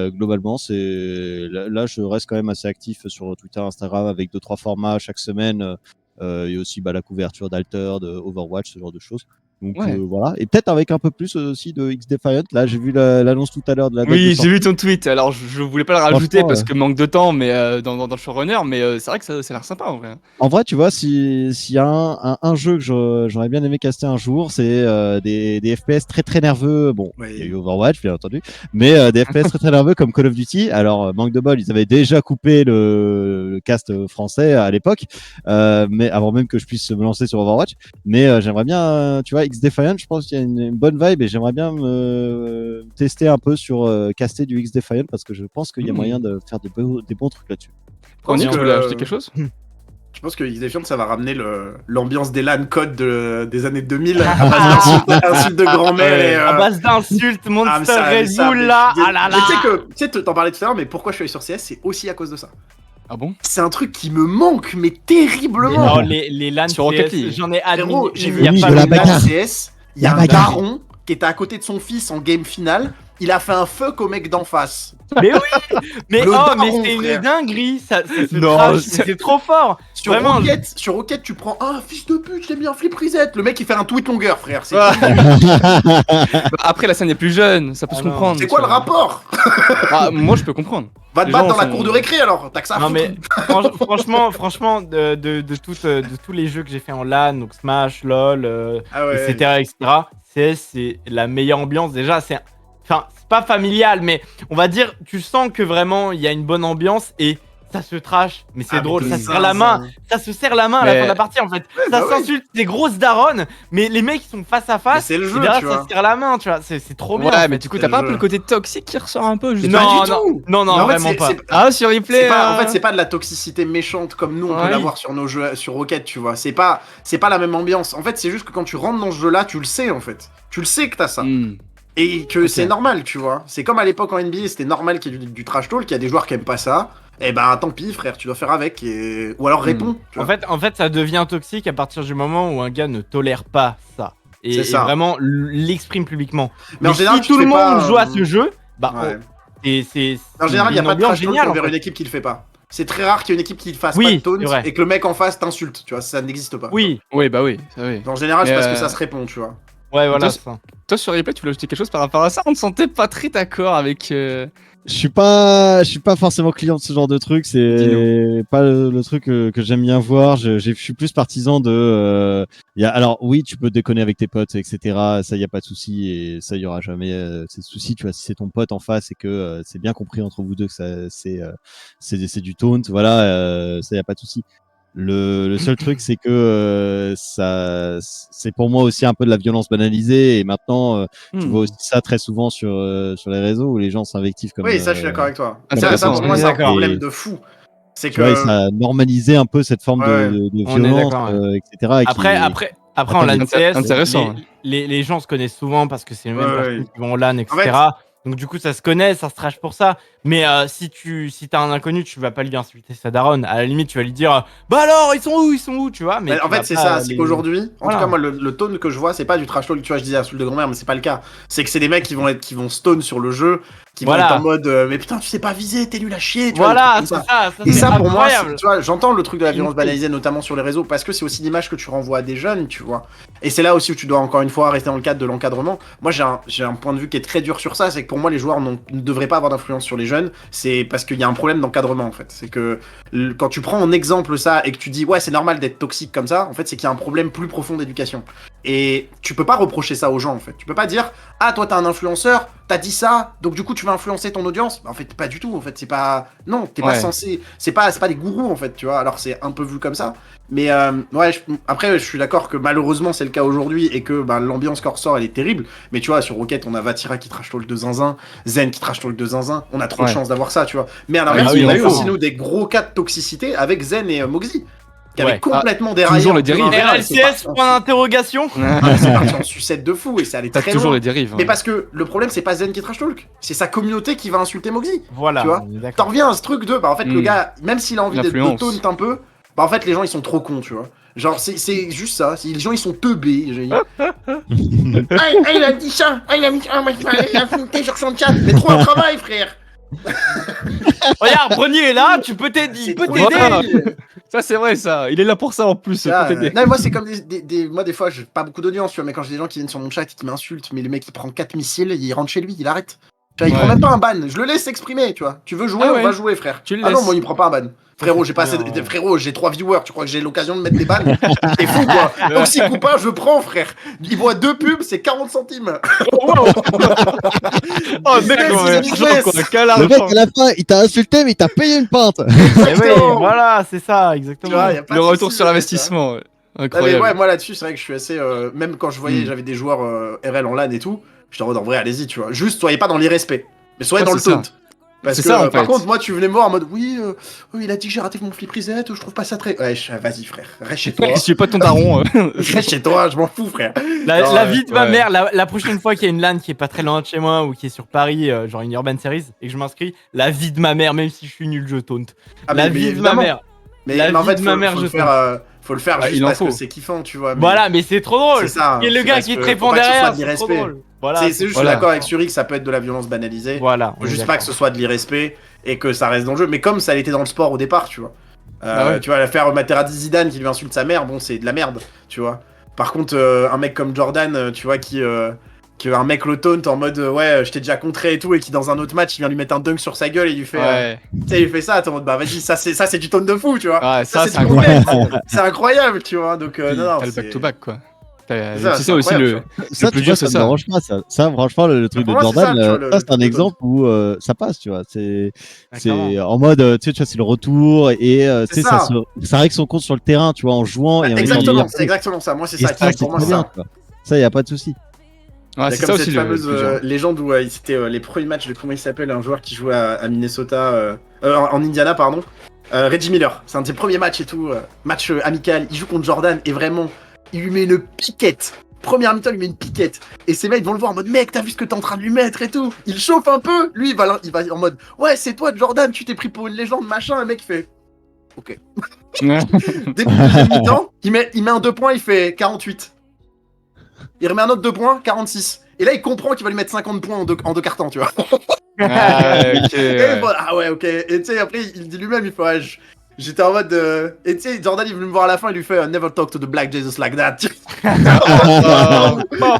globalement, là, je reste quand même assez actif sur Twitter, Instagram avec 2-3 formats chaque semaine. Et aussi la couverture d'Alter, de Overwatch, ce genre de choses. Donc Ouais. voilà, et peut-être avec un peu plus aussi de X-Defiant. Là, j'ai vu l'annonce tout à l'heure de la date de Oui, j'ai sortie. vu ton tweet. Alors, je voulais pas le rajouter Franchement, parce que manque de temps, mais dans le showrunner, mais c'est vrai que ça a l'air sympa en vrai. En vrai, tu vois, s'il y a un jeu que j'aurais bien aimé caster un jour, c'est des FPS très très nerveux. Bon, Oui. il y a eu Overwatch, bien entendu, mais des FPS très très nerveux comme Call of Duty. Alors, manque de bol, ils avaient déjà coupé le cast français à l'époque, mais avant même que je puisse me lancer sur Overwatch. Mais j'aimerais bien, tu vois, X-Defiant, je pense qu'il y a une bonne vibe et j'aimerais bien me tester un peu sur caster du X-Defiant parce que je pense qu'il y a moyen de faire des bons trucs là-dessus. Ronny, pense tu que- voulais ajouter quelque chose? Je pense que X-Defiant, ça va ramener l'ambiance des LAN code des années 2000 à base d'insultes de grand-mère et... À base d'insultes, ah, mais Monster ça- mais Red ça, Bull mais là, je suis ah là Mais là. tu sais que t'en parlais tout à l'heure, mais pourquoi je suis allé sur CS, c'est aussi à cause de ça. Ah bon? C'est un truc qui me manque, mais terriblement. Non, les LAN Sur Rocket CS, League. j'en ai admis. Frérot, j'ai vu Oui, il y a de pas la de bagarre. LAN. CS, il y a La un bagarre. daron qui était à côté de son fils en game final. Il a fait un fuck au mec d'en face. Mais oui, mais Le oh, mais daron, c'est une frère. dinguerie, ça se Non, trash, mais c'est- c'est trop fort. Sur Vraiment, Rocket, tu prends un fils de pute, je l'ai mis un flip reset. Le mec il fait un tweet longueur, frère. C'est Ah. Après, la scène est plus jeune, ça peut Ah se non. comprendre. c'est quoi tu le vois. rapport? Ah, moi, je peux comprendre. Va te Les battre gens dans la sont- cour de récré alors. T'as que ça à non foutre. mais franchement, de tous les jeux que j'ai fait en LAN, donc Smash, LoL, Ah ouais. etc., c'est la meilleure ambiance. Déjà, enfin, c'est pas familial, mais on va dire, tu sens que vraiment il y a une bonne ambiance et ça se trash, mais c'est Ah, drôle, mais ça de se serre la main, zinzin. ça se serre la main à la Mais- fin de la partie en fait. Ça bah oui. s'insulte des grosses daronnes, mais les mecs ils sont face à Mais face. c'est le et jeu, derrière, tu ça vois. se serre la main, tu vois, c'est trop bien. Ouais, en mais fait. du coup, c'est t'as le pas un jeu. peu le côté toxique qui ressort un peu, Mais justement? pas Non, du non, tout. non, Mais en fait, vraiment pas. Ah, sur replay. En fait, c'est pas de la toxicité méchante comme nous on peut Ouais. l'avoir sur nos jeux sur Rocket, tu vois. C'est pas la même ambiance. En fait, c'est juste que quand tu rentres dans ce jeu-là, tu le sais en fait. Tu le sais que t'as ça. Et que Ok. c'est normal, tu vois. C'est comme à l'époque en NBA, c'était normal qu'il y ait du trash talk, qu'il y a des joueurs qui aiment pas ça. Et bah tant pis, frère, tu dois faire avec. Ou alors réponds. tu vois. En fait, ça devient toxique à partir du moment où un gars ne tolère pas ça. C'est Et ça. vraiment l'exprime publiquement. Mais en général, si tu tout te le fais monde pas, joue à ce jeu, bah Ouais. c'est En général, il n'y a une pas de ambiance trash talk géniale, en envers fait. une équipe qui le fait pas. C'est très rare qu'il y ait une équipe qui fasse Oui, pas de taunt c'est vrai. et que le mec en face t'insulte, tu vois, ça n'existe pas. Oui, Oui, bah oui, ça oui. En général, c'est Mais, parce que ça se répond, tu vois. ouais, voilà. Toi, c'est ça. Toi, sur replay, tu voulais ajouter quelque chose par rapport à ça? On ne sentait pas très d'accord avec. Je suis pas forcément client de ce genre de truc. C'est Dis-nous. pas le truc que j'aime bien voir. Je suis plus partisan de. Alors oui, tu peux déconner avec tes potes, etc. Ça y a pas de souci et ça y aura jamais ces soucis. Tu vois, si c'est ton pote en face et que c'est bien compris entre vous deux que c'est du taunt, voilà, ça y a pas de souci. Le seul truc, c'est que c'est pour moi aussi un peu de la violence banalisée. Et maintenant, tu vois aussi ça très souvent sur les réseaux où les gens s'invectivent comme. Oui, ça, je suis d'accord avec toi. intéressant, Ça, pour moi, on est c'est un d'accord. problème de fou. C'est Tu vois, et que. ça a normalisé un peu cette forme Ouais. de On est violence, d'accord, etc. et qui- Après en LAN CS, Intéressant, les gens se connaissent souvent parce que c'est les mêmes Ouais, personnes ouais. qui vont en LAN, etc. fait- Donc du coup, ça se connaît, ça se trash pour ça. Mais si t'as un inconnu, tu vas pas lui insulter sa daronne. À la limite, tu vas lui dire bah alors, ils sont où, tu vois. Mais Mais en tu vas fait, c'est pas ça. C'est les- qu'aujourd'hui, en Voilà. tout cas, moi, le tone que je vois, c'est pas du trash talk. Tu vois, je disais insulte de grand-mère, mais c'est pas le cas. C'est que c'est des mecs qui vont stone sur le jeu, qui vont Voilà. être en mode mais putain, tu sais pas viser, t'es nul à chier. Tu vois, Voilà, des c'est trucs comme ça. Et c'est ça, pour moi, incroyable. tu vois, j'entends le truc de la violence Une- banalisée, notamment sur les réseaux, parce que c'est aussi l'image que tu renvoies à des jeunes, tu vois. Et c'est là aussi où tu dois encore une fois rester dans le cadre de l'encadrement. Moi, j'ai un point de vue qui est très dur sur ça, c'est que pour moi, les joueurs ne devraient pas avoir d'influence sur les jeunes. C'est parce qu'il y a un problème d'encadrement, en fait. C'est que quand tu prends en exemple ça et que tu dis ouais, c'est normal d'être toxique comme ça, en fait, c'est qu'il y a un problème plus profond d'éducation. Et tu peux pas reprocher ça aux gens, en fait. Tu peux pas dire ah, toi, t'es un influenceur, t'as dit ça, donc du coup, tu vas influencer ton audience. Bah, en fait, pas du tout. En fait, c'est pas. Non, t'es pas Ouais. censé. C'est pas des gourous, en fait, tu vois. Alors, c'est un peu vu comme ça. Mais ouais, après, je suis d'accord que malheureusement, c'est le cas aujourd'hui et que bah, l'ambiance qui ressort, elle est terrible. Mais tu vois, sur Rocket, on a Vatira qui trash talk de zinzin, Zen qui trash talk de zinzin. On a trop de Ouais. chance d'avoir ça, tu vois. Mais à l'inverse, Ah oui, on a il eu faut. aussi, nous, des gros cas de toxicité avec Zen et Moxie. Qui avaient Ouais. complètement déraillé. toujours en les dérives. terrain vert, et c'est RLCS, parti en- point d'interrogation. Ah, mais c'est parti en sucette de fou et ça allait T'as très toujours loin. les dérives. Mais hein. parce que le problème, c'est pas Zen qui trash talk, c'est sa communauté qui va insulter Moxie. Voilà. Tu vois, on est d'accord. T'en reviens à ce truc de, bah en fait, le gars, même s'il a envie de L'influence. taunt un peu, bah en fait, les gens ils sont trop cons, tu vois. Genre, c'est juste ça, les gens ils sont teubés. Il a dit ça, il a mis il a fouté sur son chat, mais trop un travail, frère. Regarde, Brenier est là, tu peux C'est t'aider. Il peut trop t'aider. débile. Ça, c'est vrai, ça. Il est là pour ça en plus. Ah, pour t'aider. non, mais moi, c'est comme moi, des fois, j'ai pas beaucoup d'audience, tu vois, mais quand j'ai des gens qui viennent sur mon chat et qui m'insultent, mais le mec, il prend 4 missiles, il rentre chez lui, il arrête. Tu vois, il prend même pas un ban, je le laisse s'exprimer, tu vois. Tu veux jouer, on va jouer, frère. Tu le Ah non, laisses. moi, il prend pas un ban. Frérot, j'ai pas assez frérot, j'ai 3 viewers, tu crois que j'ai l'occasion de mettre des bans? T'es fou, quoi. Donc, s'il coupe pas, je prends, frère. Il voit 2 pubs, c'est 40 centimes. Oh, mec, Le mec, à la fin, il t'a insulté, mais il t'a payé une pinte. Voilà, c'est ça, exactement. Tu vois, y a pas Le de retour souci, sur tu vois. l'investissement. Non, mais Incroyable. ouais, moi là-dessus, c'est vrai que je suis assez. Même quand je voyais, j'avais des joueurs RL en LAN et tout, j'étais en mode en vrai, allez-y, tu vois. Juste, soyez pas dans l'irrespect, mais soyez dans le c'est ça. taunt. Parce C'est que ça, en par fait. contre, moi, tu venais me voir en mode oui, il a dit que j'ai raté mon flip reset, je trouve pas ça très. Ouais, vas-y, frère, reste chez toi. Je suis pas ton daron. Reste chez toi, je m'en fous, frère. La Non, vie de ma ouais. mère, la prochaine fois qu'il y a une LAN qui est pas très loin de chez moi ou qui est sur Paris, genre une Urban Series, et que je m'inscris, la vie de ma mère, même si je suis nul, je taunt. Ah, La mais vie de ma évidemment. mère. Mais La en vie fait, de ma mère, faut je le faire. Faut le faire Bah, juste il en parce que faut. c'est kiffant, tu vois. mais Voilà, mais c'est trop drôle. C'est ça. Et le c'est gars parce qui te que répond faut pas que ce soit derrière, de c'est trop l'irrespect. drôle. Voilà, C'est juste, je suis voilà. d'accord avec Suri que ça peut être de la violence banalisée. Voilà. Faut juste pas que ce soit de l'irrespect et que ça reste dans le jeu. Mais comme ça l'était dans le sport au départ, tu vois. Bah ouais. Tu vois, l'affaire Materazzi Zidane qui lui insulte sa mère, bon, c'est de la merde, tu vois. Par contre, un mec comme Jordan, tu vois, qui un mec le taunt en mode ouais, je t'ai déjà contré et tout, et qui dans un autre match, il vient lui mettre un dunk sur sa gueule et il lui fait. Ouais. Tu sais, il fait ça, t'es en mode bah vas-y, ça c'est du taunt de fou, tu vois. Ouais, ça, c'est du incroyable. contexte. C'est incroyable, tu vois. Donc, non, non. T'as le c'est- back-to-back, quoi. C'est ça, C'est ça aussi incroyable, le. Ça, plus tu vois, dur, c'est ça me ça. dérange pas. Ça, franchement, le truc pour de moi, c'est Jordan, ça, tu vois, le ça, c'est un truc de exemple où ça passe, tu vois. C'est Clairement. en mode, tu vois, c'est le retour et tu sais, ça. ça règle son compte sur le terrain, tu vois, en jouant et en étant Exactement, meilleur. c'est exactement ça. Moi, c'est Et ça. ça, c'est Pour moi, très c'est bien, ça. quoi. Ça, y a pas de souci. Ouais, C'est c'est comme ça cette aussi le fameuse plus dur. légende où c'était les premiers matchs de comment il s'appelle, un joueur qui jouait à Minnesota, en Indiana, pardon. Reggie Miller, c'est un de ses premiers matchs et tout, match amical. Il joue contre Jordan et vraiment, il lui met une piquette. Première mi-temps, il lui met une piquette. Et ces mecs vont le voir en mode mec, t'as vu ce que t'es en train de lui mettre et tout. Il chauffe un peu. Lui, il va en mode ouais, c'est toi, Jordan, tu t'es pris pour une légende, machin. Le mec, il fait ok. Ouais. Début de deuxième mi-temps, il met un 2 points, il fait 48. Il remet un autre 2 points, 46. Et là, il comprend qu'il va lui mettre 50 points en deux cartons, tu vois. Ah, ok. Et Ouais. voilà, ah ouais, ok. Et tu sais, après, il dit lui-même, il fait ouais, j'étais en mode. Et tu sais, Jordan, il veut me voir à la fin, il lui fait never talk to the black Jesus like that.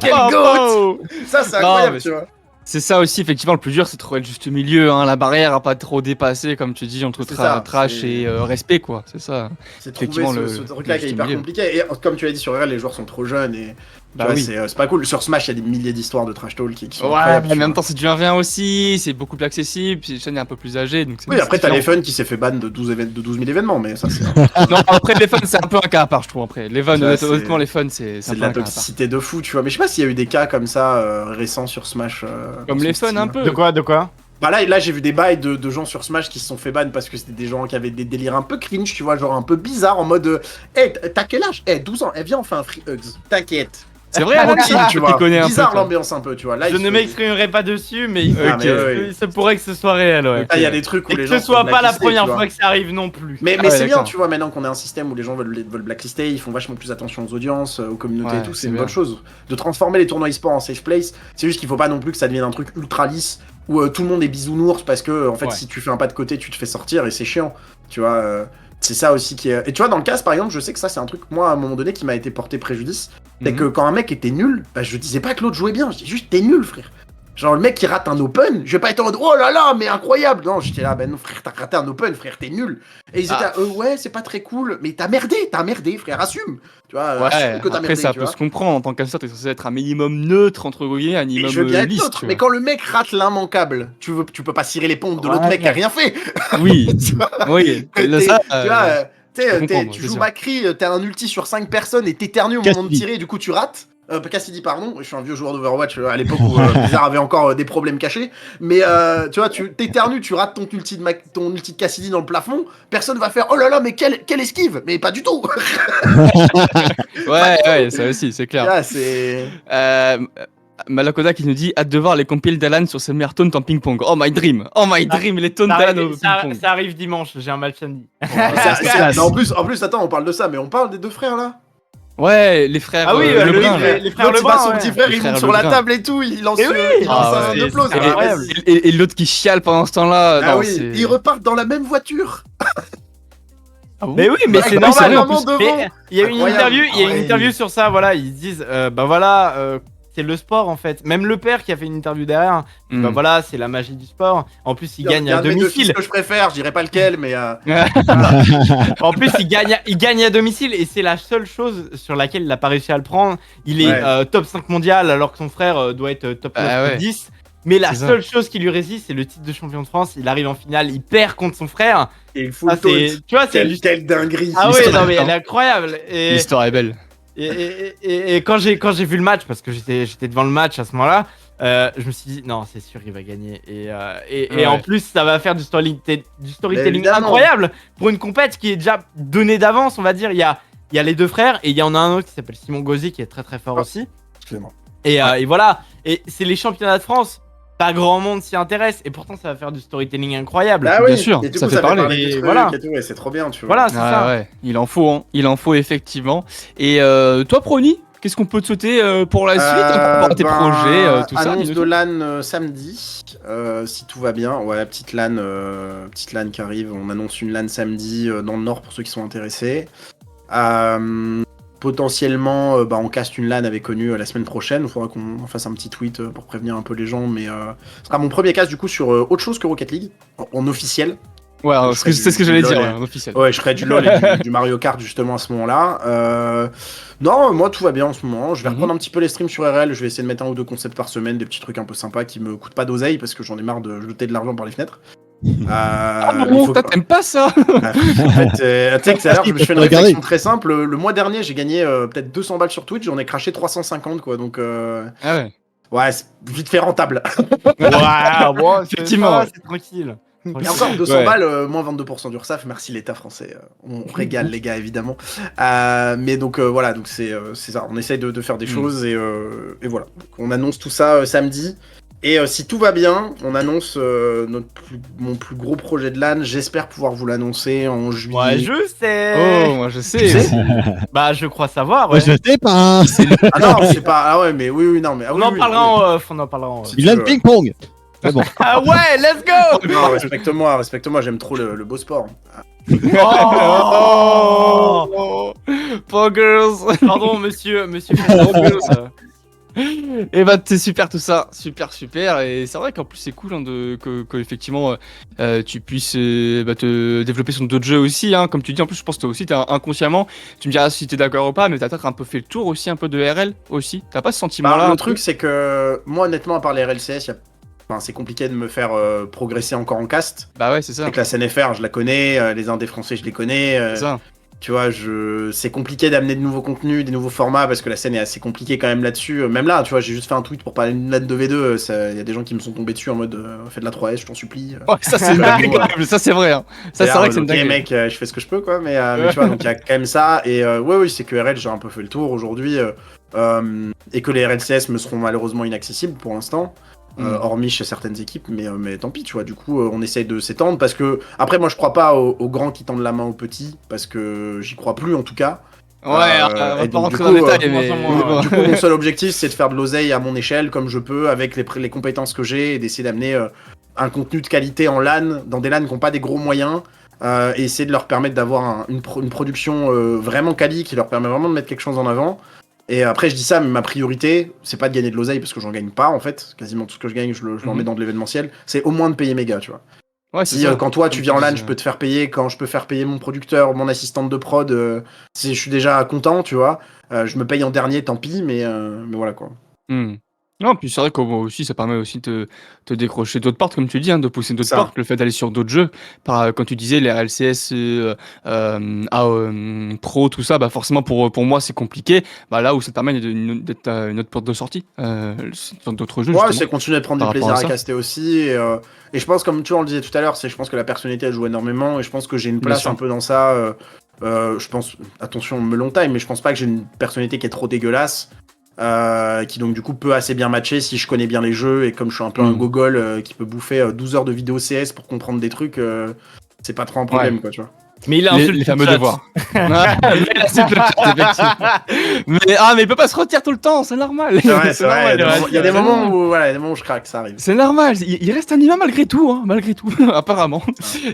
Quel goat! Ça, c'est Non, incroyable, mais tu vois. C'est ça aussi, effectivement, le plus dur, c'est de trouver le juste milieu, hein, la barrière à pas trop dépasser, comme tu dis, entre C'est ça, trash c'est- et respect, quoi. C'est ça. C'est trouver Effectivement, ce le truc-là qui est juste hyper milieu. compliqué. Et comme tu l'as dit sur RL, les joueurs sont trop jeunes et. Bah tu vois, oui. c'est pas cool. Sur Smash, il y a des milliers d'histoires de trash talk qui sont Ouais, incroyables. mais en tu même vois. temps, c'est du 1v1 aussi, c'est beaucoup plus accessible, puis Shen est un peu plus âgé, donc c'est Oui, après, t'as différent. l'Efen qui s'est fait ban de 12 000 événements, mais ça, c'est. Non, après, les fun, c'est un peu un cas à part, je trouve. Après, les fun, Ça, c'est- honnêtement, les fun, c'est C'est un de peu la un cas à part. toxicité de fou, tu vois. Mais je sais pas s'il y a eu des cas comme ça récents sur Smash. Comme dans les son fun, style. un peu. De quoi Bah là j'ai vu des bails de gens sur Smash qui se sont fait ban parce que c'était des gens qui avaient des délires un peu cringe, tu vois, genre un peu bizarre en mode hey, t'as quel âge 12 ans, viens on fait un free hugs, t'inquiète. C'est vrai, Tranquille, Anakin, tu tu vois. connais un peu. Bizarre toi. l'ambiance un peu, tu vois. Là, Je il ne se- m'exprimerai pas dessus, mais Ah, mais il se pourrait que ce soit réel, ouais. Ah, il y a des trucs où Et les que gens ce sont soit pas la blacklistés, première tu vois. fois que ça arrive non plus. Mais Ah ouais, c'est bien, d'accord. tu vois, maintenant qu'on a un système où les gens veulent blacklister, ils font vachement plus attention aux audiences, aux communautés Ouais, et tout, c'est c'est une bien. bonne chose. De transformer les tournois e-sport en safe place, c'est juste qu'il faut pas non plus que ça devienne un truc ultra lisse où tout le monde est bisounours parce que, en fait, Ouais. si tu fais un pas de côté, tu te fais sortir et c'est chiant, tu vois. C'est ça aussi qui est. Et tu vois, dans le cas, par exemple, je sais que ça, c'est un truc, moi, à un moment donné, qui m'a été porté préjudice. C'est Mhm. que quand un mec était nul, bah, je disais pas que l'autre jouait bien, je dis juste t'es nul, frère. Genre, le mec qui rate un open, je vais pas être en mode oh là là, mais incroyable. Non, j'étais là, ben non, frère, t'as raté un open, frère, t'es nul. Et ils étaient là, ouais, c'est pas très cool, mais t'as merdé, frère, assume. Tu vois, Ouais, assume que t'as après merdé, ça tu peut vois. se comprendre en tant qu'investisseur, t'es censé être un minimum neutre entre guillemets, un Et minimum je veux bien être lisse. neutre, tu mais vois. quand le mec rate l'immanquable, tu peux pas cirer les pompes de l'autre Ouais. mec qui a rien fait. Oui, Tu vois. oui. Là, T'es- ça, tu vois, peux comprendre, tu bien joues sûr. Macri, t'as un ulti sur 5 personnes et t'éternues au moment de Cassidy. tirer, du coup tu rates. Cassidy, pardon, je suis un vieux joueur d'Overwatch à l'époque où Blizzard avait encore des problèmes cachés. Mais tu vois, tu t'éternues, tu rates ton ulti de Cassidy dans le plafond, personne va faire oh là là, mais quelle esquive. Mais pas du tout. Ouais, ça aussi, c'est clair. Là, c'est. Malakoda qui nous dit hâte de voir les compiles d'Alan sur ses meilleurs taunts en ping-pong. Oh my dream, les taunts d'Alan au ping-pong. Ça arrive dimanche, j'ai un match samedi. Non, en plus, attends, on parle de ça, mais on parle des deux frères là. Ouais, les frères Ah oui, Lebrun, là. les frères L'autre, il bat Lebrun, son ouais. petit frère, Les il frères monte sur la Lebrun. table et tout, il lance, Eh oui, il lance Ah un ouais, applause. c'est Ah, incroyable. vas-y. Et l'autre qui chiale pendant ce temps-là. Ah non, oui, c'est- ils repartent dans la même voiture. Ah bon Mais oui, mais c'est c'est normal. vrai, en plus. Mais il y a une Incroyable. interview sur ça. Voilà, ils disent, bah voilà, c'est le sport en fait. Même le père qui a fait une interview derrière, bah voilà, c'est la magie du sport. En plus, il gagne à un de mes deux fils domicile. que je préfère, je dirais pas lequel, mais En plus, il gagne à domicile et c'est la seule chose sur laquelle il n'a pas réussi à le prendre. Il est Ouais. top 5 mondial alors que son frère doit être top 9 Ah top ouais. 10. Mais la C'est ça. seule chose qui lui résiste, c'est le titre de champion de France. Il arrive en finale, il perd contre son frère. et il fout Ah, le taunt. tu vois, c'est Quelle dinguerie. Ah L'histoire ouais, non est mais belle. elle est incroyable. L'histoire est belle. Et quand j'ai vu le match, parce que j'étais devant le match à ce moment-là, je me suis dit non, c'est sûr, il va gagner. Et Ouais. en plus, ça va faire du storytelling évidemment. incroyable pour une compète qui est déjà donnée d'avance, on va dire. Il y a les deux frères et il y en a un autre qui s'appelle Simon Gauzy qui est très très fort Ah. aussi. Excusez-moi. Et voilà. Et c'est les championnats de France. Pas grand monde s'y intéresse et pourtant ça va faire du storytelling incroyable. Ah Bien oui, sûr, et du ça coup, fait ça parler. fait parler Et des trucs voilà. et tout, et c'est trop bien, tu vois. Voilà, c'est Ah ça. ouais, il en faut, hein. Il en faut effectivement. Et toi, Prony, qu'est-ce qu'on peut te souhaiter pour la suite, hein, par rapport à tes projets, tout ça? Annonce dis-nous de tout. LAN samedi, si tout va bien. Ouais, petite LAN qui arrive. On annonce une LAN samedi dans le Nord pour ceux qui sont intéressés. Potentiellement, on caste une LAN avec Connu la semaine prochaine. Il faudra qu'on fasse un petit tweet pour prévenir un peu les gens. Mais ce sera mon premier cast du coup sur autre chose que Rocket League, en officiel. Ouais, Je c'est ferai ce que du j'allais LOL dire, et- en officiel. Ouais, je ferai du LoL et du Mario Kart justement à ce moment-là. Non, moi tout va bien en ce moment. Je vais reprendre un petit peu les streams sur RL. Je vais essayer de mettre un ou deux concepts par semaine, des petits trucs un peu sympas qui me coûtent pas d'oseille parce que j'en ai marre de jeter de l'argent par les fenêtres. Ah il bon, faut toi, que- t'aimes pas ça? En fait, tu sais que tout à l'heure, je me suis fait une Regardez. réflexion très simple. Le mois dernier, j'ai gagné peut-être 200 balles sur Twitch, j'en ai craché 350 quoi. Donc Ah ouais. ouais, c'est vite fait rentable. Waouh, bon, Effectivement, ouais. c'est tranquille. Et encore 200 Ouais. balles, moins 22% d'URSSAF. Merci l'État français. On régale les gars évidemment. Mais donc voilà, donc c'est ça. On essaye de faire des choses et voilà. Donc, on annonce tout ça samedi. Et si tout va bien, on annonce mon plus gros projet de LAN. J'espère pouvoir vous l'annoncer en juillet. Ouais, je sais. Oh, moi je sais. Tu sais Bah, je crois savoir. Ouais, Ouais. je sais pas. Ah non, c'est pas. Ah ouais, mais oui, non, mais ah On oui, en oui, parlera oui. en off. On en parlera en off. Si Il tu a veux. le ping-pong. C'est bon. Ah ouais, let's go. Non, respecte-moi, j'aime trop le beau sport. Oh. Poor girls. Pardon, monsieur Fernandez. Et bah c'est super tout ça, super et c'est vrai qu'en plus c'est cool hein, que effectivement tu puisses te développer sur d'autres jeux aussi hein, comme tu dis en plus je pense que toi aussi t'es inconsciemment, tu me diras si t'es d'accord ou pas mais t'as peut-être un peu fait le tour aussi un peu de RL aussi, t'as pas ce sentiment là Le truc, c'est que moi, honnêtement, à part les RLCS, c'est compliqué de me faire progresser encore en cast. Bah ouais c'est ça, Avec la SNFR, je la connais, les indés français, je les connais. c'est ça. Tu vois, c'est compliqué d'amener de nouveaux contenus, des nouveaux formats, parce que la scène est assez compliquée quand même là-dessus. Même là, tu vois, j'ai juste fait un tweet pour parler d'une LAN 2v2. Il y a des gens qui me sont tombés dessus en mode fais de la 3S, je t'en supplie. Ouais, ça c'est une dinguerie quand même, ça c'est vrai hein. Ça c'est vrai que c'est une Ok, dinguerie. mec, je fais ce que je peux, quoi. Mais tu vois, donc il y a quand même ça. Et oui, c'est que RL, j'ai un peu fait le tour aujourd'hui. Et que les RLCS me seront malheureusement inaccessibles pour l'instant. Hormis chez certaines équipes, mais tant pis, tu vois. Du coup, on essaye de s'étendre parce que après, moi, je crois pas aux grands qui tendent la main aux petits parce que j'y crois plus en tout cas. Ouais, on va et pas donc, rentrer du dans le coup, détail mais moins, Du coup, mon seul objectif, c'est de faire de l'oseille à mon échelle, comme je peux, avec les compétences que j'ai, et d'essayer d'amener un contenu de qualité en LAN, dans des LAN qui n'ont pas des gros moyens, et essayer de leur permettre d'avoir une production vraiment quali, qui leur permet vraiment de mettre quelque chose en avant. Et après, je dis ça, mais ma priorité, c'est pas de gagner de l'oseille, parce que j'en gagne pas, en fait. Quasiment tout ce que je gagne, je l'en mets dans de l'événementiel. C'est au moins de payer mes gars, tu vois. ouais, c'est Si ça. quand toi tu Comme viens en tu LAN, dis, je peux te faire payer, quand je peux faire payer mon producteur, mon assistante de prod, si je suis déjà content, tu vois. Je me paye en dernier, tant pis, mais voilà quoi. Non, puis c'est vrai que moi aussi, ça permet aussi de te décrocher d'autres portes, comme tu dis, hein, de pousser d'autres Ça. portes, le fait d'aller sur d'autres jeux. Quand tu disais les RLCS Pro, tout ça, bah forcément pour moi c'est compliqué. Bah là où ça te permet d'être une autre porte de sortie sur d'autres jeux. Ouais, justement. c'est continuer de prendre par du rapport plaisir à à ça. caster aussi. Et je pense, comme tu vois, on le disait tout à l'heure, je pense que la personnalité elle joue énormément et je pense que j'ai une Bien place sûr. un peu dans ça. Je pense, attention, me long time, mais je pense pas que j'ai une personnalité qui est trop dégueulasse. Qui donc du coup peut assez bien matcher si je connais bien les jeux et comme je suis un peu un gogol qui peut bouffer 12 heures de vidéo CS pour comprendre des trucs, c'est pas trop un problème quoi, tu vois. Mais il a les fameux devoirs. Mais il insulte le chat, effectivement. Mais il peut pas se retirer tout le temps, c'est normal. C'est vrai, c'est vrai. normal, Il y a des moments où je craque, ça arrive. C'est normal, il reste un humain malgré tout, apparemment.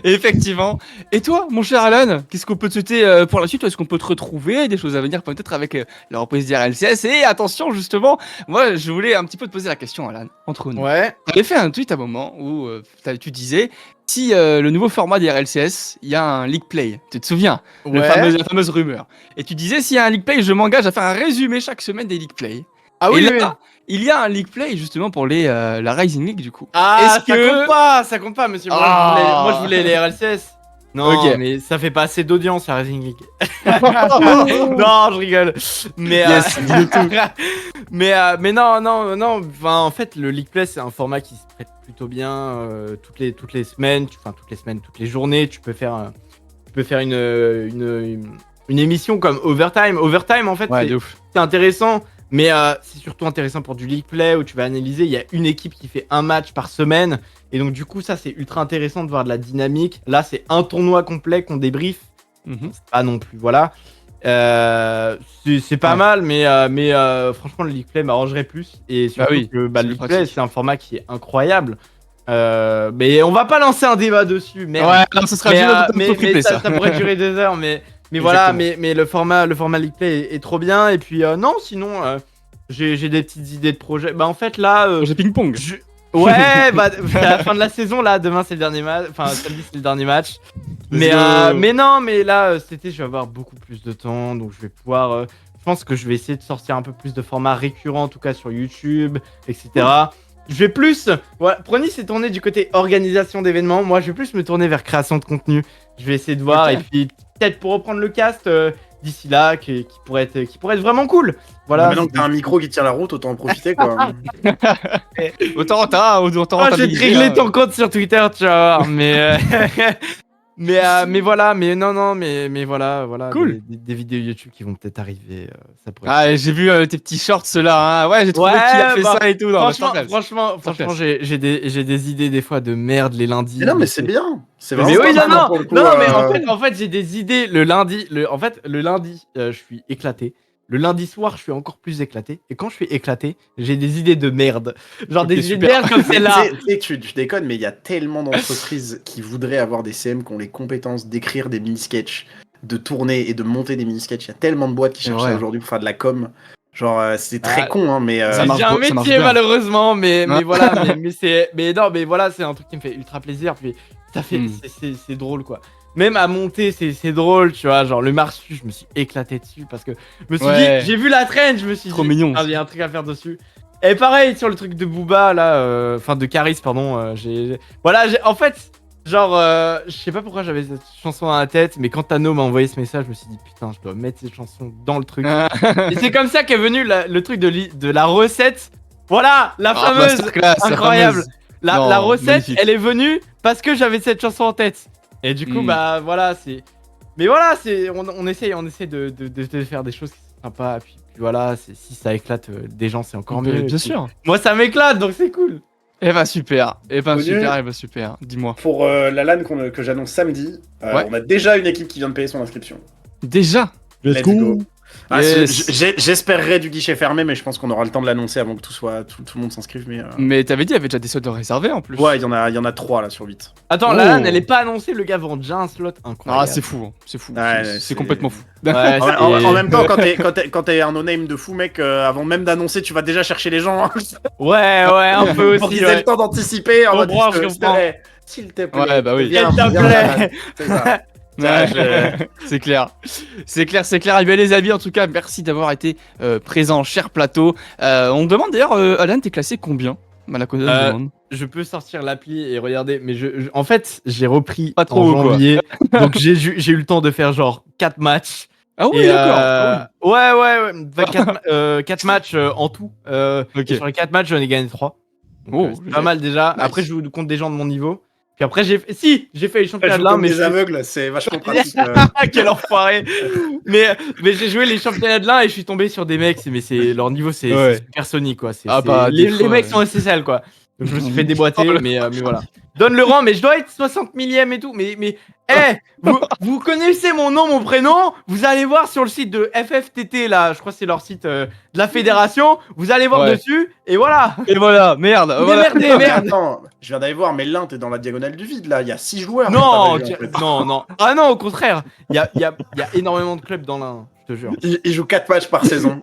Et effectivement. Et toi, mon cher Alan, qu'est-ce qu'on peut te souhaiter pour la suite? Est-ce qu'on peut te retrouver? Des choses à venir peut-être avec la reprise d'RLCS? Et attention, justement, moi, je voulais un petit peu te poser la question, Alan, entre nous. Ouais. Tu avais fait un tweet à un moment où tu disais si le nouveau format des RLCS, il y a un league play. Tu te souviens? La fameuse rumeur. Et tu disais s'il y a un league play, je m'engage à faire un résumé chaque semaine des league play. Ah oui, et là, il y a un league play justement pour la Rising League du coup. Ah, ça compte pas, monsieur. Moi, je voulais les RLCS. Non, mais ça fait pas assez d'audience la Rising League. Non, je rigole. Mais mais non. Enfin, en fait, le League Play c'est un format qui se prête plutôt bien toutes les semaines, toutes les journées. Tu peux faire une émission comme Overtime. Overtime, en fait, c'est intéressant. Mais c'est surtout intéressant pour du League Play où tu vas analyser, il y a une équipe qui fait un match par semaine. Et donc du coup, ça c'est ultra intéressant de voir de la dynamique. Là, c'est un tournoi complet qu'on débrief. C'est pas non plus, voilà. C'est pas mal, mais franchement, le League Play m'arrangerait plus. Et surtout que le League Play, c'est un format qui est incroyable. Mais on va pas lancer un débat dessus. Merde. Ouais, non, ce sera ça pourrait durer 2 heures, mais voilà, mais le format League Play est trop bien. Et puis non, sinon j'ai des petites idées de projets. Bah en fait là, j'ai ping-pong. Ouais, bah à la fin de la saison là, demain c'est le dernier match, enfin samedi c'est le dernier match. Mais non, mais là cet été je vais avoir beaucoup plus de temps, donc je vais pouvoir. Je pense que je vais essayer de sortir un peu plus de formats récurrents, en tout cas sur YouTube, etc. Je vais plus. Voilà, Prony s'est tourné du côté organisation d'événements. Moi, je vais plus me tourner vers création de contenu. Je vais essayer de voir et puis peut-être pour reprendre le cast d'ici là, qui pourrait être vraiment cool. Voilà. Maintenant que t'as un micro qui tient la route, autant en profiter quoi. autant je vais te régler ton compte sur Twitter, tu vas voir. Mais voilà, mais voilà. Cool. Des vidéos YouTube qui vont peut-être arriver. Ça pourrait j'ai vu tes petits shorts là. Hein. Ouais, j'ai trouvé qui a fait ça et tout. Non, franchement, j'ai des idées des fois de merde les lundis. Mais non, mais c'est bien. C'est vraiment. Mais oui, non, mais en fait, j'ai des idées le lundi. Le lundi, je suis éclaté. Le lundi soir, je suis encore plus éclaté. Et quand je suis éclaté, j'ai des idées de merde. Genre des idées de merde comme celle-là. Tu déconnes, mais il y a tellement d'entreprises qui voudraient avoir des CM qui ont les compétences d'écrire des mini-sketchs, de tourner et de monter des mini-sketchs. Il y a tellement de boîtes qui cherchent ça aujourd'hui pour faire de la com. Genre, c'est très con, hein, mais... J'ai un métier, malheureusement, mais voilà. mais voilà, c'est un truc qui me fait ultra plaisir. Puis ça fait... C'est drôle, quoi. Même à monter, c'est drôle, tu vois. Genre, le Marsu, je me suis éclaté dessus parce que je me suis dit, j'ai vu la traîne, je me suis dit, mignon. Il y a un truc à faire dessus. Et pareil, sur le truc de Booba, là, enfin, de Caris, pardon, en fait, genre, je sais pas pourquoi j'avais cette chanson dans la tête, mais quand Tano m'a envoyé ce message, je me suis dit, putain, je dois mettre cette chanson dans le truc. Et c'est comme ça qu'est venu le truc de la recette. Voilà, la fameuse, incroyable. La recette, magnifique. Elle est venue parce que j'avais cette chanson en tête. Et du coup, bah voilà, c'est. Mais voilà, on essaie de faire des choses qui sont sympas. Puis voilà, si ça éclate des gens, c'est encore mieux. Bien sûr. Moi, ça m'éclate, donc c'est cool. Eh ben super. Super. Dis-moi. Pour la LAN que j'annonce samedi, on a déjà une équipe qui vient de payer son inscription. Déjà. Let's go. J'espérerais du guichet fermé, mais je pense qu'on aura le temps de l'annoncer avant que tout le monde s'inscrive. Mais t'avais dit, il y avait déjà des slots réservés en plus. Ouais, il y en a 3 là sur 8. Attends, la LAN, elle est pas annoncée, le gars vend déjà un slot incroyable. Ah, c'est fou, Ouais, c'est complètement fou. Ouais, en même temps, quand t'es un no-name de fou, mec, avant même d'annoncer, tu vas déjà chercher les gens. Hein. Ouais, un peu aussi. Pour qu'ils aient le temps d'anticiper. En mode, s'il te plaît. Ouais, bah oui. S'il te plaît. C'est ça. C'est clair. Eh bien, les amis, en tout cas, merci d'avoir été présent, cher plateau. On me demande d'ailleurs, Alan, t'es classé combien? Je peux sortir l'appli et regarder, mais en fait, j'ai repris pas trop en janvier, donc j'ai eu le temps de faire genre 4 matchs. Ah oui, d'accord. Ouais. 4 matchs en tout. Okay. Sur les 4 matchs, j'en ai gagné 3. C'est pas mal déjà. Nice. Après, je joue contre des gens de mon niveau. Puis après, j'ai fait les championnats de l'un, mais des aveugles, c'est vachement pratique. Quel enfoiré. Mais j'ai joué les championnats de l'un et je suis tombé sur des mecs, mais leur niveau c'est supersonique quoi. Les mecs sont SSL quoi. Donc je me suis fait déboîter, mais voilà. donne le rang, mais je dois être 60 millième et tout. Mais vous connaissez mon nom, mon prénom. Vous allez voir sur le site de FFTT, là, je crois que c'est leur site de la fédération. Vous allez voir dessus, et voilà. Et voilà, merde. Démerdez, merde. Attends, je viens d'aller voir, mais l'un, t'es dans la diagonale du vide, là. Il y a 6 joueurs. Non, non. Ah non, au contraire. Il y a énormément de clubs dans l'un, je te jure. Ils jouent 4 matchs par saison.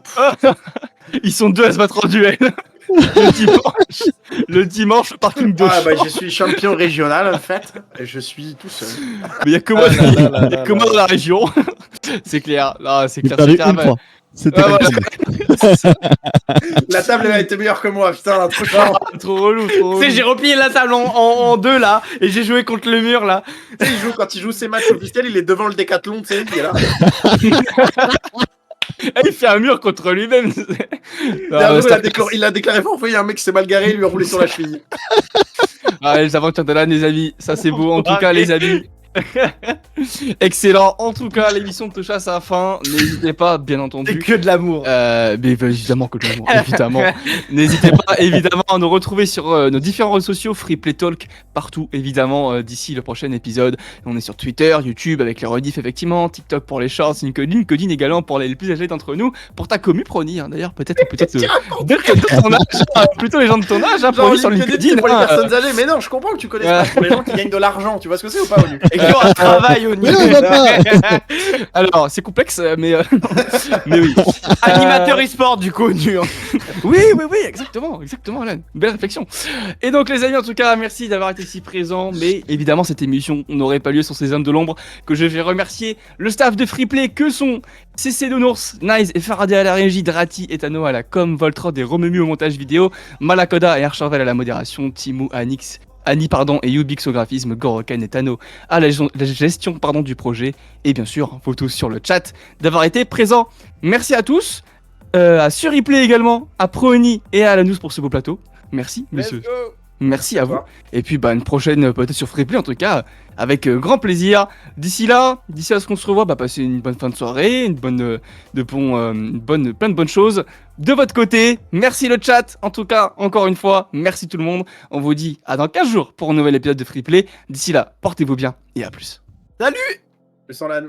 Ils sont 2 à se battre en duel. Le dimanche, parking de je suis champion régional en fait. Et je suis tout seul. Mais il y a que moi, dans la région. C'est clair. Là, c'est clair. Perdu une fois. C'était La table elle a été meilleure que moi, putain, trop chiant. Trop relou. Tu sais, j'ai replié la table en deux là, et j'ai joué contre le mur là. Tu sais, quand il joue ses matchs officiels, il est devant le décathlon, tu sais, il est là. Il fait un mur contre lui-même. Il a déclaré forfait, il y a un mec qui s'est mal garé, il lui a roulé sur la cheville. Les aventures de là, les amis, ça c'est beau en tout cas, les amis. Excellent. En tout cas, l'émission touche à sa fin. N'hésitez pas, bien entendu. C'est que de l'amour. Mais évidemment que de l'amour, évidemment. N'hésitez pas, évidemment, à nous retrouver sur nos différents réseaux sociaux, Free Play Talk, partout, évidemment, d'ici le prochain épisode. On est sur Twitter, YouTube, avec les rediffs, effectivement, TikTok pour les shorts, LinkedIn également pour les plus âgés d'entre nous. Pour ta commu, Prony, hein, d'ailleurs, peut-être de ton âge, plutôt les gens de ton âge, Prony sur LinkedIn. Pour les personnes âgées, mais non, je comprends que tu connais pas. Pour les gens qui gagnent de l'argent, tu vois ce que c'est ou pas, Onu? Un travail au niveau. Alors, c'est complexe, mais oui. Animateur e-sport, du coup, dur. Oui, exactement, Alan. Belle réflexion. Et donc, les amis, en tout cas, merci d'avoir été si présents. Mais évidemment, cette émission n'aurait pas lieu sans ces hommes de l'ombre que je vais remercier. Le staff de Freeplay, que sont CC Donours, Nice et Faraday à la régie, Drati et Tano à la com, Voltrod et Romemu au montage vidéo, Malakoda et Archervel à la modération, Timou, Annie et Ubix au graphisme, Goroken et Tano à la gestion du projet, et bien sûr, vous tous sur le chat d'avoir été présents. Merci à tous, à Surreplay également, à Prony et à Lanous pour ce beau plateau. Merci, messieurs. Merci à vous. Et puis, une prochaine peut-être sur Freeplay, en tout cas, avec grand plaisir. D'ici à ce qu'on se revoit, passez une bonne fin de soirée, plein de bonnes choses de votre côté. Merci le chat, en tout cas, encore une fois, merci tout le monde. On vous dit à dans 15 jours pour un nouvel épisode de Freeplay. D'ici là, portez-vous bien et à plus. Salut. Le sans l'âne.